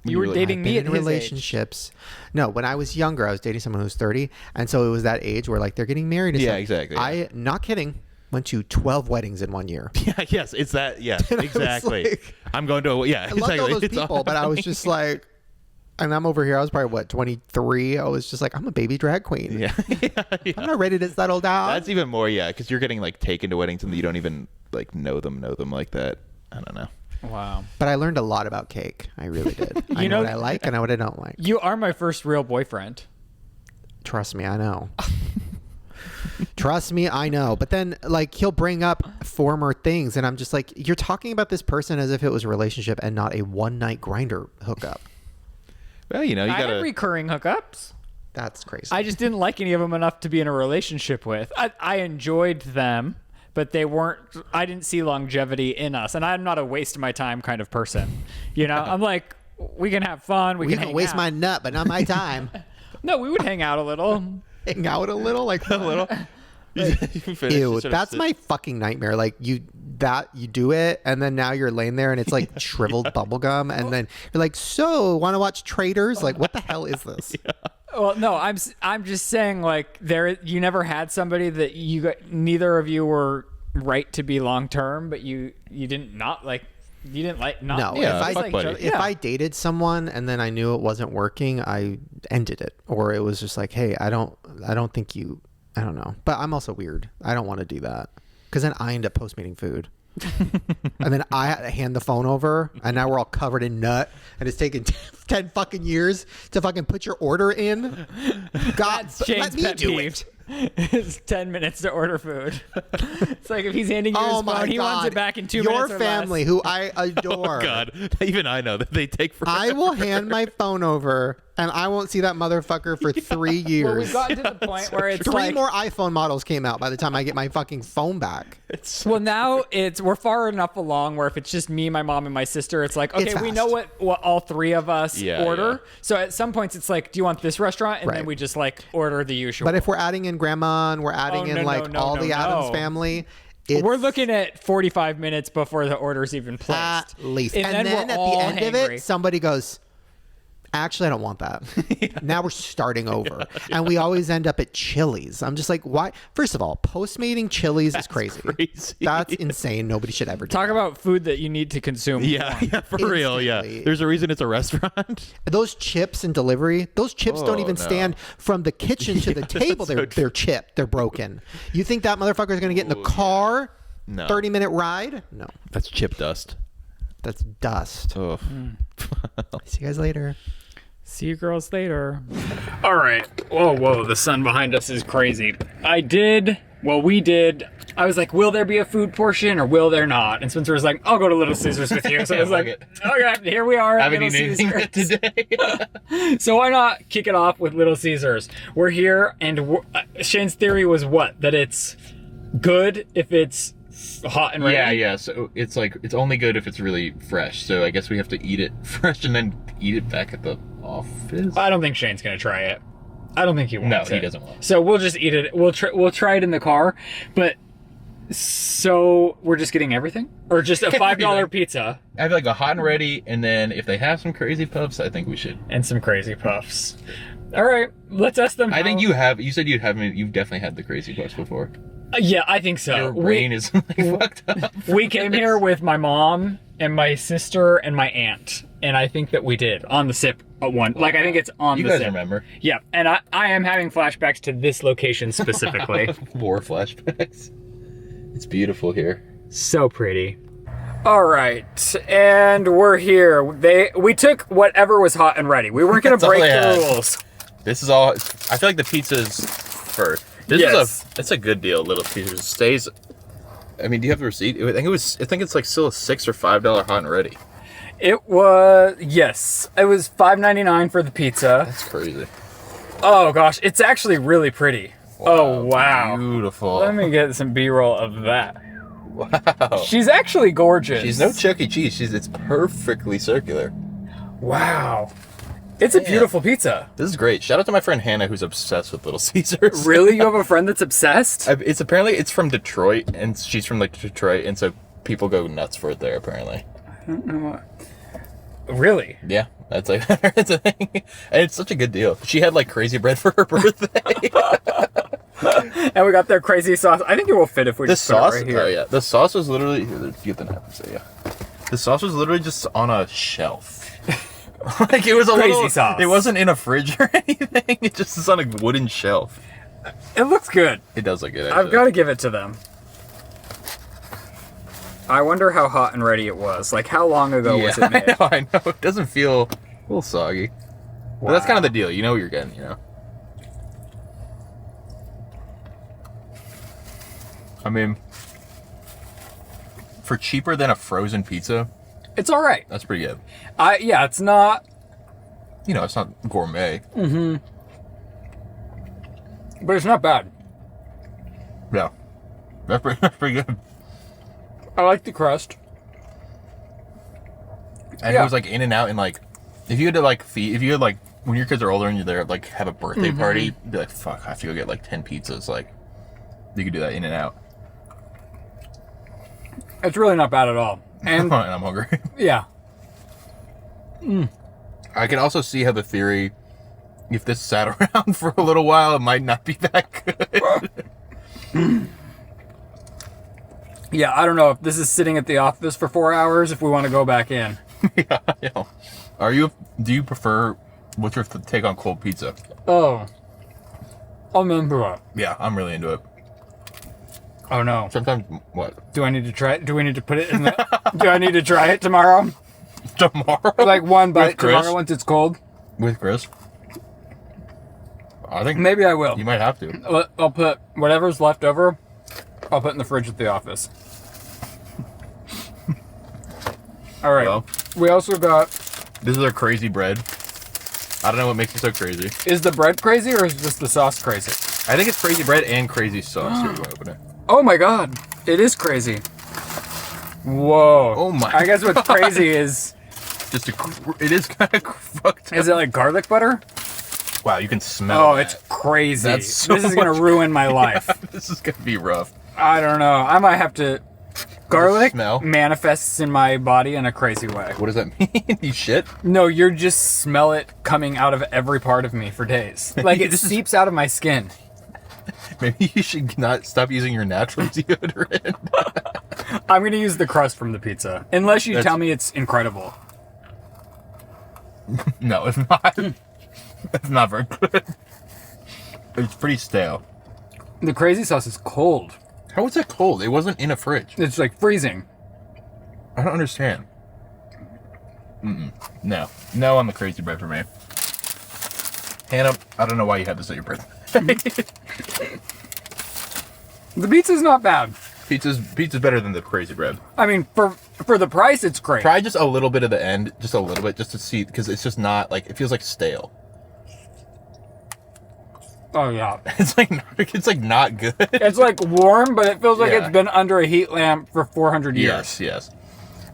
[SPEAKER 1] You were
[SPEAKER 4] I've
[SPEAKER 1] dating
[SPEAKER 2] I've
[SPEAKER 1] me
[SPEAKER 2] been
[SPEAKER 1] at
[SPEAKER 2] in
[SPEAKER 1] his age.
[SPEAKER 2] relationships. No, when I was younger, I was dating someone who was 30, and so it was that age where like they're getting married. And
[SPEAKER 4] Yeah,
[SPEAKER 2] stuff.
[SPEAKER 4] exactly,
[SPEAKER 2] I, not kidding, went to 12 weddings in 1 year.
[SPEAKER 4] Yeah, yes, it's that. Yeah,
[SPEAKER 2] And I was
[SPEAKER 4] exactly.
[SPEAKER 2] like-
[SPEAKER 4] I'm going to, yeah,
[SPEAKER 2] I loved
[SPEAKER 4] exactly.
[SPEAKER 2] all those
[SPEAKER 4] It's
[SPEAKER 2] people, but I was just like, and I'm over here. I was probably what 23. I was just like, I'm a baby drag queen.
[SPEAKER 4] yeah. Yeah.
[SPEAKER 2] I'm not ready to settle down.
[SPEAKER 4] That's even more, yeah, because you're getting like taken to weddings and you don't even like know them like that. I don't know.
[SPEAKER 1] Wow.
[SPEAKER 2] But I learned a lot about cake. I really did. I know what I like and I know what I don't like.
[SPEAKER 1] You are my first real boyfriend.
[SPEAKER 2] Trust me, I know. Trust me, I know. But then, like, he'll bring up former things, and I'm just like, you're talking about this person as if it was a relationship and not a one-night grinder hookup.
[SPEAKER 4] Well, you know, you
[SPEAKER 1] I had
[SPEAKER 4] gotta.
[SPEAKER 1] recurring hookups.
[SPEAKER 2] That's crazy.
[SPEAKER 1] I just didn't like any of them enough to be in a relationship with. I enjoyed them, but they weren't. I didn't see longevity in us, and I'm not a waste my time kind of person. You know, I'm like, we can have fun. We
[SPEAKER 2] you
[SPEAKER 1] can
[SPEAKER 2] can
[SPEAKER 1] hang
[SPEAKER 2] waste
[SPEAKER 1] out.
[SPEAKER 2] my nut, but not my time.
[SPEAKER 1] No, we would hang out a little.
[SPEAKER 2] Hang out a little, like
[SPEAKER 4] A little.
[SPEAKER 2] Ew, that's my fucking nightmare. Like you do it, and then now you're laying there, and it's like shriveled bubble gum, and then you're like, "So, want to watch Traders? Like, what the hell is this?"
[SPEAKER 1] Well, no, I'm just saying, like, you never had somebody that neither of you were right to be long term, but you didn't like. You didn't like not.
[SPEAKER 2] No,
[SPEAKER 4] Yeah,
[SPEAKER 2] if
[SPEAKER 4] fuck buddy.
[SPEAKER 2] if I dated someone and then I knew it wasn't working, I ended it, or it was just like, "Hey, I don't think you." I don't know, but I'm also weird. I don't want to do that because then I end up post-mating food. And then I hand the phone over, and now we're all covered in nut, and it's taken 10 fucking years to fucking put your order in. God, let me do it.
[SPEAKER 1] It's 10 minutes to order food. It's like if he's handing you his
[SPEAKER 2] Oh my
[SPEAKER 1] phone, he wants
[SPEAKER 2] God.
[SPEAKER 1] it back in 2 minutes
[SPEAKER 2] Your
[SPEAKER 1] or
[SPEAKER 2] family,
[SPEAKER 1] less.
[SPEAKER 2] who I adore.
[SPEAKER 4] Oh God, even I know that they take forever.
[SPEAKER 2] I will hand my phone over, and I won't see that motherfucker for 3 years.
[SPEAKER 1] Well, we've gotten to the point where it's
[SPEAKER 2] 3
[SPEAKER 1] like,
[SPEAKER 2] more iPhone models came out by the time I get my fucking phone back.
[SPEAKER 1] well, now we're far enough along where if it's just me, my mom, and my sister, it's like, okay,
[SPEAKER 2] It's
[SPEAKER 1] we know
[SPEAKER 2] fast.
[SPEAKER 1] what all three of us
[SPEAKER 4] Yeah,
[SPEAKER 1] order.
[SPEAKER 4] yeah.
[SPEAKER 1] So at some points, it's like, do you want this restaurant? And then
[SPEAKER 2] Right.
[SPEAKER 1] we just like order the usual.
[SPEAKER 2] But if we're adding in grandma and we're adding in all the Addams family, it's
[SPEAKER 1] we're looking at 45 minutes before the order's even placed.
[SPEAKER 2] at least.
[SPEAKER 1] And then
[SPEAKER 2] then
[SPEAKER 1] we're
[SPEAKER 2] at the
[SPEAKER 1] all
[SPEAKER 2] end of
[SPEAKER 1] hangry.
[SPEAKER 2] it, somebody goes, actually, I don't want that. Now we're starting over. And we always end up at Chili's. I'm just like, why? First of all, Postmating Chili's is crazy.
[SPEAKER 4] crazy.
[SPEAKER 2] That's insane. Nobody should ever do
[SPEAKER 1] Talk
[SPEAKER 2] that.
[SPEAKER 1] about food that you need to consume.
[SPEAKER 4] Yeah, for real. Yeah,
[SPEAKER 2] Instantly.
[SPEAKER 4] there's a reason it's a restaurant.
[SPEAKER 2] Those chips in delivery, those chips don't
[SPEAKER 4] Oh,
[SPEAKER 2] even
[SPEAKER 4] no.
[SPEAKER 2] stand from the kitchen to the table. They're chipped. They're broken. You think that motherfucker is going to get in the car?
[SPEAKER 4] No.
[SPEAKER 2] 30-minute ride? No.
[SPEAKER 4] That's chip dust.
[SPEAKER 2] That's dust.
[SPEAKER 4] Oh,
[SPEAKER 2] See you guys later.
[SPEAKER 1] See you girls later. All right. Whoa. The sun behind us is crazy. We did. I was like, will there be a food portion or will there not? And Spencer was like, I'll go to Little Caesars with you. So I was like, okay, here we are.
[SPEAKER 4] I
[SPEAKER 1] at
[SPEAKER 4] haven't
[SPEAKER 1] Little
[SPEAKER 4] eaten anything
[SPEAKER 1] Caesars.
[SPEAKER 4] today.
[SPEAKER 1] So why not kick it off with Little Caesars? We're here, and Shane's theory was what? That it's good if it's hot and ready?
[SPEAKER 4] Yeah. So it's like it's only good if it's really fresh. So I guess we have to eat it fresh and then eat it back at the office.
[SPEAKER 1] I don't think Shane's gonna try it. I don't think he wants it.
[SPEAKER 4] No, he doesn't want it.
[SPEAKER 1] So we'll just eat it. We'll try it in the car. But so we're just getting everything, or just a $5 pizza
[SPEAKER 4] I have like a hot and ready, and then if they have some crazy puffs, I think we should.
[SPEAKER 1] and some crazy puffs. All right, let's ask them.
[SPEAKER 4] I think
[SPEAKER 1] how-
[SPEAKER 4] you have. You said you've definitely had the crazy puffs before.
[SPEAKER 1] Yeah, I think so.
[SPEAKER 4] Your brain is like fucked up.
[SPEAKER 1] We came here with my mom and my sister and my aunt, and I think that we did on the sip one. Like I think it's on
[SPEAKER 4] You
[SPEAKER 1] the
[SPEAKER 4] guys
[SPEAKER 1] sip.
[SPEAKER 4] remember?
[SPEAKER 1] Yeah, and I am having flashbacks to this location specifically.
[SPEAKER 4] More flashbacks. It's beautiful here.
[SPEAKER 1] So pretty. All right, and we're here. We took whatever was hot and ready. We weren't gonna
[SPEAKER 4] That's all
[SPEAKER 1] break
[SPEAKER 4] they
[SPEAKER 1] the
[SPEAKER 4] had.
[SPEAKER 1] rules.
[SPEAKER 4] This is all. I feel like the pizza's first. It's a good deal. Little Caesars stays. I mean, do you have the receipt? I think it's like still a $6 or $5 hot and ready.
[SPEAKER 1] It was It was $5.99 for the pizza.
[SPEAKER 4] That's crazy.
[SPEAKER 1] Oh gosh, it's actually really pretty. Oh wow.
[SPEAKER 4] Beautiful.
[SPEAKER 1] Let me get some B-roll of that.
[SPEAKER 4] Wow.
[SPEAKER 1] She's actually gorgeous.
[SPEAKER 4] She's no Chuck E. Cheese. It's perfectly circular.
[SPEAKER 1] Wow. It's a beautiful pizza.
[SPEAKER 4] This is great. Shout out to my friend Hannah, who's obsessed with Little Caesars.
[SPEAKER 1] Really? You have a friend that's obsessed?
[SPEAKER 4] It's from Detroit, and she's from like Detroit, and so people go nuts for it there. Apparently.
[SPEAKER 1] Really?
[SPEAKER 4] Yeah, that's like it's a thing, and it's such a good deal. She had like crazy bread for her birthday.
[SPEAKER 1] And we got their crazy sauce. I think it will fit if we
[SPEAKER 4] The
[SPEAKER 1] just put
[SPEAKER 4] sauce,
[SPEAKER 1] it right here.
[SPEAKER 4] oh yeah, the sauce was literally. Here, let's get the napkins. Yeah, the sauce was literally just on a shelf. Like it was a
[SPEAKER 1] Crazy
[SPEAKER 4] little.
[SPEAKER 1] sauce.
[SPEAKER 4] It wasn't in a fridge or anything. It just is on a wooden shelf.
[SPEAKER 1] It looks good.
[SPEAKER 4] It does look good.
[SPEAKER 1] I've got to give it to them. I wonder how hot and ready it was. Like, how long ago was it made?
[SPEAKER 4] I know. It doesn't feel a little soggy. But that's kind of the deal. You know what you're getting, you know? I mean, for cheaper than a frozen pizza,
[SPEAKER 1] It's all right.
[SPEAKER 4] that's pretty good.
[SPEAKER 1] Yeah, it's not.
[SPEAKER 4] You know, it's not gourmet.
[SPEAKER 1] But it's not bad.
[SPEAKER 4] Yeah. That's pretty good.
[SPEAKER 1] I like the crust.
[SPEAKER 4] And it was like in and out, and like, if you had to like if you had like, when your kids are older and you're there, like, have a birthday party, you'd be like, fuck, I have to go get like 10 pizzas. Like, you could do that in and out.
[SPEAKER 1] It's really not bad at all. And
[SPEAKER 4] And I'm hungry.
[SPEAKER 1] yeah.
[SPEAKER 4] I can also see how the theory, if this sat around for a little while, it might not be that good.
[SPEAKER 1] Yeah, I don't know if this is sitting at the office for 4 hours, if we want to go back in.
[SPEAKER 4] Yeah. Do you prefer, what's your take on cold pizza?
[SPEAKER 1] Oh. I'm into it.
[SPEAKER 4] Yeah, I'm really into it.
[SPEAKER 1] Oh no.
[SPEAKER 4] Sometimes, what?
[SPEAKER 1] Do I need to try it? Do we need to put it in the... Do I need to try it tomorrow?
[SPEAKER 4] Tomorrow?
[SPEAKER 1] Like one bite
[SPEAKER 4] With Chris?
[SPEAKER 1] tomorrow once it's cold?
[SPEAKER 4] With Chris? I think
[SPEAKER 1] Maybe I will.
[SPEAKER 4] you might have to.
[SPEAKER 1] I'll put whatever's left over, I'll put in the fridge at the office. All right.
[SPEAKER 4] Well,
[SPEAKER 1] We also got...
[SPEAKER 4] this is our crazy bread. I don't know what makes it so crazy.
[SPEAKER 1] Is the bread crazy or is just the sauce crazy?
[SPEAKER 4] I think it's crazy bread and crazy sauce. Here, you want to open it?
[SPEAKER 1] Oh my god. It is crazy. Whoa.
[SPEAKER 4] Oh my
[SPEAKER 1] I guess what's crazy is...
[SPEAKER 4] It is kind of fucked up.
[SPEAKER 1] Is it like garlic butter?
[SPEAKER 4] Wow, you can smell
[SPEAKER 1] Oh,
[SPEAKER 4] that.
[SPEAKER 1] it's crazy.
[SPEAKER 4] That's so
[SPEAKER 1] This is going
[SPEAKER 4] much-
[SPEAKER 1] to ruin my life.
[SPEAKER 4] This is going to be rough.
[SPEAKER 1] I don't know. I might have to... Garlic
[SPEAKER 4] smell?
[SPEAKER 1] manifests in my body in a crazy way.
[SPEAKER 4] What does that mean? You shit?
[SPEAKER 1] No, you just smell it coming out of every part of me for days. Like it
[SPEAKER 4] This is-
[SPEAKER 1] seeps out of my skin.
[SPEAKER 4] Maybe you should not stop using your natural deodorant.
[SPEAKER 1] I'm going to use the crust from the pizza. Unless you tell me it's incredible.
[SPEAKER 4] No, it's not. It's not very good. It's pretty stale.
[SPEAKER 1] The crazy sauce is cold.
[SPEAKER 4] How was that cold? It wasn't in a fridge.
[SPEAKER 1] It's like freezing.
[SPEAKER 4] I don't understand. No. No on the crazy bread for me. Hannah, I don't know why you had this at your birthday.
[SPEAKER 1] The pizza's not bad.
[SPEAKER 4] Pizza's better than the crazy bread.
[SPEAKER 1] I mean, for the price, it's great.
[SPEAKER 4] Try just a little bit of the end, just a little bit, just to see, because it's just not, like, it feels like stale.
[SPEAKER 1] Oh, yeah.
[SPEAKER 4] It's like not good.
[SPEAKER 1] It's like warm, but it feels like
[SPEAKER 4] Yeah.
[SPEAKER 1] it's been under a heat lamp for 400 years.
[SPEAKER 4] Yes.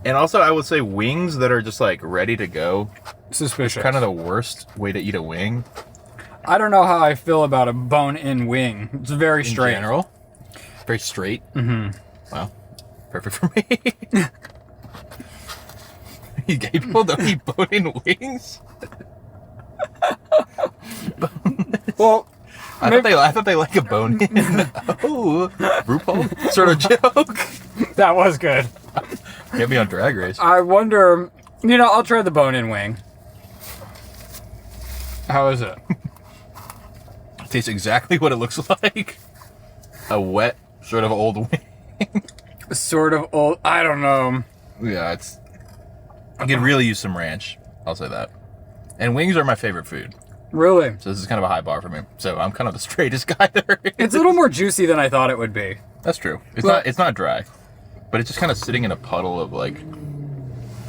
[SPEAKER 4] And also, I would say wings that are just, like, ready to go,
[SPEAKER 1] Suspicious.
[SPEAKER 4] kind of the worst way to eat a wing.
[SPEAKER 1] I don't know how I feel about a bone-in wing. It's very
[SPEAKER 4] In
[SPEAKER 1] straight.
[SPEAKER 4] general. Very straight. Mm-hmm. Wow. Perfect for me. You gay people don't eat bone-in wings?
[SPEAKER 1] Well,
[SPEAKER 4] I thought they like a bone-in. Oh, RuPaul sort of joke.
[SPEAKER 1] that was good.
[SPEAKER 4] Get me on Drag Race.
[SPEAKER 1] I wonder, I'll try the bone-in wing. How is it?
[SPEAKER 4] Tastes exactly what it looks like. A wet, sort of old wing.
[SPEAKER 1] Sort of old. I don't know.
[SPEAKER 4] Yeah, it's... I could really use some ranch. I'll say that. And wings are my favorite food.
[SPEAKER 1] Really?
[SPEAKER 4] So this is kind of a high bar for me. So I'm kind of the straightest guy there is.
[SPEAKER 1] It's a little more juicy than I thought it would be.
[SPEAKER 4] That's true.
[SPEAKER 1] Well-
[SPEAKER 4] It's not dry. But it's just kind of sitting in a puddle of, like...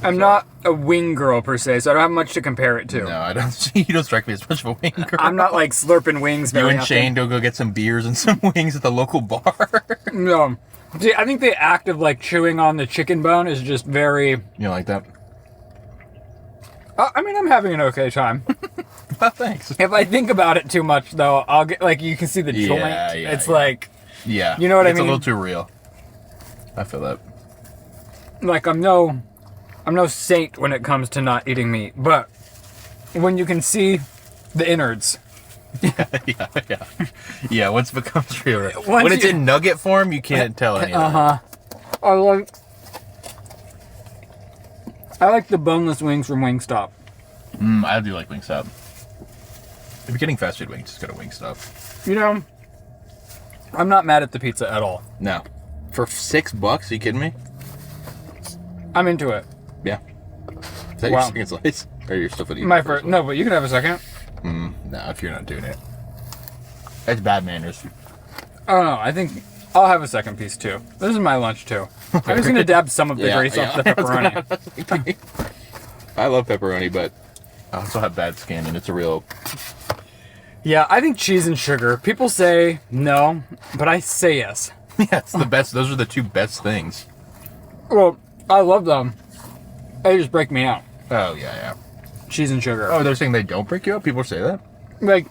[SPEAKER 1] I'm not a wing girl per se, so I don't have much to compare it to.
[SPEAKER 4] No, I don't... You don't strike me as much of a wing girl.
[SPEAKER 1] I'm not like slurping wings
[SPEAKER 4] You
[SPEAKER 1] very
[SPEAKER 4] and
[SPEAKER 1] often.
[SPEAKER 4] Shane go get some beers and some wings at the local bar.
[SPEAKER 1] No. See, I think the act of like chewing on the chicken bone is just very...
[SPEAKER 4] You don't like that?
[SPEAKER 1] I mean, I'm having an okay time.
[SPEAKER 4] Oh, thanks.
[SPEAKER 1] If I think about it too much, though, I'll get like you can see the joint.
[SPEAKER 4] Yeah,
[SPEAKER 1] It's
[SPEAKER 4] yeah.
[SPEAKER 1] like
[SPEAKER 4] Yeah.
[SPEAKER 1] You know what I
[SPEAKER 4] It's
[SPEAKER 1] mean?
[SPEAKER 4] a little too real. I feel that.
[SPEAKER 1] I'm no saint when it comes to not eating meat, but when you can see the innards,
[SPEAKER 4] Yeah, once it becomes real.
[SPEAKER 1] Once
[SPEAKER 4] When it's
[SPEAKER 1] you-
[SPEAKER 4] in nugget form, you can't tell any of that.
[SPEAKER 1] I like the boneless wings from Wingstop.
[SPEAKER 4] I do like Wingstop. If you're getting fast food wings, just go to Wingstop.
[SPEAKER 1] I'm not mad at the pizza at all.
[SPEAKER 4] No. For $6? Are you kidding me?
[SPEAKER 1] I'm into it.
[SPEAKER 4] Yeah. Is that your second slice? Or you're still eating
[SPEAKER 1] My first. No, but you can have a second.
[SPEAKER 4] No, if you're not doing it. That's bad manners.
[SPEAKER 1] I don't know. I think I'll have a second piece too. This is my lunch too. I'm just gonna dab some of the grease off the pepperoni.
[SPEAKER 4] I love pepperoni, but I also have bad skin, and it's a real...
[SPEAKER 1] Yeah, I think cheese and sugar. People say no, but I say yes.
[SPEAKER 4] Yeah, it's the best. Those are the two best things.
[SPEAKER 1] Well, I love them. They just break me out.
[SPEAKER 4] Oh, yeah.
[SPEAKER 1] Cheese and sugar.
[SPEAKER 4] Oh, they're saying they don't break you up? People say that?
[SPEAKER 1] Like,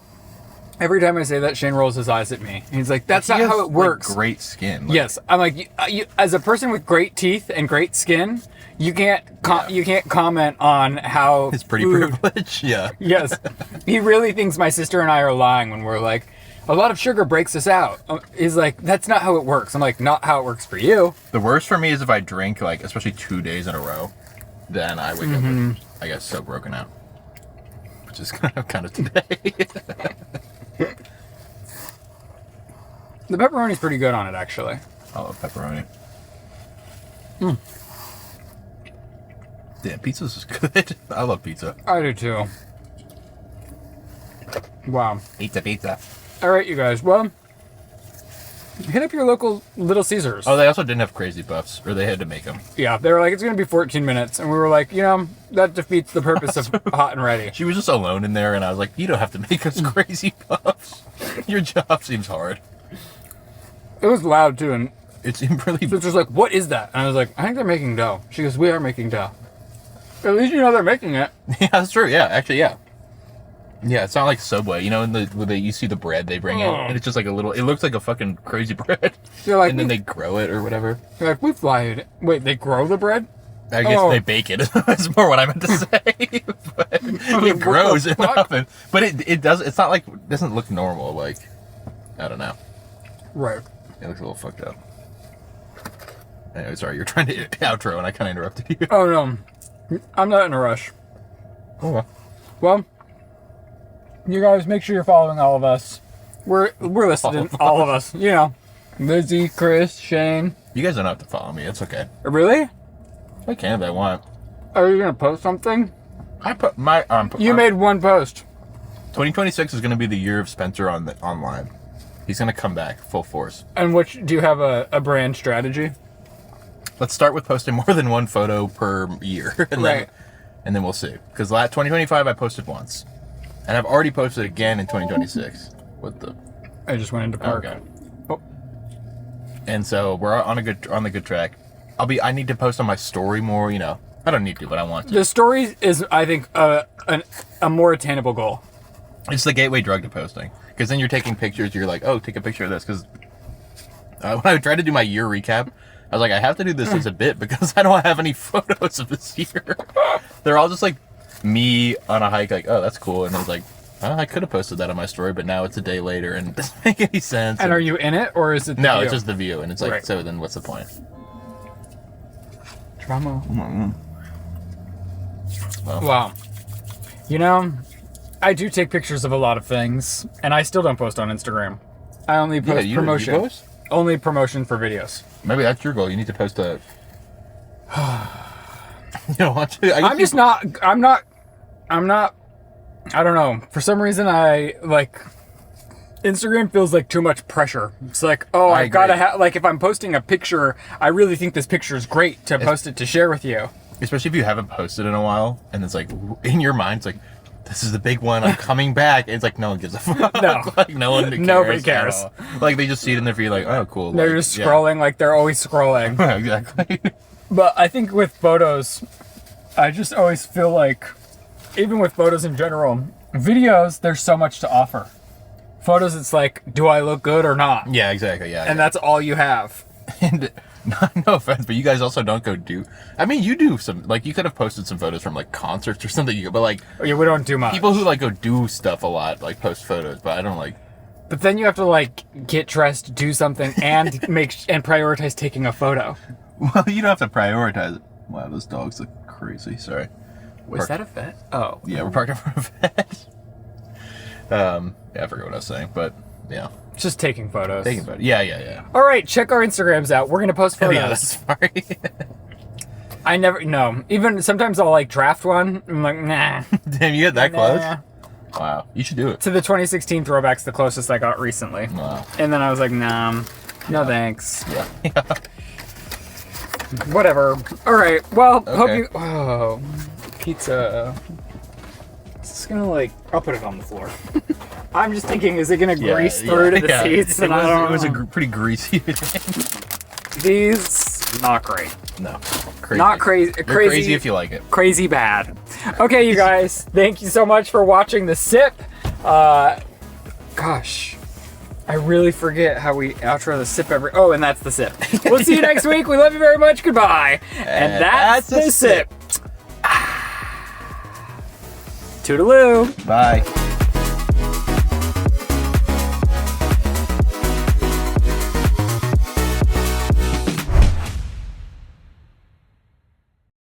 [SPEAKER 1] every time I say that, Shane rolls his eyes at me. He's like, that's not how it works.
[SPEAKER 4] Like, great skin.
[SPEAKER 1] Yes. I'm like, you, as a person with great teeth and great skin, you can't comment on how
[SPEAKER 4] It's pretty
[SPEAKER 1] food...
[SPEAKER 4] privilege. Yeah.
[SPEAKER 1] Yes. He really thinks my sister and I are lying when we're like, a lot of sugar breaks us out. He's like, that's not how it works. I'm like, not how it works for you.
[SPEAKER 4] The worst for me is if I drink, like, especially 2 days in a row, then I wake up with, I guess, so broken out. Which is kind of today.
[SPEAKER 1] The pepperoni's pretty good on it, actually.
[SPEAKER 4] I love pepperoni. Damn, pizza's is good. I love pizza.
[SPEAKER 1] I do too. Wow.
[SPEAKER 4] Pizza.
[SPEAKER 1] All right, you guys. Well, hit up your local Little Caesars.
[SPEAKER 4] Oh, they also didn't have crazy buffs, or they had to make them.
[SPEAKER 1] Yeah, they were like, it's going to be 14 minutes. And we were like, that defeats the purpose of hot and ready.
[SPEAKER 4] She was just alone in there, and I was like, you don't have to make us crazy buffs. Your job seems hard.
[SPEAKER 1] It was loud, too. And
[SPEAKER 4] It seemed really...
[SPEAKER 1] so it's just like, what is that? And I was like, I think they're making dough. She goes, we are making dough. At least you know they're making it.
[SPEAKER 4] Yeah, that's true. Yeah, actually, yeah. Yeah, it's not like Subway. You know, you see the bread they bring in, and it's just like a little... It looks like a fucking crazy bread.
[SPEAKER 1] You're like,
[SPEAKER 4] and then they grow it or whatever.
[SPEAKER 1] You're like, we fly it. Wait, they grow the bread?
[SPEAKER 4] I guess they bake it. That's more what I meant to say. But it grows in the oven. But it does... It's not like... It doesn't look normal. Like, I don't know.
[SPEAKER 1] Right.
[SPEAKER 4] It looks a little fucked up. Anyway, sorry. You're trying to outro, and I kind of interrupted you.
[SPEAKER 1] Oh, no. I'm not in a rush.
[SPEAKER 4] Oh, well.
[SPEAKER 1] Well, you guys make sure you're following all of us. We're listed in all of us. You know, Lizzie, Chris, Shane.
[SPEAKER 4] You guys don't have to follow me. It's okay.
[SPEAKER 1] Really?
[SPEAKER 4] I can if I want.
[SPEAKER 1] Are you gonna post something?
[SPEAKER 4] I put my...
[SPEAKER 1] You made one post.
[SPEAKER 4] 2026 is going to be the year of Spencer online. He's going to come back full force.
[SPEAKER 1] And do you have a brand strategy?
[SPEAKER 4] Let's start with posting more than one photo per year. And
[SPEAKER 1] Right.
[SPEAKER 4] Then we'll see. Because 2025 I posted once. And I've already posted again in 2026. What the...
[SPEAKER 1] I just went into park.
[SPEAKER 4] Okay.
[SPEAKER 1] Oh.
[SPEAKER 4] And so we're on the good track. I need to post on my story more, you know. I don't need to, but I want to.
[SPEAKER 1] The story is, I think, a more attainable goal.
[SPEAKER 4] It's the gateway drug to posting. Because then you're taking pictures, you're like, oh, take a picture of this. Because when I tried to do my year recap, I was like, I have to do this as a bit because I don't have any photos of this year. They're all just like me on a hike, like, oh, that's cool. And I was like, oh, I could have posted that on my story, but now it's a day later and it doesn't make any sense.
[SPEAKER 1] And are you in it, or is it the
[SPEAKER 4] No,
[SPEAKER 1] view?
[SPEAKER 4] it's just the view. And it's like,
[SPEAKER 1] Right.
[SPEAKER 4] so then what's the point?
[SPEAKER 1] Drama.
[SPEAKER 4] Well,
[SPEAKER 1] Wow. You know, I do take pictures of a lot of things, and I still don't post on Instagram. I only post
[SPEAKER 4] you
[SPEAKER 1] promotion.
[SPEAKER 4] post?
[SPEAKER 1] Only promotion for videos.
[SPEAKER 4] Maybe that's your goal. You need to post a... You don't want to?
[SPEAKER 1] I'm not, I don't know. For some reason, Instagram feels like too much pressure. It's like, oh,
[SPEAKER 4] I
[SPEAKER 1] I've got to
[SPEAKER 4] agree.
[SPEAKER 1] have, like, if I'm posting a picture, I really think this picture is great to post it to share with you.
[SPEAKER 4] Especially if you haven't posted in a while, and it's like, in your mind, it's like, this is the big one, I'm coming back. And it's like, no one gives a fuck.
[SPEAKER 1] No.
[SPEAKER 4] Like, no one cares.
[SPEAKER 1] Nobody
[SPEAKER 4] at
[SPEAKER 1] cares.
[SPEAKER 4] all. Like, they just see it in their feed, like, oh, cool.
[SPEAKER 1] They're
[SPEAKER 4] like,
[SPEAKER 1] just scrolling like they're always scrolling.
[SPEAKER 4] Yeah. Exactly.
[SPEAKER 1] But I think with photos, I just always feel like, even with photos in general, videos, there's so much to offer. Photos, it's like, do I look good or not?
[SPEAKER 4] Yeah, exactly, yeah.
[SPEAKER 1] And that's all you have.
[SPEAKER 4] And no offense, but you guys also don't go do... I mean, you do some... Like, you could have posted some photos from, like, concerts or something, but, like...
[SPEAKER 1] Yeah, we don't do much.
[SPEAKER 4] People who, like, go do stuff a lot, like, post photos, but I don't, like...
[SPEAKER 1] But then you have to, like, get dressed, do something, and prioritize taking a photo.
[SPEAKER 4] Well, you don't have to prioritize it. Wow, those dogs look crazy. Sorry.
[SPEAKER 1] Was that a vet? Oh.
[SPEAKER 4] Yeah, we're parked in front of a vet. Yeah, I forgot what I was saying, but yeah.
[SPEAKER 1] Just taking photos.
[SPEAKER 4] Taking photos. Yeah.
[SPEAKER 1] All right, check our Instagrams out. We're going to post photos.
[SPEAKER 4] Yeah, that's sorry.
[SPEAKER 1] I never, no. Even sometimes I'll like draft one. I'm like, nah.
[SPEAKER 4] Damn, you get that close?
[SPEAKER 1] Nah.
[SPEAKER 4] Wow, you should do it.
[SPEAKER 1] To the 2016 throwbacks, the closest I got recently.
[SPEAKER 4] Wow.
[SPEAKER 1] And then I was like, nah, no thanks.
[SPEAKER 4] Yeah.
[SPEAKER 1] Whatever. All right. Well, hope
[SPEAKER 4] Okay.
[SPEAKER 1] you. Oh, pizza. It's just gonna like. I'll put it on the floor. I'm just thinking, is it gonna grease through to the seats?
[SPEAKER 4] It
[SPEAKER 1] And I don't
[SPEAKER 4] was
[SPEAKER 1] know.
[SPEAKER 4] pretty greasy.
[SPEAKER 1] These not great.
[SPEAKER 4] No. Crazy.
[SPEAKER 1] Not crazy.
[SPEAKER 4] They're
[SPEAKER 1] Crazy.
[SPEAKER 4] crazy if you like it.
[SPEAKER 1] Crazy bad. Okay, you guys. Thank you so much for watching the sip. Gosh. I really forget how we outro the sip every. Oh, and that's the sip. We'll see you next week. We love you very much. Goodbye. And that's the sip. Toodaloo.
[SPEAKER 4] Bye.